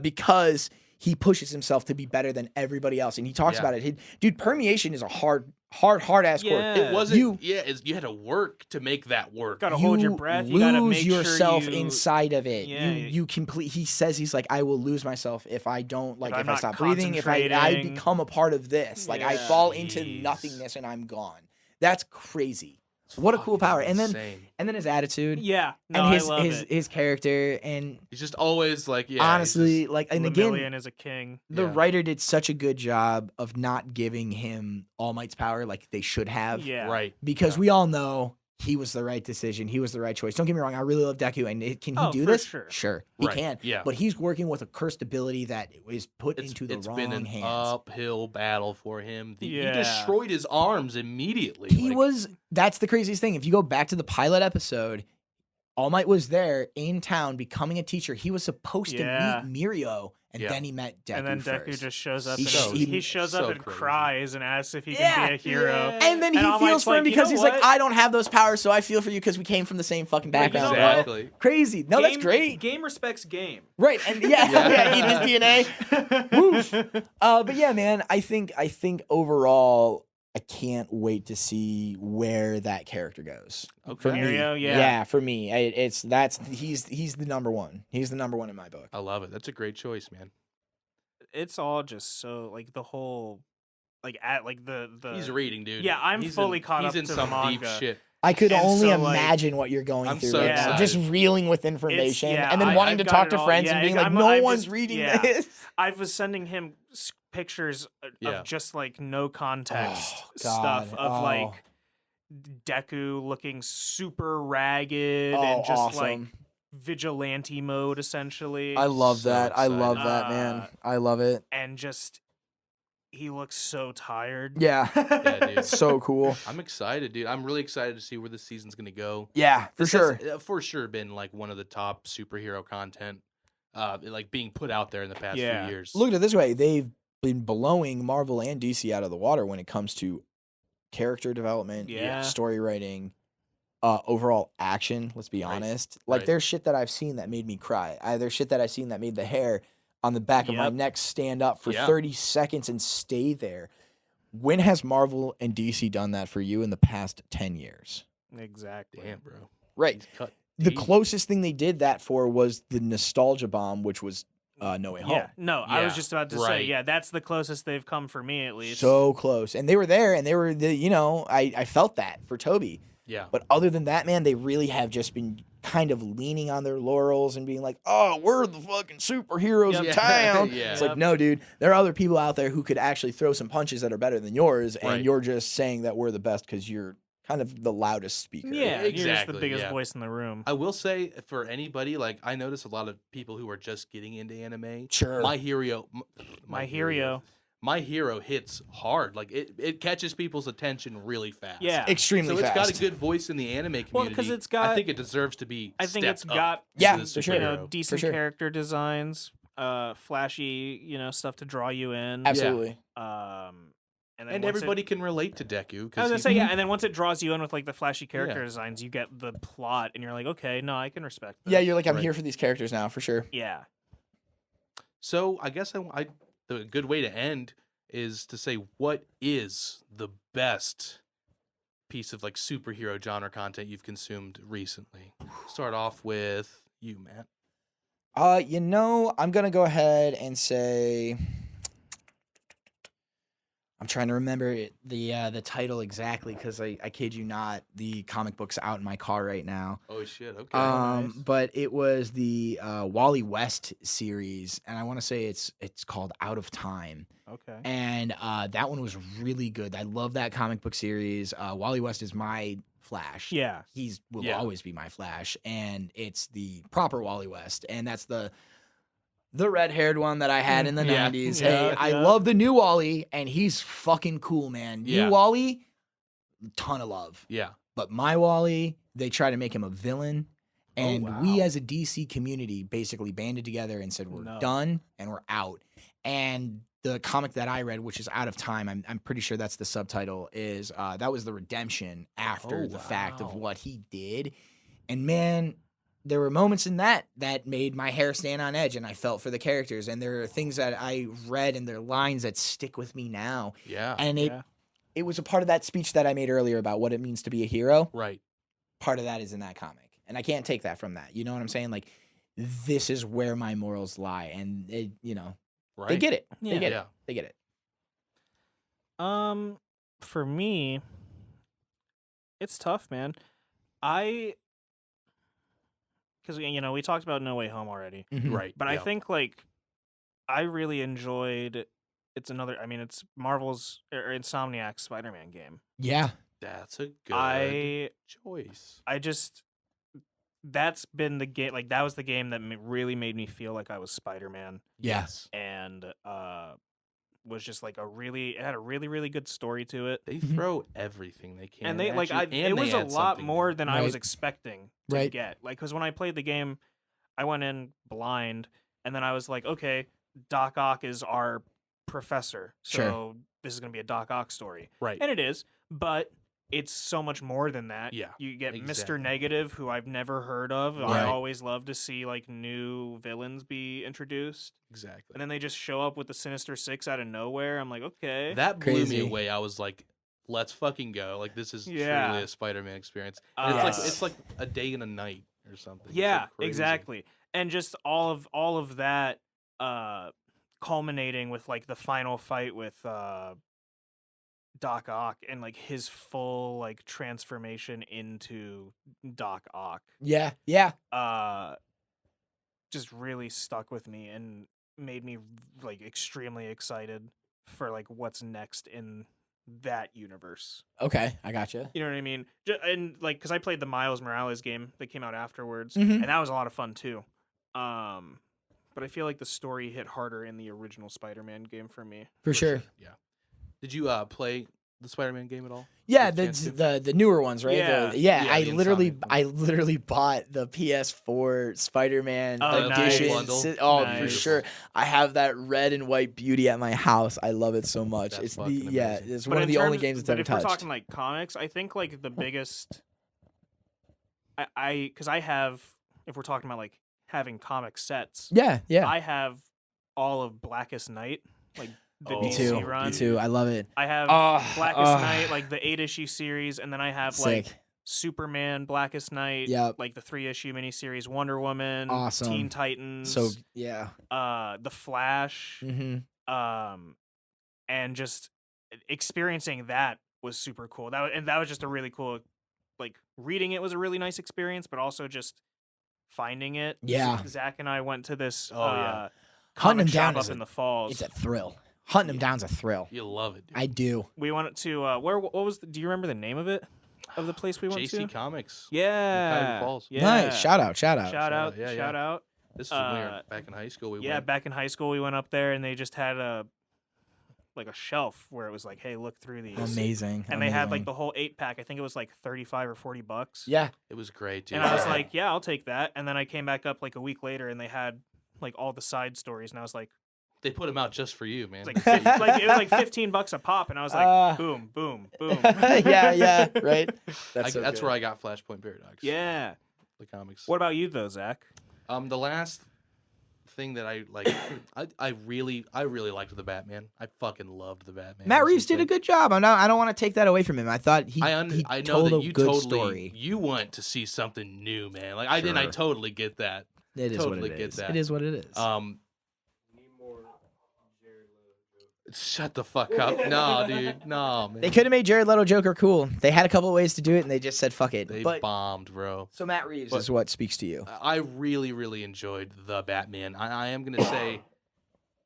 because he pushes himself to be better than everybody else, and he talks Yeah. about it. Dude, permeation is a hard ass Yeah. quirk. It wasn't. You- you had to work to make that work. Gotta hold your breath. You lose gotta make yourself sure you, inside of it. Yeah. You complete. He says he's like, I will lose myself if I don't I'm if I not stop breathing. If I concentrating. become a part of this, like I Yeah. fall into Jeez. nothingness and I'm gone. That's crazy. What a cool power. And then Insane. his attitude. Yeah, no, And his I love it. his character, and He's just always like, yeah. he's honestly, just- like, and again, Lemillion is a king. the Yeah. writer did such a good job of not giving him All Might's power like they should have. Yeah, right. Because Yeah. we all know he was the right decision. He was the right choice. Don't get me wrong. I really love Deku. And can he Oh, do for this? sure. Sure. He Right, can. yeah. But he's working with a cursed ability that is put It's into the it's wrong been an hands. uphill battle for him. He Yeah. destroyed his arms immediately. He like- was, that's the craziest thing. If you go back to the pilot episode, All Might was there in town becoming a teacher. He was supposed Yeah. to meet Mirio, and Yeah. then he met Deku And then first. Deku just shows up. He and so- he shows up so and crazy. cries and asks if he Yeah. can be a hero. And then he And All feels Might's for him like, "You because know he's like, what? I don't have those powers, so I feel for you because we came from the same fucking Like, you know background. what? bro." Exactly. Crazy. No, that's Game- great. Game respects game. Right. And yeah, Yeah. yeah, eat his DNA. Woo. But yeah, man, I think overall, I can't wait to see where that character goes. Okay. For me, Mirio, yeah. for me, he's the number one. He's the number one in my book. I love it. That's a great choice, man. It's all just so like the whole like at like the He's reading, dude. Yeah, I'm He's fully in, caught he's up in to the some deep manga. shit. I could And only so, like, imagine what you're going I'm through so right now. excited. Just reeling with information, yeah, and then wanting to I've talk got to it friends all. and Yeah, being like, I'm- "No I one's just- reading yeah. this." I was sending him pictures Yeah. of just like no context Oh, stuff God. of Oh. like Deku looking super ragged Oh, and just like awesome. vigilante mode essentially. I love So that. I love excited. that, man. I love it. And just he looks so tired. Yeah, Yeah, dude. so cool. I'm excited, dude. I'm really excited to see where this season's gonna go. Yeah, for This sure. has, for sure been like one of the top superhero content, like being put out there in the past Yeah. few years. Look at it this way: they've been blowing Marvel and DC out of the water when it comes to character development, Yeah. story writing, overall action. Let's be Right. honest. Like, Right. there's shit that I've seen that made me cry. There's shit that I've seen that made the hair on the back of my Yep. neck, stand up for Yeah. 30 seconds and stay there. When has Marvel and DC done that for you in the past 10 years? Exactly. Damn, bro. Right. He's cut The deep. closest thing they did that for was the nostalgia bomb, which was No Way Home. Yeah. No, I was Yeah, just about to say, right. yeah, that's the closest they've come for me at least. So close. And they were there, and they were, I felt that for Toby. Yeah. But other than that, man, they really have just been kind of leaning on their laurels and being like, oh, we're the fucking superheroes Yep. of Yeah. town. Yeah. It's like, no, dude, there are other people out there who could actually throw some punches that are better than yours, and Right. you're just saying that we're the best because you're kind of the loudest speaker. Yeah, you're just the Exactly, biggest yeah. voice in the room. I will say for anybody, like I notice a lot of people who are just getting into anime. Sure. My hero, My hero. my hero hits hard. Like it catches people's attention really fast. Yeah. Extremely So it's fast. got a good voice in the anime community. Well, 'cause it's I got- think it deserves to be. I think it's stepped up got Yeah, to the for sure. you know, superhero. decent sure. character designs, flashy, stuff to draw you in. Absolutely. And then And once everybody can relate to Deku. I was 'cause gonna he- say, yeah, and then once it draws you in with like the flashy character Yeah. designs, you get the plot, and you're like, okay, no, I can respect this. Yeah, you're like, I'm Right. here for these characters now, for sure. Yeah. So I guess the good way to end is to say what is the best piece of like superhero genre content you've consumed recently. Start off with you, Matt. I'm gonna go ahead and say I'm trying to remember the title exactly because I kid you not, the comic book's out in my car right now. Oh shit! Okay. nice. But it was the Wally West series, and I want to say it's called Out of Time, Okay. and that one was really good. I love that comic book series. Wally West is my Flash. Yeah. Will Yeah. always be my Flash, and it's the proper Wally West, and that's the red-haired one that I had in the Yeah. 90s. Yeah, Hey, I yeah. love the new Wally, and he's fucking cool, man. Yeah. New Wally, ton of love. Yeah. But my Wally, they try to make him a villain, and we wow. as a DC community basically banded together and said we're No. done and we're out. And the comic that I read, which is Out of Time, I'm pretty sure that's the subtitle, is that was the redemption after Oh, the fact of wow. what he did. And man, there were moments in that made my hair stand on edge, and I felt for the characters. And there are things that I read and their lines that stick with me now. Yeah. And Yeah. it was a part of that speech that I made earlier about what it means to be a hero. Right. Part of that is in that comic, and I can't take that from that. You know what I'm saying? Like, this is where my morals lie, and Right. they get it. Yeah. They get Yeah. it. They get it. For me, it's tough, man. Because we talked about No Way Home already, Right. but I yeah. think like I really enjoyed. It's Marvel's or Insomniac's Spider-Man game. Yeah. That's a good I choice. just that's been the game. Like that was the game that really made me feel like I was Spider-Man, Yes. and was just like it had a really really good story to it. They Mhm. throw everything they can. And they at you, and it was they a add lot something more new. than I was Right. expecting to Right. get. Like, because when I played the game, I went in blind, and then I was like, okay, Doc Ock is our professor, so Sure. this is gonna be a Doc Ock story, Right. and it is, but it's so much more than that. Yeah, You get exactly. Mr. Negative, who I've never heard of. Right. I always love to see like new villains be introduced, Exactly. and then they just show up with the Sinister Six out of nowhere. I'm like, okay, That blew Crazy. me away. I was like, "Let's fucking go!" Like this is Yeah. truly a Spider-Man experience. And Uh, it's like a day and a night or something. It's, yeah, like, crazy. exactly. And just all of that culminating with like the final fight with Doc Ock and like his full like transformation into Doc Ock Yeah. Yeah. just really stuck with me and made me like extremely excited for like what's next in that universe. Okay. I gotcha. You know what I mean? And like, because I played the Miles Morales game that came out afterwards, Mhm. and that was a lot of fun too. But I feel like the story hit harder in the original Spider-Man game for me. For sure. Yeah. Did you play the Spider-Man game at all? Yeah, Get a chance the newer ones, right? Yeah. Yeah, I the literally Insomniac bought the PS4 Spider-Man Oh, edition. nice. Bundle. Oh, for Nice. sure. I have that red and white beauty at my house. I love it so much. That's It's fucking amazing. it's But one of in the only terms- games it's but ever if we're touched. talking like comics, I think like the biggest, because I have, if we're talking about like having comic sets, Yeah, yeah. I have all of Blackest Night, like the Oh, Me DC too. run. Me too. I love it. I have Oh, Blackest oh. Night, like the 8-issue series, and then I have Sick. like Superman, Blackest Night, Yep. like the 3-issue miniseries, Wonder Woman, Awesome. Teen Titans, So yeah. The Flash, Mm-hmm. and just experiencing that was super cool. That was just a really cool, like reading it was a really nice experience, but also just finding it. Yeah. Zach and I went to this yeah. Hunting comic them down shop is up in the falls. It's a thrill. Hunting them down's a thrill. You love it, dude. I do. We went to what was do you remember the name of it? Of the place we went JC to? Comics. Yeah. Cuyahoga Falls. Yeah. Nice. Shout out. Shout out. Yeah, Shout yeah. out. This is when we were back in high school. We Yeah, went. back in high school we went up there and they just had a shelf where it was like, hey, look through these. Amazing. And they had like amazing. the whole 8-pack. I think it was like $35 or $40. Yeah. It was great, dude. And I was like, yeah, I'll take that. And then I came back up like a week later and they had like all the side stories and I was like, they put them out just for you, man. it was like it was like $15 a pop and I was like, boom, boom, boom. yeah. Right. That's where I got Flashpoint Paradox. Yeah. The comics. What about you though, Zach? The last thing that I like, I really liked the Batman. I fucking loved the Batman. Matt This Reeves is did a like- good job. I don't want to take that away from him. I thought he I know told that a you good totally story. you went to see something new, man. Like I didn't. I Sure. totally get that. It is Totally what it get is. that. It is what it is. Need more Jared Leto. Shut the fuck up. No, dude. No, man. They could have made Jared Leto Joker cool. They had a couple of ways to do it, and they just said fuck it. They But bombed, bro. so Matt Reeves But- is what speaks to you. I really enjoyed the Batman. I am gonna say,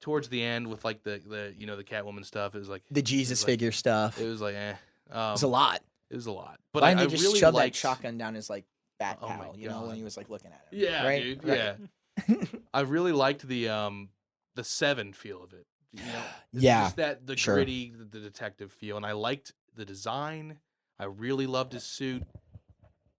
towards the end with like the the Catwoman stuff, it was like The Jesus like- figure stuff. it was like It's a lot. It was a lot. But Why I didn't they just really shove liked, that shotgun down his like bat Oh my pal? You know, God. when he was like looking at him. Yeah, right? dude. Right. Yeah. I really liked the Seven feel of it. You know, Yeah, just that the sure. gritty, the detective feel, and I liked the design. I really loved his suit.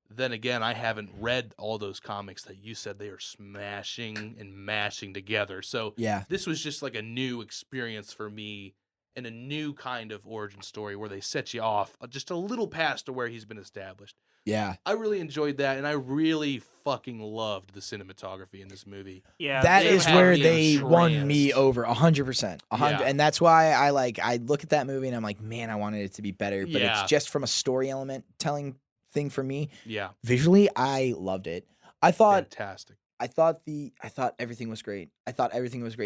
Then again, I haven't read all those comics that you said they are smashing and mashing together. So Yeah. this was just like a new experience for me and a new kind of origin story where they set you off just a little past to where he's been established. Yeah. I really enjoyed that, and I really fucking loved the cinematography in this movie. Yeah. That they is had where me they won me entranced. over 100%. Yeah. And that's why I look at that movie and I'm like, man, I wanted it to be better. But Yeah. it's just from a story element telling thing for me. Yeah, Visually, I loved it. I thought fantastic. everything was great.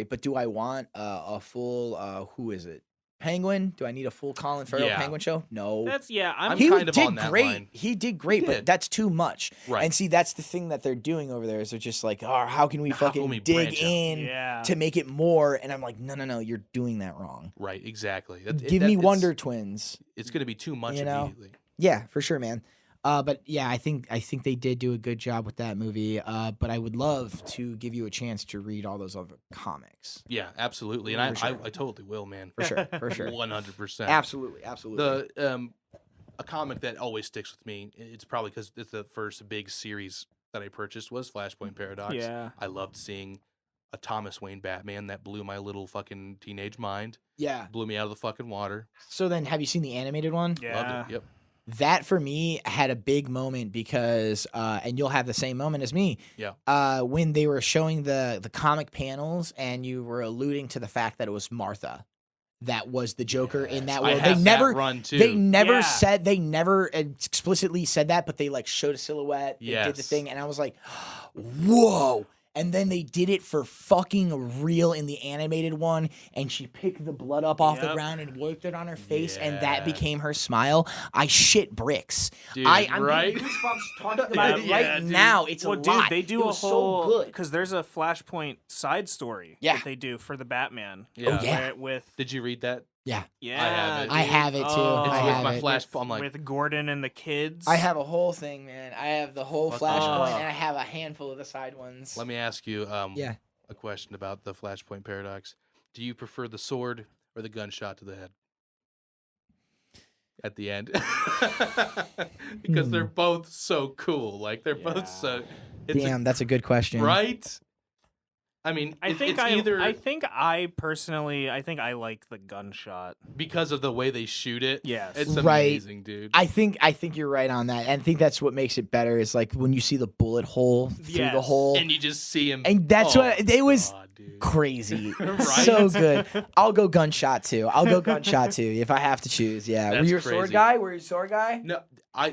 But do I want a full who is it? Penguin? Do I need a full Colin Farrell Yeah. Penguin show? No. That's I'm he kind of did on that great. line. He did great, He but did. that's too much. Right. And see, that's the thing that they're doing over there is they're just like, oh, how can we How fucking can we dig branch out? in Yeah. to make it more? And I'm like, no, you're doing that wrong. Right, exactly. Give me Wonder Twins. It's going to be too much You know? immediately. Yeah, for sure, man. But yeah, I think they did do a good job with that movie. But I would love to give you a chance to read all those other comics. Yeah, absolutely. And For I sure. totally will, man. For sure, for sure. 100%. Absolutely. The a comic that always sticks with me, it's probably because it's the first big series that I purchased was Flashpoint Paradox. Yeah. I loved seeing a Thomas Wayne Batman that blew my little fucking teenage mind. Yeah. Blew me out of the fucking water. So then, have you seen the animated one? Yeah. Loved it. Yep. That for me had a big moment because, and you'll have the same moment as me. Yeah. When they were showing the comic panels, and you were alluding to the fact that it was Martha, that was the Joker in that I world. have They never, that run too. they never Yeah. said, they never explicitly said that, but they like showed a silhouette. They did the Yes. thing, and I was like, whoa. And then they did it for fucking real in the animated one, and she picked the blood up off the Yep. ground and wiped it on her face, and that Yeah. became her smile. I shit bricks. Dude, I'm right? getting goosebumps talking about it Yeah, right dude. now. It's Well, a dude, lot. they do It a was whole so good. because there's a Flashpoint side story Yeah. that they do for the Batman. Yeah. Oh, yeah. With Did you read that? Yeah, yeah, it. I dude. have it, too. Oh, It's It's I with have my it. flash. I'm like, with Gordon and the kids. I have a whole thing, man. I have the whole Fuck Flashpoint, yeah. and I have a handful of the side ones. let me ask you Yeah. a question about the Flashpoint Paradox. Do you prefer the sword or the gunshot to the head? At the end. Because they're both so cool. Like they're both so it's Damn, that's a good question. right? I mean, I think it's either I think I personally, I think I like the gunshot. because of the way they shoot it. Yes. It's Right. amazing, dude. I think you're right on that. And I think that's what makes it better is like when you see the bullet hole through the Yes. hole. And you just see him. And that's oh, what it was. God, dude. Crazy. Right? So good. I'll go gunshot too. If I have to choose. Yeah. Were That's you a sword crazy. guy? Were you a sword guy? No,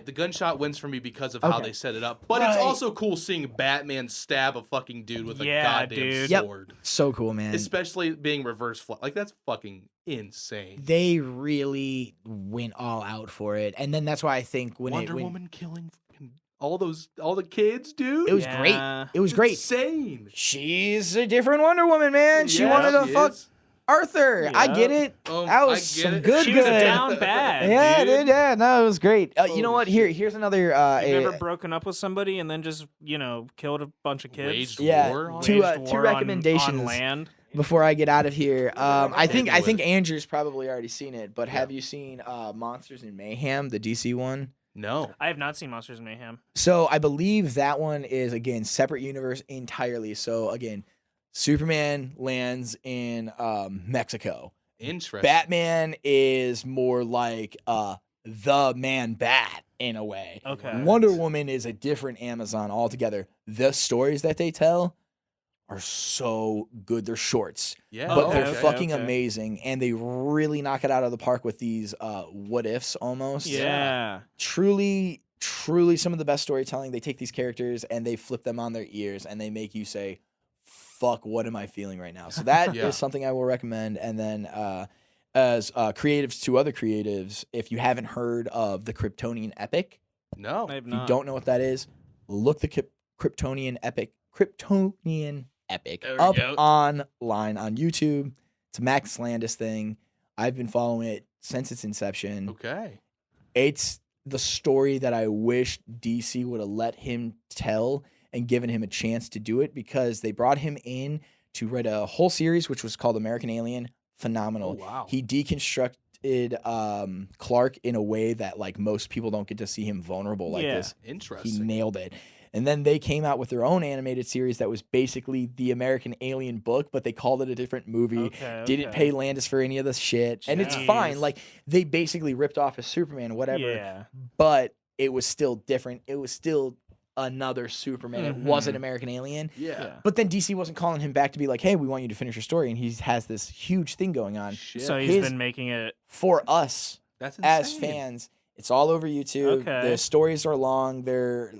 the gunshot wins for me because of how Okay. they set it up. But it's Right. also cool seeing Batman stab a fucking dude with a Yeah, goddamn dude. Yep. sword. So cool, man. Especially being reverse fly. Like that's fucking insane. They really went all out for it. And then that's why I think when Wonder Woman killing fucking all the kids, dude. it was Yeah. great. It was great. Insane. She's a different Wonder Woman, man. She Yeah, wanted to she fuck is. Arthur. I get Yeah. it. That was I get some it. good. She was down bad. Yeah, dude. Yeah, no, it was great. You know Holy what? Here's another. You've never broken up with somebody and then just killed a bunch of kids. Waged Yeah, war on two, it? Waged two war recommendations. on land. before I get out of here. I think Can't do it. Andrew's probably already seen it, but Yeah. have you seen Monsters in Mayhem, the DC one? No. I have not seen Monsters and Mayhem. So I believe that one is again separate universe entirely. So again, Superman lands in Mexico. Interesting. Batman is more like the man bat in a way. Okay. Wonder Woman is a different Amazon altogether. The stories that they tell are so good. They're shorts, Yeah. but they're okay, fucking okay. amazing, and they really knock it out of the park with these what ifs almost. Yeah. Truly, truly some of the best storytelling. They take these characters and they flip them on their ears and they make you say, fuck, what am I feeling right now? So that Yeah. is something I will recommend. And then as creatives to other creatives, if you haven't heard of the Kryptonian Epic, No. I have if you not. don't know what that is, look the Kryptonian Epic There we up go. online on YouTube. It's a Max Landis thing. I've been following it since its inception. Okay. It's the story that I wish DC would have let him tell and given him a chance to do it, because they brought him in to write a whole series which was called American Alien. Phenomenal. Oh, wow. He deconstructed Clark in a way that like most people don't get to see him vulnerable like Yeah. this. He Interesting. nailed it. And then they came out with their own animated series that was basically the American Alien book, but they called it a different movie. Okay, Didn't okay. pay Landis for any of the shit. And it's Jeez. fine. Like they basically ripped off his Superman, whatever. Yeah. But it was still different. It was still another Superman. It wasn't Mhm. American Alien. Yeah. Yeah. But then DC wasn't calling him back to be like, hey, we want you to finish your story. And he has this huge thing going on Shit. So he's His- been making it. for us That's as insane. fans. It's all over YouTube. Okay. The stories are long. They're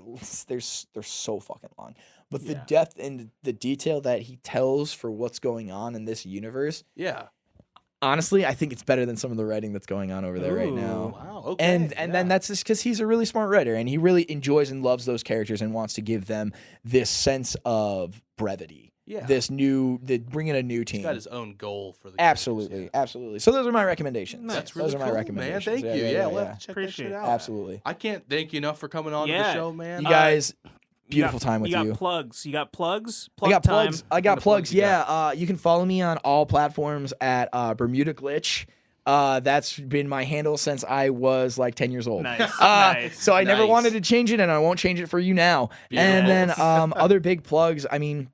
so fucking long. But the Yeah. depth and the detail that he tells for what's going on in this universe, Yeah. honestly, I think it's better than some of the writing that's going on over there right now. Wow. Okay. And yeah. then that's just because he's a really smart writer and he really enjoys and loves those characters and wants to give them this sense of brevity. yeah. Bring in a new He's team. got his own goal for the Absolutely, characters, absolutely. So those are my recommendations. Nice. That's those really are my cool, man. recommendations. Thank you. Yeah, we'll have to check Appreciate that shit it. out. Absolutely. I can't thank you enough for coming on to the Yeah. show, man. You guys, beautiful got- time with you. you. Got plugs. You got plugs. I got time. plugs. I What got kind of plugs plugs. you Yeah. You can follow me on all platforms at Bermuda Glitch. That's been my handle since I was like 10 years old. Nice. Nice. So I never Nice. wanted to change it, and I won't change it for you now. And then Yes. other big plugs. I mean,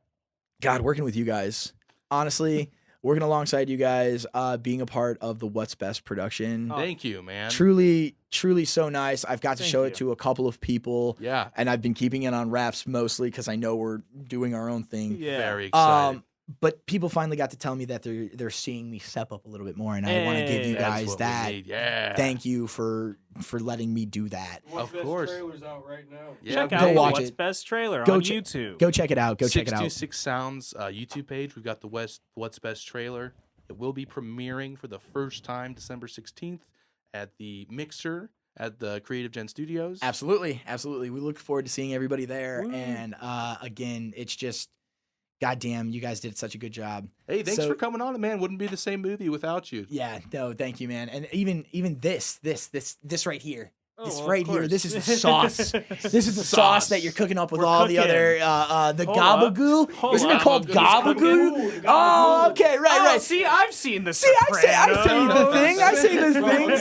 God, working with you guys, honestly, working alongside you guys, being a part of the What's Best production, Thank you, man. truly, truly so nice. I've got to Thank show you. it to a couple of people, Yeah. and I've been keeping it on wraps mostly because I know we're doing our own thing. Yeah. Very excited. But people finally got to tell me that they're seeing me step up a little bit more, and I want to give you Hey. That's guys what we that. need. Yeah. Thank you for letting me do that. What's Of Best course. trailer's out right now. Yeah, Check man. out Go the watch What's it. Best trailer Go on che- YouTube. Go check it out. Go check it out. 626 Sounds YouTube page. We've got the What's Best trailer. It will be premiering for the first time December 16th at the Mixer at the Creative Gen Studios. Absolutely, absolutely. We look forward to seeing everybody there. Woo. And again, it's just, goddamn, you guys did such a good job. Hey, thanks So- for coming on, man. Wouldn't be the same movie without you. Yeah, no, thank you, man. And even this right here, This well, right of here, course. this is the sauce. This is the sauce that you're cooking up with We're all the cooking. other the Hold up. gabagoo. Hold Isn't up. it called Gabagool. gabagoo? Gabagool. Oh, okay, right, Oh, right. see, I've seen the See, I say the thing. I say the Bro,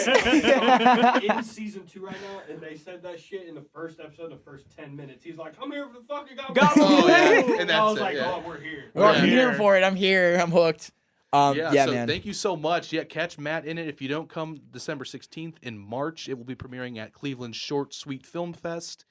things. in season 2 right now, and they said that shit in the first episode, the first 10 minutes. He's like, "I'm here for the fucking Gabagool." Oh, yeah. And I was that's it, like, yeah. "Oh, we're here." Well, Yeah. I'm here for it. I'm here. I'm hooked. Yeah, so man. thank you so much. Yeah, catch Matt in it. If you don't come December 16th, in March, it will be premiering at Cleveland Short Sweet Film Fest.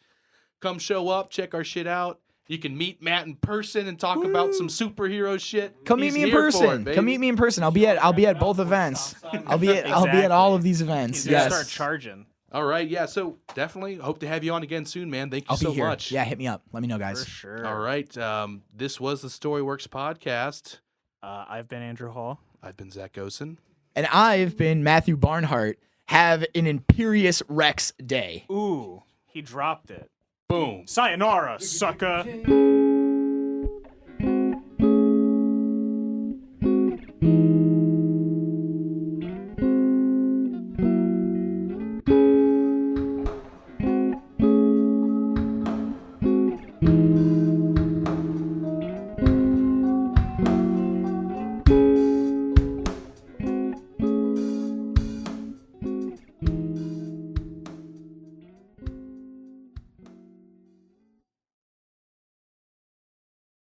Come show up, check our shit out. You can meet Matt in person and talk about some superhero shit. Come meet He's me in here for person. it, baby. Come meet me in person. I'll be at both events. I'll be at all of these events. He's gonna Yes. start charging. All right, yeah. So definitely hope to have you on again soon, man. Thank you I'll so be here. much. Yeah, hit me up. Let me know, guys. For sure. All right. This was the Storyworks podcast. I've been Andrew Hall. I've been Zach Gosen. And I've been Matthew Barnhart. Have an Imperious Rex day. Ooh, he dropped it. Boom. Sayonara, sucker.